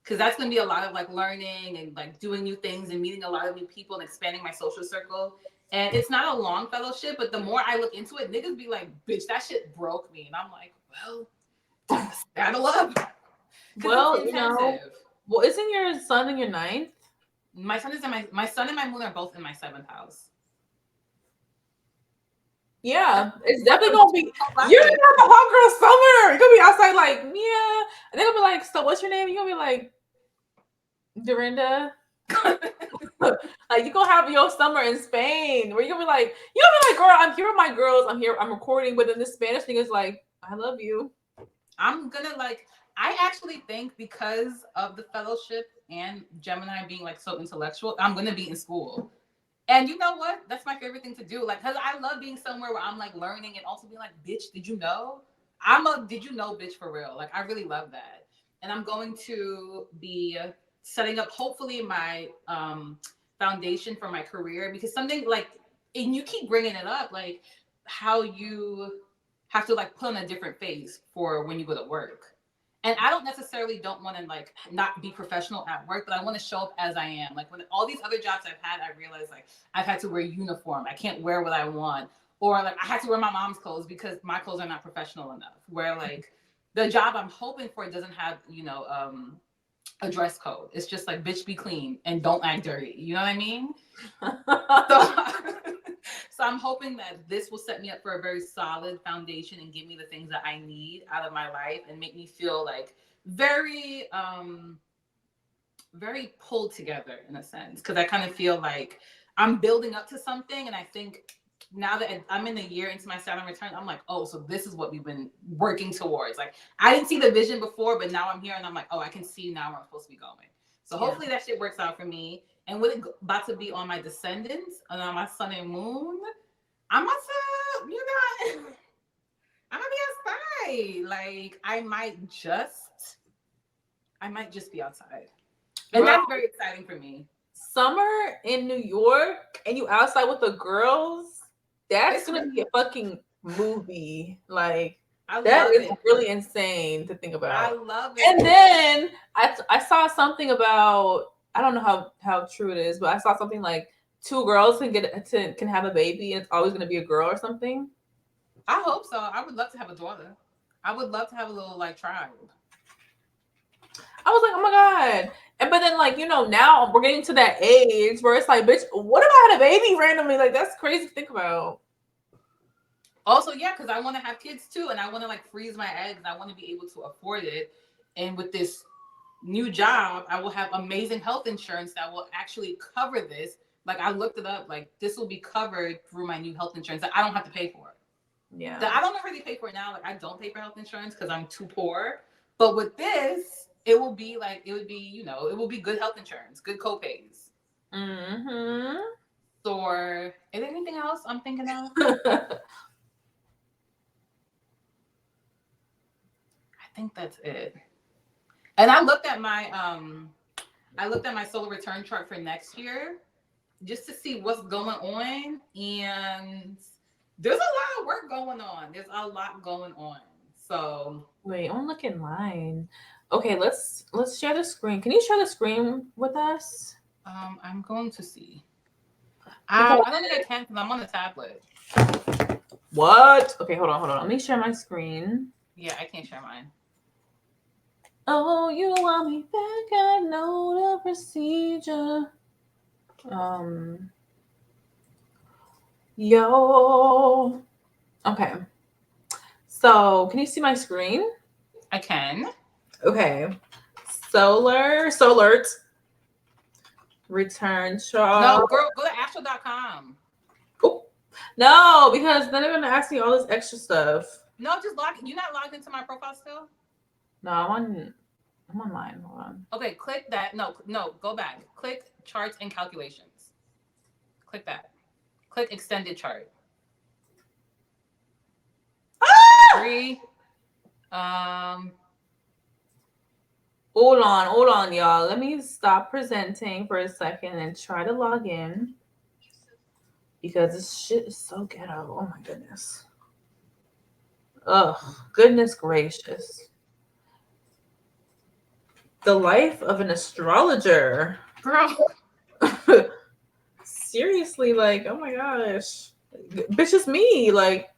Because that's gonna be a lot of like learning and like doing new things and meeting a lot of new people and expanding my social circle. And it's not a long fellowship, but the more I look into it, niggas be like, "Bitch, that shit broke me," and I'm like, "Well, time to saddle up," because it's Well, intensive. well, isn't your son in your ninth? My son is in my son and my moon are both in my seventh house. Yeah, it's What definitely the gonna be. You're gonna have a hot girl summer. You're gonna be outside like yeah, and they're gonna be like, so what's your name? You're gonna be like Dorinda. Like you gonna have your summer in Spain, where you're gonna be like, girl, I'm here with my girls. I'm here. I'm recording, but then the Spanish thing is like, I love you. I'm gonna like. I actually think because of the fellowship and Gemini being like so intellectual, I'm gonna be in school. And you know what? That's my favorite thing to do. Like, cause I love being somewhere where I'm like learning and also being like, bitch, did you know? I'm a did you know bitch for real. Like, I really love that. And I'm going to be setting up hopefully my foundation for my career because something like, and you keep bringing it up, like how you have to like put on a different face for when you go to work. And I don't necessarily don't want to like not be professional at work, but I want to show up as I am. Like when all these other jobs I've had, I realized like I've had to wear uniform. I can't wear what I want, or like I had to wear my mom's clothes because my clothes are not professional enough. Where like the job I'm hoping for doesn't have a dress code. It's just like bitch be clean and don't act dirty. You know what I mean? So, so I'm hoping that this will set me up for a very solid foundation and give me the things that I need out of my life and make me feel like very very pulled together in a sense because I kind of feel like I'm building up to something and I think now that I'm in a year into my Saturn return, I'm like, oh, so this is what we've been working towards. Like, I didn't see the vision before, but now I'm here and I'm like, oh, I can see now where I'm supposed to be going. So hopefully that shit works out for me. And with it about to be on my descendants and on my sun and moon, I'm about to, I'm gonna be outside. Like, I might just be outside. And Bro, that's very exciting for me. summer in New York, and you outside with the girls. That's It's gonna be a fucking movie. Like I that love is it. really insane to think I about. love And it. then I saw something about I don't know how true it is, but I saw something like two girls can have a baby and it's always gonna be a girl or something. I hope so. I would love to have a daughter. I would love to have a little like child. I was like, oh my god. And but then like, now we're getting to that age where it's like, bitch, what if I had a baby randomly? Like that's crazy to think about. Also, yeah, because I want to have kids too, and I want to like freeze my eggs. I want to be able to afford it. And with this new job, I will have amazing health insurance that will actually cover this. Like I looked it up, like this will be covered through my new health insurance that I don't have to pay for. Yeah. That I don't really pay for it now. Like I don't pay for health insurance because I'm too poor. But with this, it will be like it would be, it will be good health insurance, good copays. Mm-hmm. Or is there anything else I'm thinking of? I think that's it. And I looked at my solar return chart for next year just to see what's going on and there's a lot of work going on. There's a lot going on. So Wait, I want to look in line. Okay, let's share the screen. Can you share the screen with us? I'm going to see. Because I don't think I can because I'm on the tablet. what? Okay, hold on. Let me share my screen. Yeah, I can't share mine. Oh, you want me back? I know the procedure. Um, yo. Okay. So, can you see my screen? I can. Okay. Solar return chart. No, girl, go to astro.com. Oh, no, because then they're gonna ask me all this extra stuff. No, just log. You not logged into my profile still? No, I'm online. Hold on. Okay, click that. No, no, go back. Click charts and calculations. Click that. Click extended chart. agree. Um, Hold on, y'all. Let me stop presenting for a second and try to log in because this shit is so ghetto. Oh my goodness. Ugh, goodness gracious. The life of an astrologer. girl. Seriously, like, oh my gosh. Bitch, it's me. Like,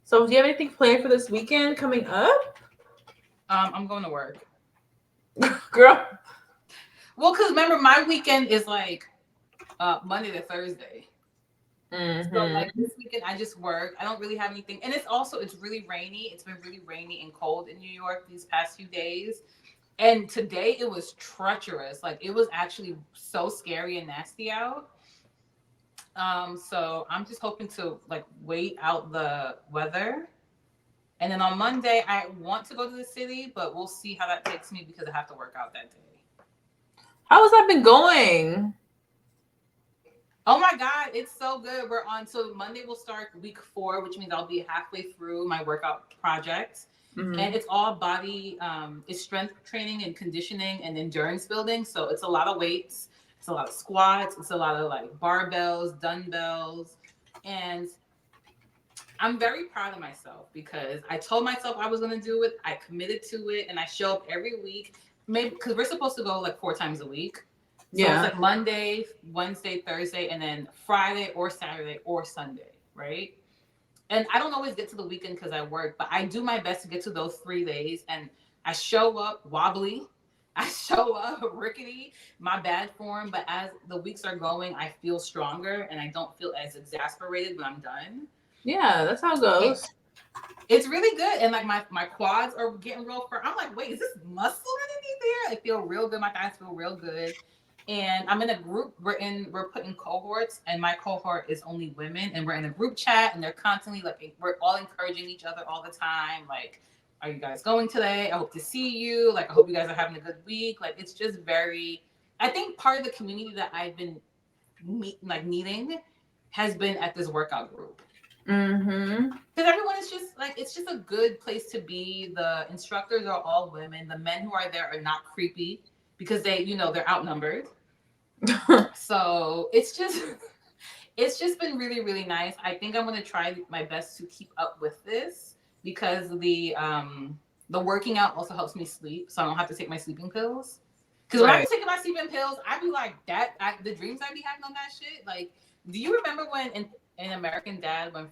so do you have anything planned for this weekend coming up? I'm going to work. Girl. Well, because remember, my weekend is like Monday to Thursday. So like Mm-hmm. this weekend, I just work. I don't really have anything, and it's really rainy. It's been really rainy and cold in New York these past few days. And today it was treacherous. Like it was actually so scary and nasty out. So I'm just hoping to like wait out the weather. And then on Monday, I want to go to the city, but we'll see how that takes me because I have to work out that day. How has that been going? Oh my God, it's so good. We're on. So Monday we'll start week 4, which means I'll be halfway through my workout project. Mm-hmm. And it's all body, it's strength training and conditioning and endurance building. So it's a lot of weights, it's a lot of squats, it's a lot of like barbells, dumbbells. And I'm very proud of myself because I told myself I was going to do it. I committed to it and I show up every week. Maybe because we're supposed to go like 4 times a week. So it's Yeah. like Monday, Wednesday, Thursday, and then Friday or Saturday or Sunday, right? And I don't always get to the weekend because I work, but I do my best to get to those 3 days. And I show up wobbly. I show up rickety, my bad form. But as the weeks are going, I feel stronger and I don't feel as exasperated when I'm done. Yeah, that's how it It, goes. it's really good. And like my quads are getting real firm. I'm like, wait, is this muscle underneath there? I feel real good. My thighs feel real good. And I'm in a group. We're putting cohorts, and my cohort is only women, and we're in a group chat, and they're constantly like we're all encouraging each other all the time. Like, are you guys going today? I hope to see you. Like, I hope you guys are having a good week. Like, it's just very. I think part of the community that I've been meeting has been at this workout group Mm-hmm. because everyone is just like it's just a good place to be. The instructors are all women. The men who are there are not creepy because they're outnumbered. So it's just been really really nice. I think I'm going to try my best to keep up with this because the working out also helps me sleep, so I don't have to take my sleeping pills. Because when I be Right. taking my sleeping pills, I be like the dreams I be having on that shit. Like, do you remember when in American Dad when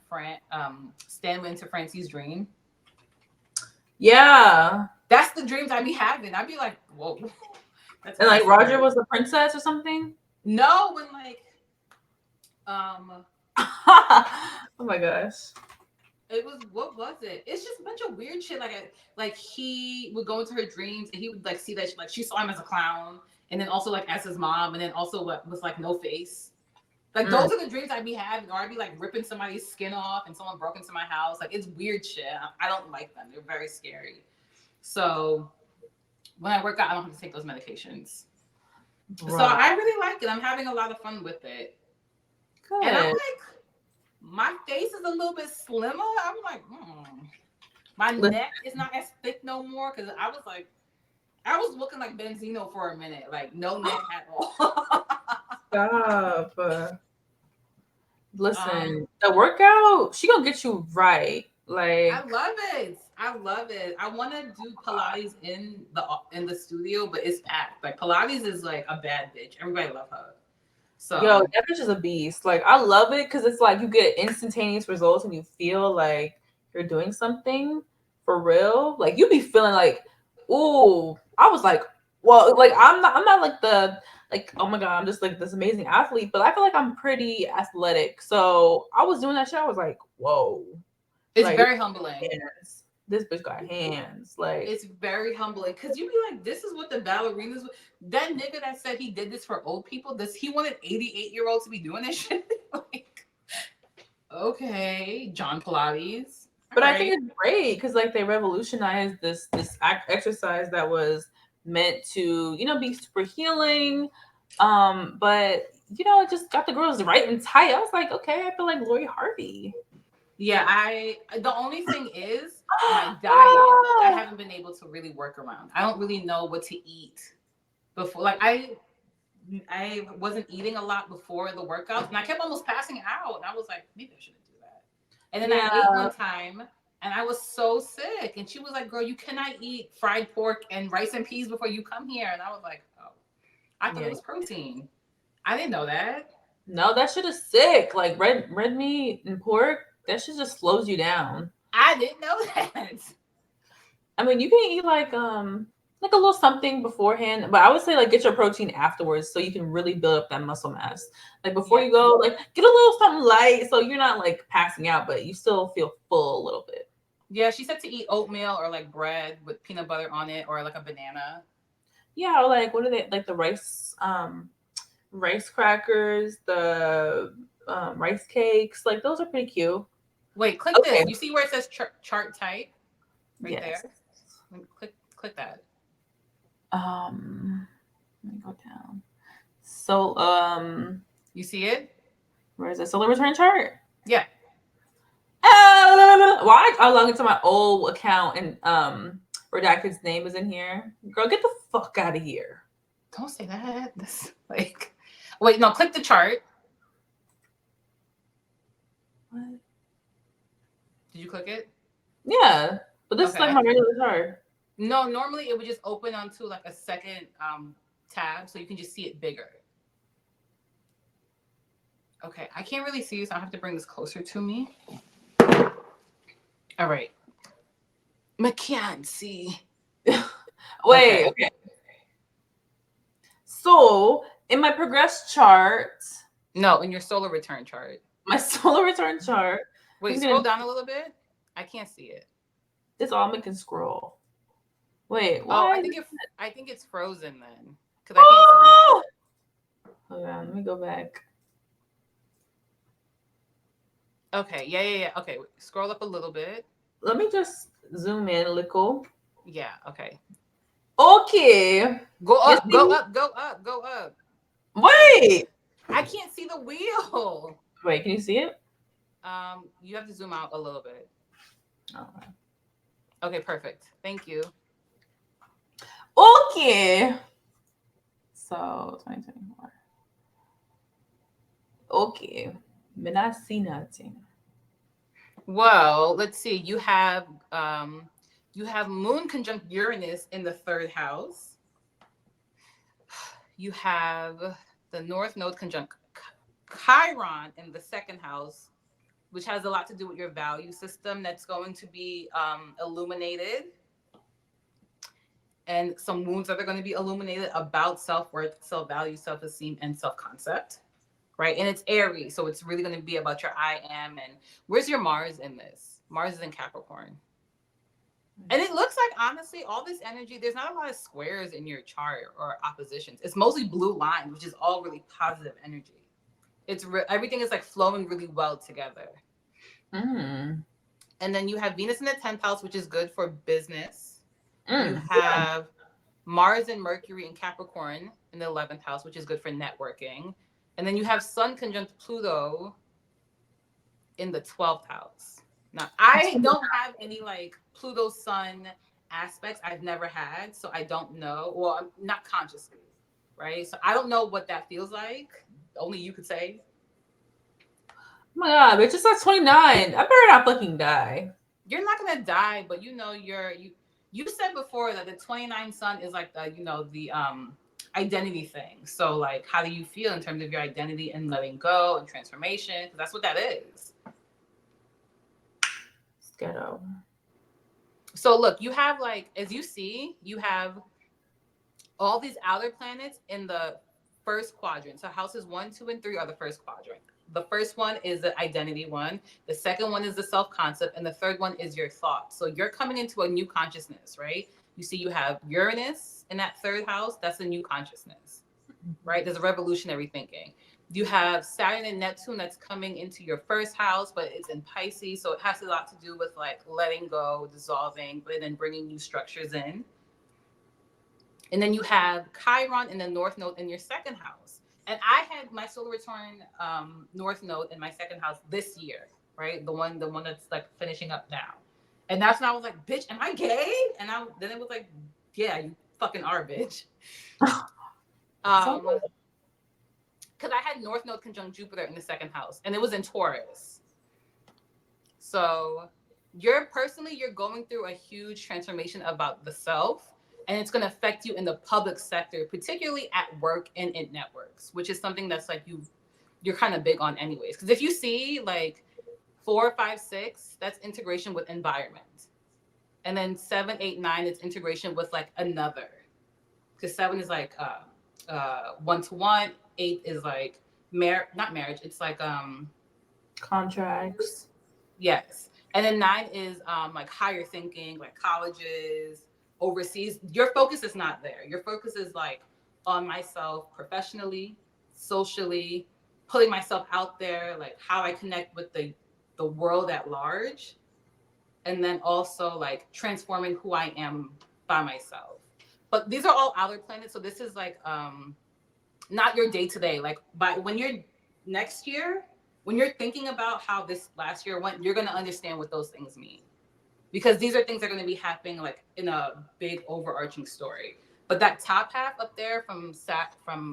Stan went into Francie's dream? Yeah. That's the dreams I be having. I be like, whoa, that's And kind of like Roger scary. was a princess or something. No, when like um Oh my gosh. it was what was it? It's just a bunch of weird shit. Like he would go into her dreams and he would like see that like she saw him as a clown, and then also like as his mom, and then also what was like no face. Like Mm. those are the dreams I'd be having, or I'd be like ripping somebody's skin off and someone broke into my house. Like it's weird shit. I don't like them. They're very scary. So when I work out, I don't have to take those medications. So Bruh. I really like it. I'm having a lot of fun with it, and I'm Good. like, my face is a little bit slimmer. I'm like, my Let's neck is not as thick no more because I was looking like Benzino for a minute, like no neck at all. stop. um, Listen, the workout, she gonna get you right. I Like, love it. I love it. I want to do Pilates in the studio, but it's packed. Like Pilates is like a bad bitch. Everybody love her. yo, So that bitch is a beast. Like, I love it because it's like you get instantaneous results and you feel like you're doing something for real. Like, you be feeling like, ooh, I was like, well, like I'm not like like, oh my god, I'm just like this amazing athlete, but I feel like I'm pretty athletic. So I was doing that shit. I was like, whoa, it's like very humbling. hands. This bitch got hands. Like, It's very humbling because you be like, this is what the ballerinas. That nigga that said he did this for old people. Does he wanted 88-year-olds to be doing this shit? Like, okay, John Pilates. All but I think right. it's great because like they revolutionized this exercise that was meant to be super healing, but it just got the girls right and tight. I was like, okay, I feel like Lori Harvey. Yeah, the only thing is my diet. I haven't been able to really work around. I don't really know what to eat before. Like I wasn't eating a lot before the workouts, and I kept almost passing out. And I was like, maybe I shouldn't do that. And then I Yeah, ate one time, and I was so sick. And she was like, "Girl, you cannot eat fried pork and rice and peas before you come here." And I was like, "Oh, I thought it yeah. was protein. I didn't know that." No, that shit is sick. Like red meat and pork, that shit just slows you down. I didn't know that. I mean, you can eat like a little something beforehand, but I would say like get your protein afterwards so you can really build up that muscle mass. Like before Yes. you go, like get a little something light so you're not like passing out, but you still feel full a little bit. Yeah, she said to eat oatmeal or like bread with peanut butter on it or like a banana. Yeah, or like what are they like the rice crackers, the rice cakes, like those are pretty cute. Wait, click Okay. this. You see where it says chart type right Yes. there? Click that. Let me go down. So You see it? where is it? Solar return chart. Yeah. Why I log into my old account and Redacted's name is in here? Girl, get the fuck out of here. Don't say that. This like wait, no, click the chart. What? Did you click it? Yeah, but this is like Okay. my regular chart. No, normally it would just open onto like a second tab so you can just see it bigger. Okay, I can't really see, so I have to bring this closer to me. All right. McKenzie. Wait, Okay. okay. So in my progress chart, No, in your solar return chart. my solar return chart, Wait, who's gonna scroll down a little bit. I can't see it. this all making scroll. Wait, Oh, why? I think it's frozen then because I can't see it. Oh! Hold on, let me go back. Okay, yeah. Okay, scroll up a little bit. Let me just zoom in a little. Yeah, okay. Okay. Go You up, go see? up, go up, go up. Okay. Wait. I can't see the wheel. Wait, can you see it? You have to zoom out a little bit. Okay. Okay, perfect. Thank you. Okay. So 2024. Okay. Me not see nothing. Well, let's see. You have Moon conjunct Uranus in the third house. You have the North Node conjunct Chiron in the second house, which has a lot to do with your value system that's going to be illuminated, and some wounds that are going to be illuminated about self-worth, self-value, self-esteem, and self-concept, right? And it's Aries, so it's really going to be about your I am. And where's your Mars in this? Mars is in Capricorn. And it looks like, honestly, all this energy, there's not a lot of squares in your chart or oppositions. It's mostly blue lines, which is all really positive energy. Everything is like flowing really well together. Mm. And then you have Venus in the 10th house, which is good for business. You Mm. have Mars and Mercury in Capricorn in the 11th house, which is good for networking. And then you have Sun conjunct Pluto in the 12th house. Now, I don't have any like Pluto Sun aspects. I've never had, so I don't know. Well, not consciously, right? So I don't know what that feels like. Only you could say. Oh my god, bitch, it's at 29. I better not fucking die. You're not gonna die, but you said before that the 29 sun is like the identity thing. So like how do you feel in terms of your identity and letting go and transformation? Because that's what that is. It's ghetto. So look, you have like, as you see, you have all these outer planets in the first quadrant. So houses 1, 2, and 3 are the first quadrant. The first one is the identity one. The second one is the self concept. And the third one is your thoughts. So you're coming into a new consciousness, right? You see, you have Uranus in that third house. That's a new consciousness, right? There's a revolutionary thinking. You have Saturn and Neptune that's coming into your first house, but it's in Pisces. So it has a lot to do with like letting go, dissolving, but then bringing new structures in. And then you have Chiron in the North Node in your second house. And I had my solar return North Node in my second house this year. right? The one that's like finishing up now. And that's when I was like, bitch, am I gay? And then it was like, yeah, you fucking are, bitch. So Um, because I had North Node conjunct Jupiter in the second house, and it was in Taurus. So you're going through a huge transformation about the self, and it's going to affect you in the public sector, particularly at work and in networks, which is something that's like you're kind of big on anyways. Because if you see like 4, 5, 6, that's integration with environment, and then 7, 8, 9, it's integration with like another. Because 7 is like 1 to 1, 8 is like not marriage. It's like contracts. yes. And then 9 is like higher thinking, like colleges, overseas. Your focus is not there. Your focus is like on myself professionally, socially, putting myself out there, like how I connect with the world at large, and then also like transforming who I am by myself. But these are all outer planets, so this is like not your day to day. Like by when you're next year, when you're thinking about how this last year went, you're gonna understand what those things mean. Because these are things that are gonna be happening like in a big overarching story. But that top half up there from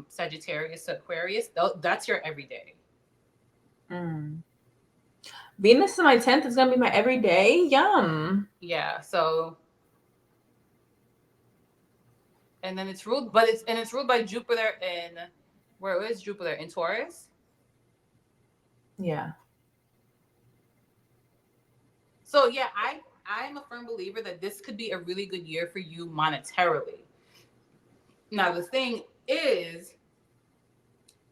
Sagittarius to Aquarius, that's your everyday. Mm. Venus in my 10th is gonna be my everyday. Yum. Yeah. So and then it's ruled by Jupiter in where is Jupiter in Taurus? Yeah. So yeah, I'm a firm believer that this could be a really good year for you monetarily. Now the thing is,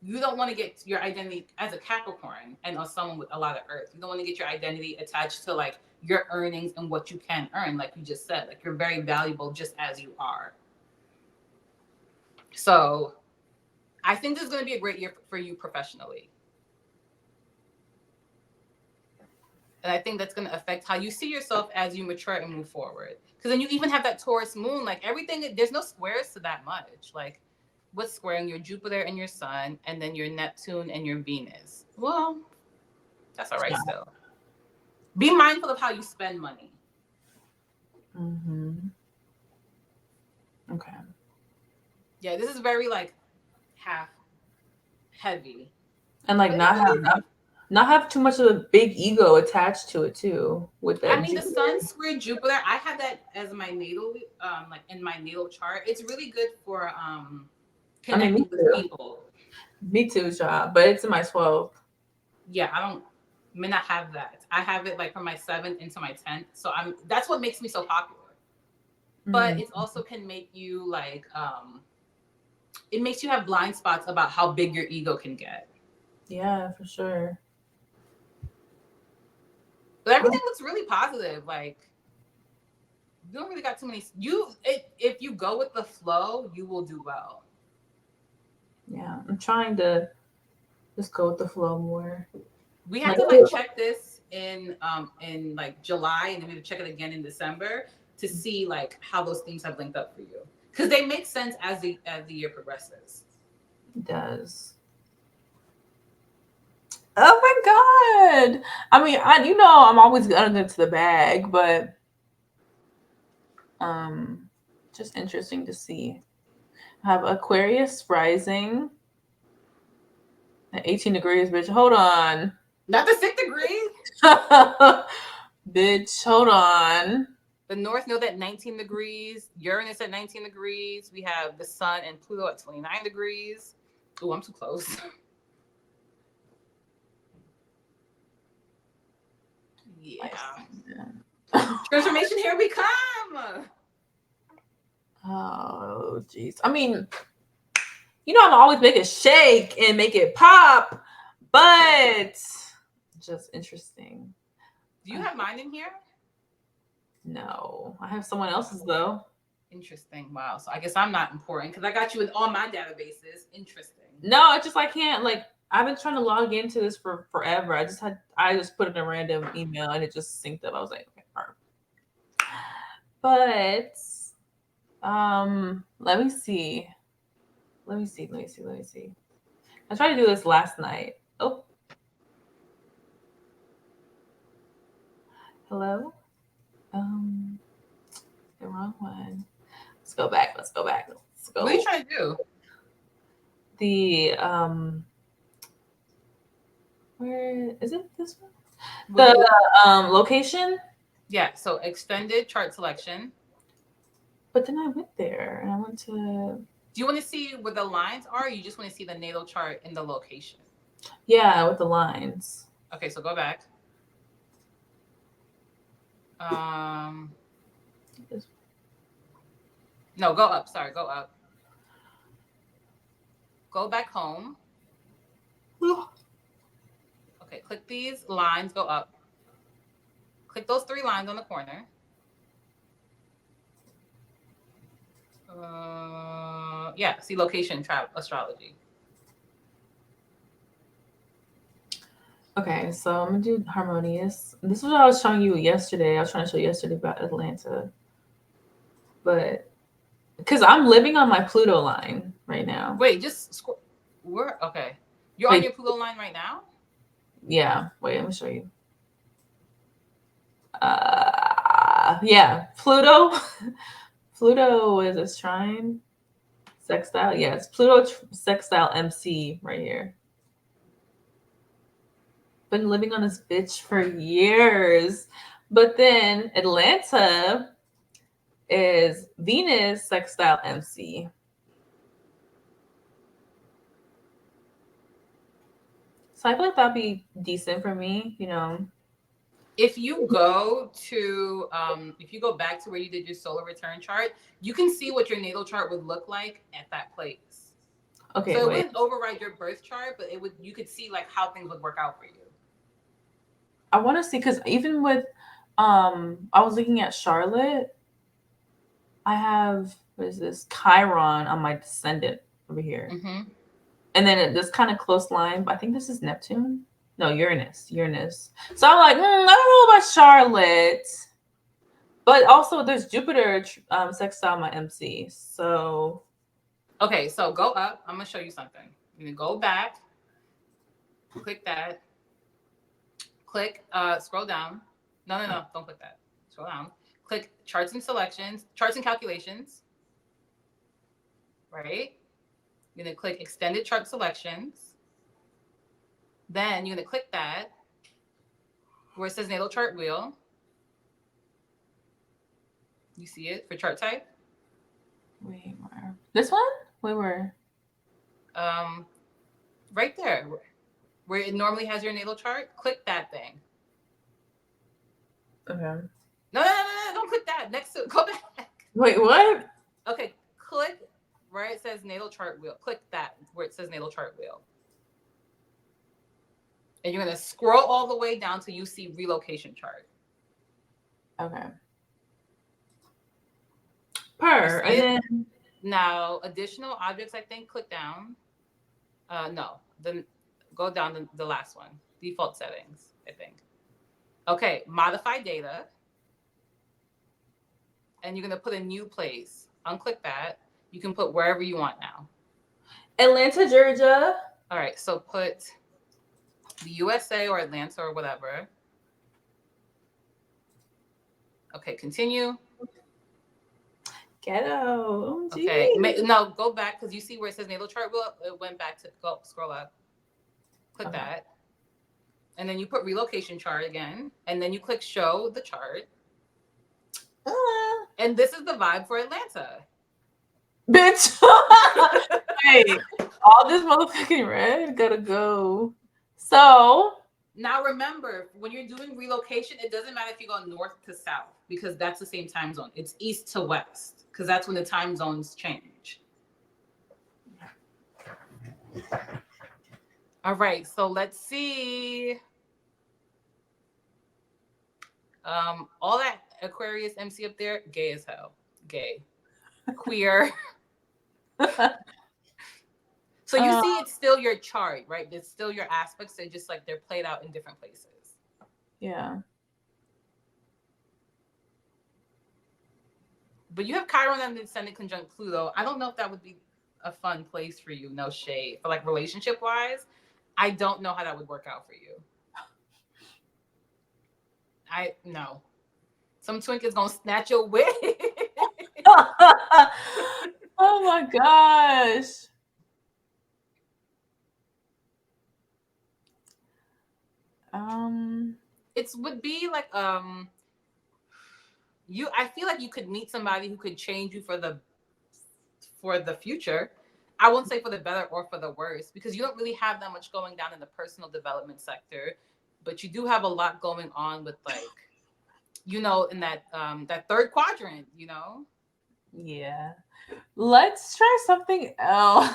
you don't want to get your identity as a Capricorn and as someone with a lot of Earth. You don't want to get your identity attached to like your earnings and what you can earn, like you just said. Like you're very valuable just as you are. So I think this is going to be a great year for you professionally. And I think that's going to affect how you see yourself as you mature and move forward. Because then you even have that Taurus moon, like everything, there's no squares to that much. Like what's squaring your Jupiter and your Sun, and then your Neptune and your Venus? Well, that's all right still. Be mindful of how you spend money. Mm-hmm. Okay. Yeah, this is very like half heavy. And like But it's gonna be fun. not have too much of a big ego attached to it too with I that mean, the Sun Jupiter. square Jupiter. I have that as my natal, like in my natal chart. It's really good for I mean, me connecting with too. people. Me too, child. But it's in my 12th. Yeah, I don't may not have that. I have it like from my 7th into my 10th. So I'm that's what makes me so popular. But Mm. it also can make you like it makes you have blind spots about how big your ego can get. Yeah, for sure. But everything looks really positive. Like you don't really got too many. If you go with the flow, you will do well. Yeah, I'm trying to just go with the flow more. We have Like, to like check this in like July, and then we have to check it again in December to see like how those things have linked up for you because they make sense as the year progresses. it does. Oh my god! I mean, I'm always gonna get to the bag, but um, just interesting to see. I have Aquarius rising at 18 degrees, bitch. Hold on. Not the 6 degrees. Bitch, hold on. The North Node at 19 degrees, Uranus at 19 degrees. We have the Sun and Pluto at 29 degrees. Oh, I'm too close. Yeah. Transformation, here we come. Oh, jeez. I mean, I'm always make it shake and make it pop, but just interesting. Do you have mine in here? No, I have someone else's though. Interesting. Wow. So I guess I'm not important because I got you in all my databases. Interesting. No, it's just I can't like. I've been trying to log into this for forever. I just put in a random email and it just synced up. I was like, okay, all right. But let me see. Let me see. I tried to do this last night. Oh, Hello. Um, the wrong one. Let's go back. Let's go back. Let's What are you go. trying to do? The where is it? This one. What do The you? location. Yeah. So extended chart selection. But then I went there and I went to Do you want to see where the lines are? Or you just want to see the natal chart in the location. yeah with the lines. Okay. So go back. Um. No, go up. Sorry, go up. Go back home. Okay. Click these lines. Go up. Click those three lines on the corner. Yeah. See location astrology. Okay, so I'm gonna do harmonious. This is what I was showing you yesterday. I was trying to show you yesterday about Atlanta, but because I'm living on my Pluto line right now. Wait, just we're okay. You're on Like, your Pluto line right now. yeah. Wait, let me show you. Yeah, Pluto. Pluto is a trine sextile. Yeah, it's Pluto sextile MC right here. Been living on this bitch for years, but then Atlanta is Venus sextile MC. So I feel like that'd be decent for me, you know. If you go back to where you did your solar return chart, you can see what your natal chart would look like at that place. So Okay, it wait. wouldn't override your birth chart, but it would. You could see like how things would work out for you. I want to see because even with, I was looking at Charlotte. I have what is this Chiron on my descendant over here, Mm-hmm. and then this kind of close line. I think this is Neptune. No, Uranus. Uranus. So I'm like, I don't know about Charlotte, but also there's Jupiter sextile my MC. So Okay, so go up. I'm gonna show you something. You're gonna go back, click that, click, scroll down. No, no, no, don't click that. Scroll down. Click charts and selections, charts and calculations, right? You're gonna click extended chart selections. Then you're gonna click that where it says natal chart wheel. You see it for chart type. wait, where? This one? Wait, where? Um, right there where it normally has your natal chart. Click that thing. Okay. No, no, no, no, don't click that. Next to go back. Wait, what? Okay, click where it says natal chart wheel. Click that where it says natal chart wheel. And you're gonna scroll all the way down till you see relocation chart. Okay. You Per, see and it? then Now, additional objects, I think, click down. No, then go down the last one. Default settings, I think. Okay, modify data. And you're gonna put a new place. Unclick that. You can put wherever you want now. Atlanta, Georgia. All right, so put the USA or Atlanta or whatever. Okay, continue. Ghetto. Okay, OMG. no, go back because you see where it says natal chart. Well, it went back to go scroll up. Click Okay. that, and then you put relocation chart again, and then you click show the chart. And this is the vibe for Atlanta. Bitch. Hey, all this motherfucking red gotta go. So, Now remember, when you're doing relocation, it doesn't matter if you go north to south because that's the same time zone. It's east to west because that's when the time zones change. All right, so let's see. All that Aquarius MC up there, gay as hell. Gay. Queer. So you uh, see it's still your chart, right? It's still your aspects. They're just like they're played out in different places. yeah. But you have Chiron and Ascendant conjunct Pluto. I don't know if that would be a fun place for you. No shade. For like relationship wise, I don't know how that would work out for you. I no. Some twink is gonna snatch your wig. Oh my gosh. Um, It would be like you. I feel like you could meet somebody who could change you for the future. I won't say for the better or for the worse because you don't really have that much going down in the personal development sector, but you do have a lot going on with like in that third quadrant. yeah. Let's try something else.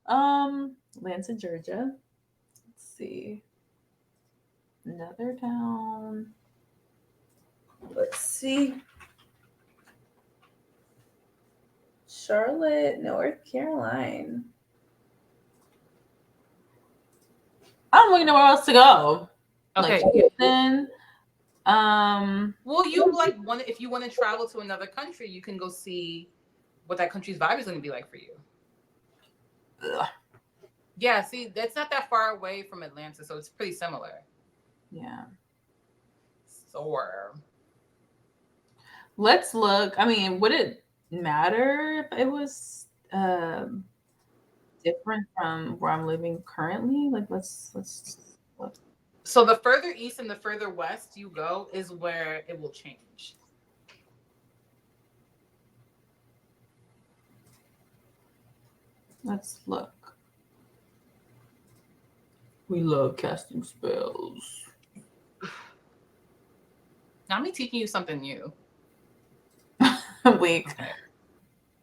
Atlanta, Georgia. Let's see. Another town. Let's see. Charlotte, North Carolina. I don't really know where else to go. Like Okay. Houston. Well, you like want if you want to travel to another country, you can go see what that country's vibe is going to be like for you. Ugh. Yeah, see, that's not that far away from Atlanta, so it's pretty similar. Yeah. So, Let's look. I mean, would it matter if it was different from where I'm living currently? Like, let's look. so the further east and the further west you go is where it will change. Let's look. We love casting spells. Now me teaching you something new. Weak. Okay.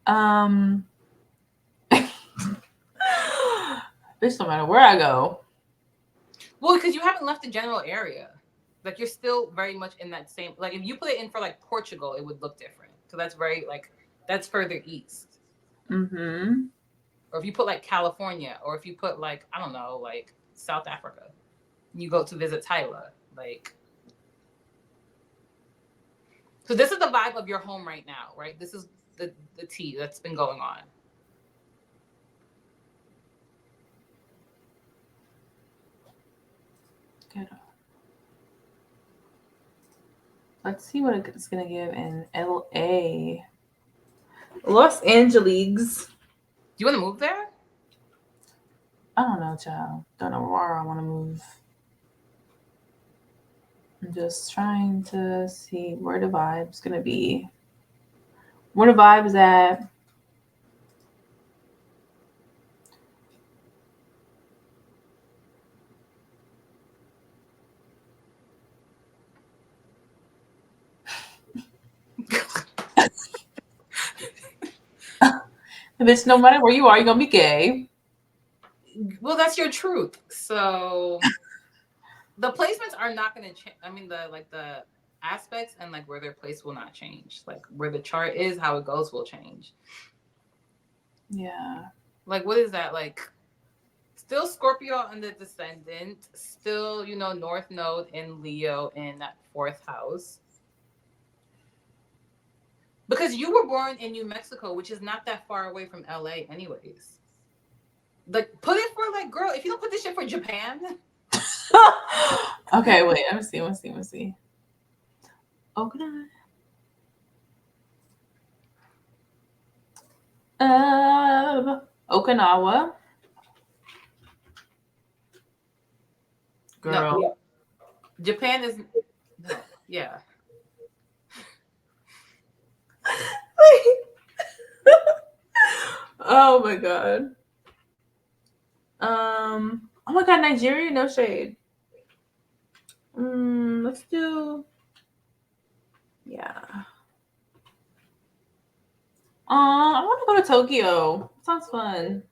Um, Bitch, no matter where I go. Well, because you haven't left the general area. Like you're still very much in that same. Like if you put it in for like Portugal, it would look different. So that's very like that's further east. Mm-hmm. Or if you put like California, or if you put like I don't know, like South Africa, you go to visit Tyler, like. So this is the vibe of your home right now, right? This is the tea that's been going on. Ghetto. Let's see what it's gonna give in LA. Los Angeles. Do you want to move there? I don't know, child. Don't know where I want to move. I'm just trying to see where the vibe's gonna be. Where the vibe's at. Bitch, no matter where you are, you're gonna be gay. Well, that's your truth. So the placements are not going to change. I mean, the aspects and like where they're placed will not change. Like where the chart is, how it goes will change. Yeah. Like what is that like? Still Scorpio on the descendant. Still, North Node in Leo in that fourth house. Because you were born in New Mexico, which is not that far away from LA, anyways. Like, put it for like, girl. If you don't put this shit for Japan, Okay, wait. Let me see. Okay. Okinawa. no, Girl. Japan is no, yeah. Oh my god. Oh my god, Nigeria, no shade. Let's do. Yeah. I want to go to Tokyo. Sounds fun.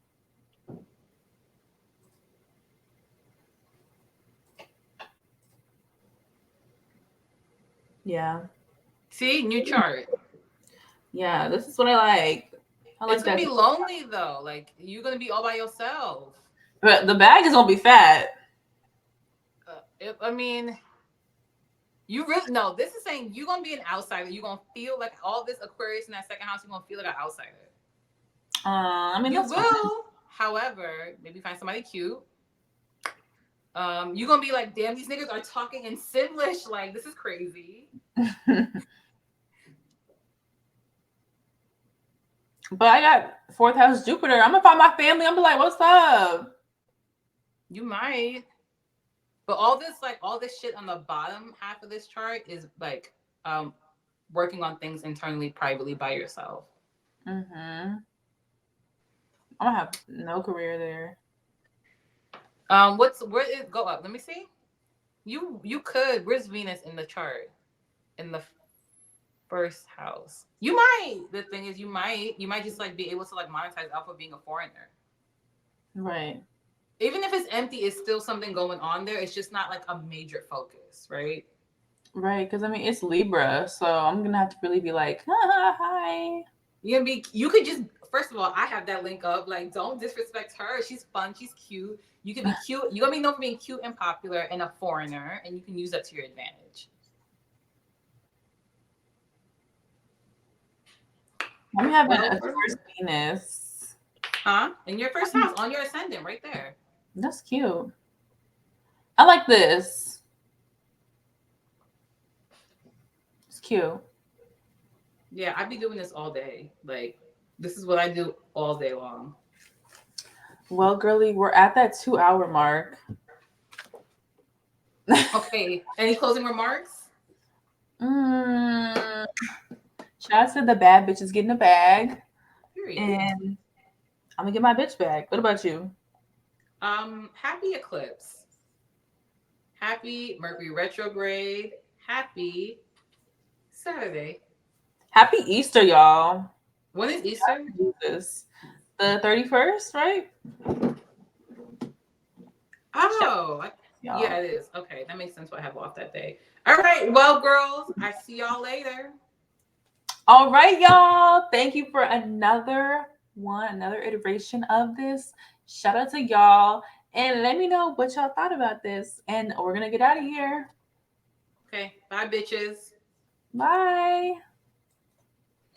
Yeah. See, new chart. Yeah, this is what I like. I It's like gonna that. be lonely though. Like you're gonna be all by yourself. But the bag is gonna be fat. I mean, you really no. This is saying you're gonna be an outsider. You're gonna feel like all this Aquarius in that second house. You're gonna feel like an outsider. I mean You that's fine. will, however, maybe find somebody cute. You gonna be like, damn, these niggas are talking in Simlish. Like, this is crazy. But I got fourth house Jupiter. I'm gonna find my family. I'm gonna be like, what's up? You might. But all this shit on the bottom half of this chart is like working on things internally, privately by yourself. Mm-hmm. I'm gonna have no career there. Where is go up? Let me see. You could. Where's Venus in the chart? In the first house. You might. The thing is, you might just like be able to like monetize off of being a foreigner. Right. Even if it's empty, it's still something going on there. It's just not like a major focus, right? Right. Because I mean, it's Libra, so I'm gonna have to really be like, hi. You could just first of all, I have that link up. Like, don't disrespect her. She's fun. She's cute. You can be cute. You're gonna be known for being cute and popular and a foreigner, and you can use that to your advantage. I'm having Well, a first Venus. huh? In your first house, on your ascendant, right there. That's cute. I like this. It's cute. Yeah, I'd be doing this all day. Like, this is what I do all day long. Well, girly, we're at that 2 hour mark. Okay. Any closing remarks? Mm, shout out to the bad bitches getting a bag, Period. and I'm gonna get my bitch back. What about you? Happy eclipse. Happy Mercury retrograde. Happy Saturday. Happy Easter, y'all. When is Easter? Jesus. The 31st, right? Shout Oh, yeah, y'all. it is. Okay, that makes sense why I have off that day. All right, well, girls, I see y'all later. All right, y'all. Thank you for another iteration of this. Shout out to y'all. And let me know what y'all thought about this. And we're gonna get out of here. Okay, bye, bitches. Bye.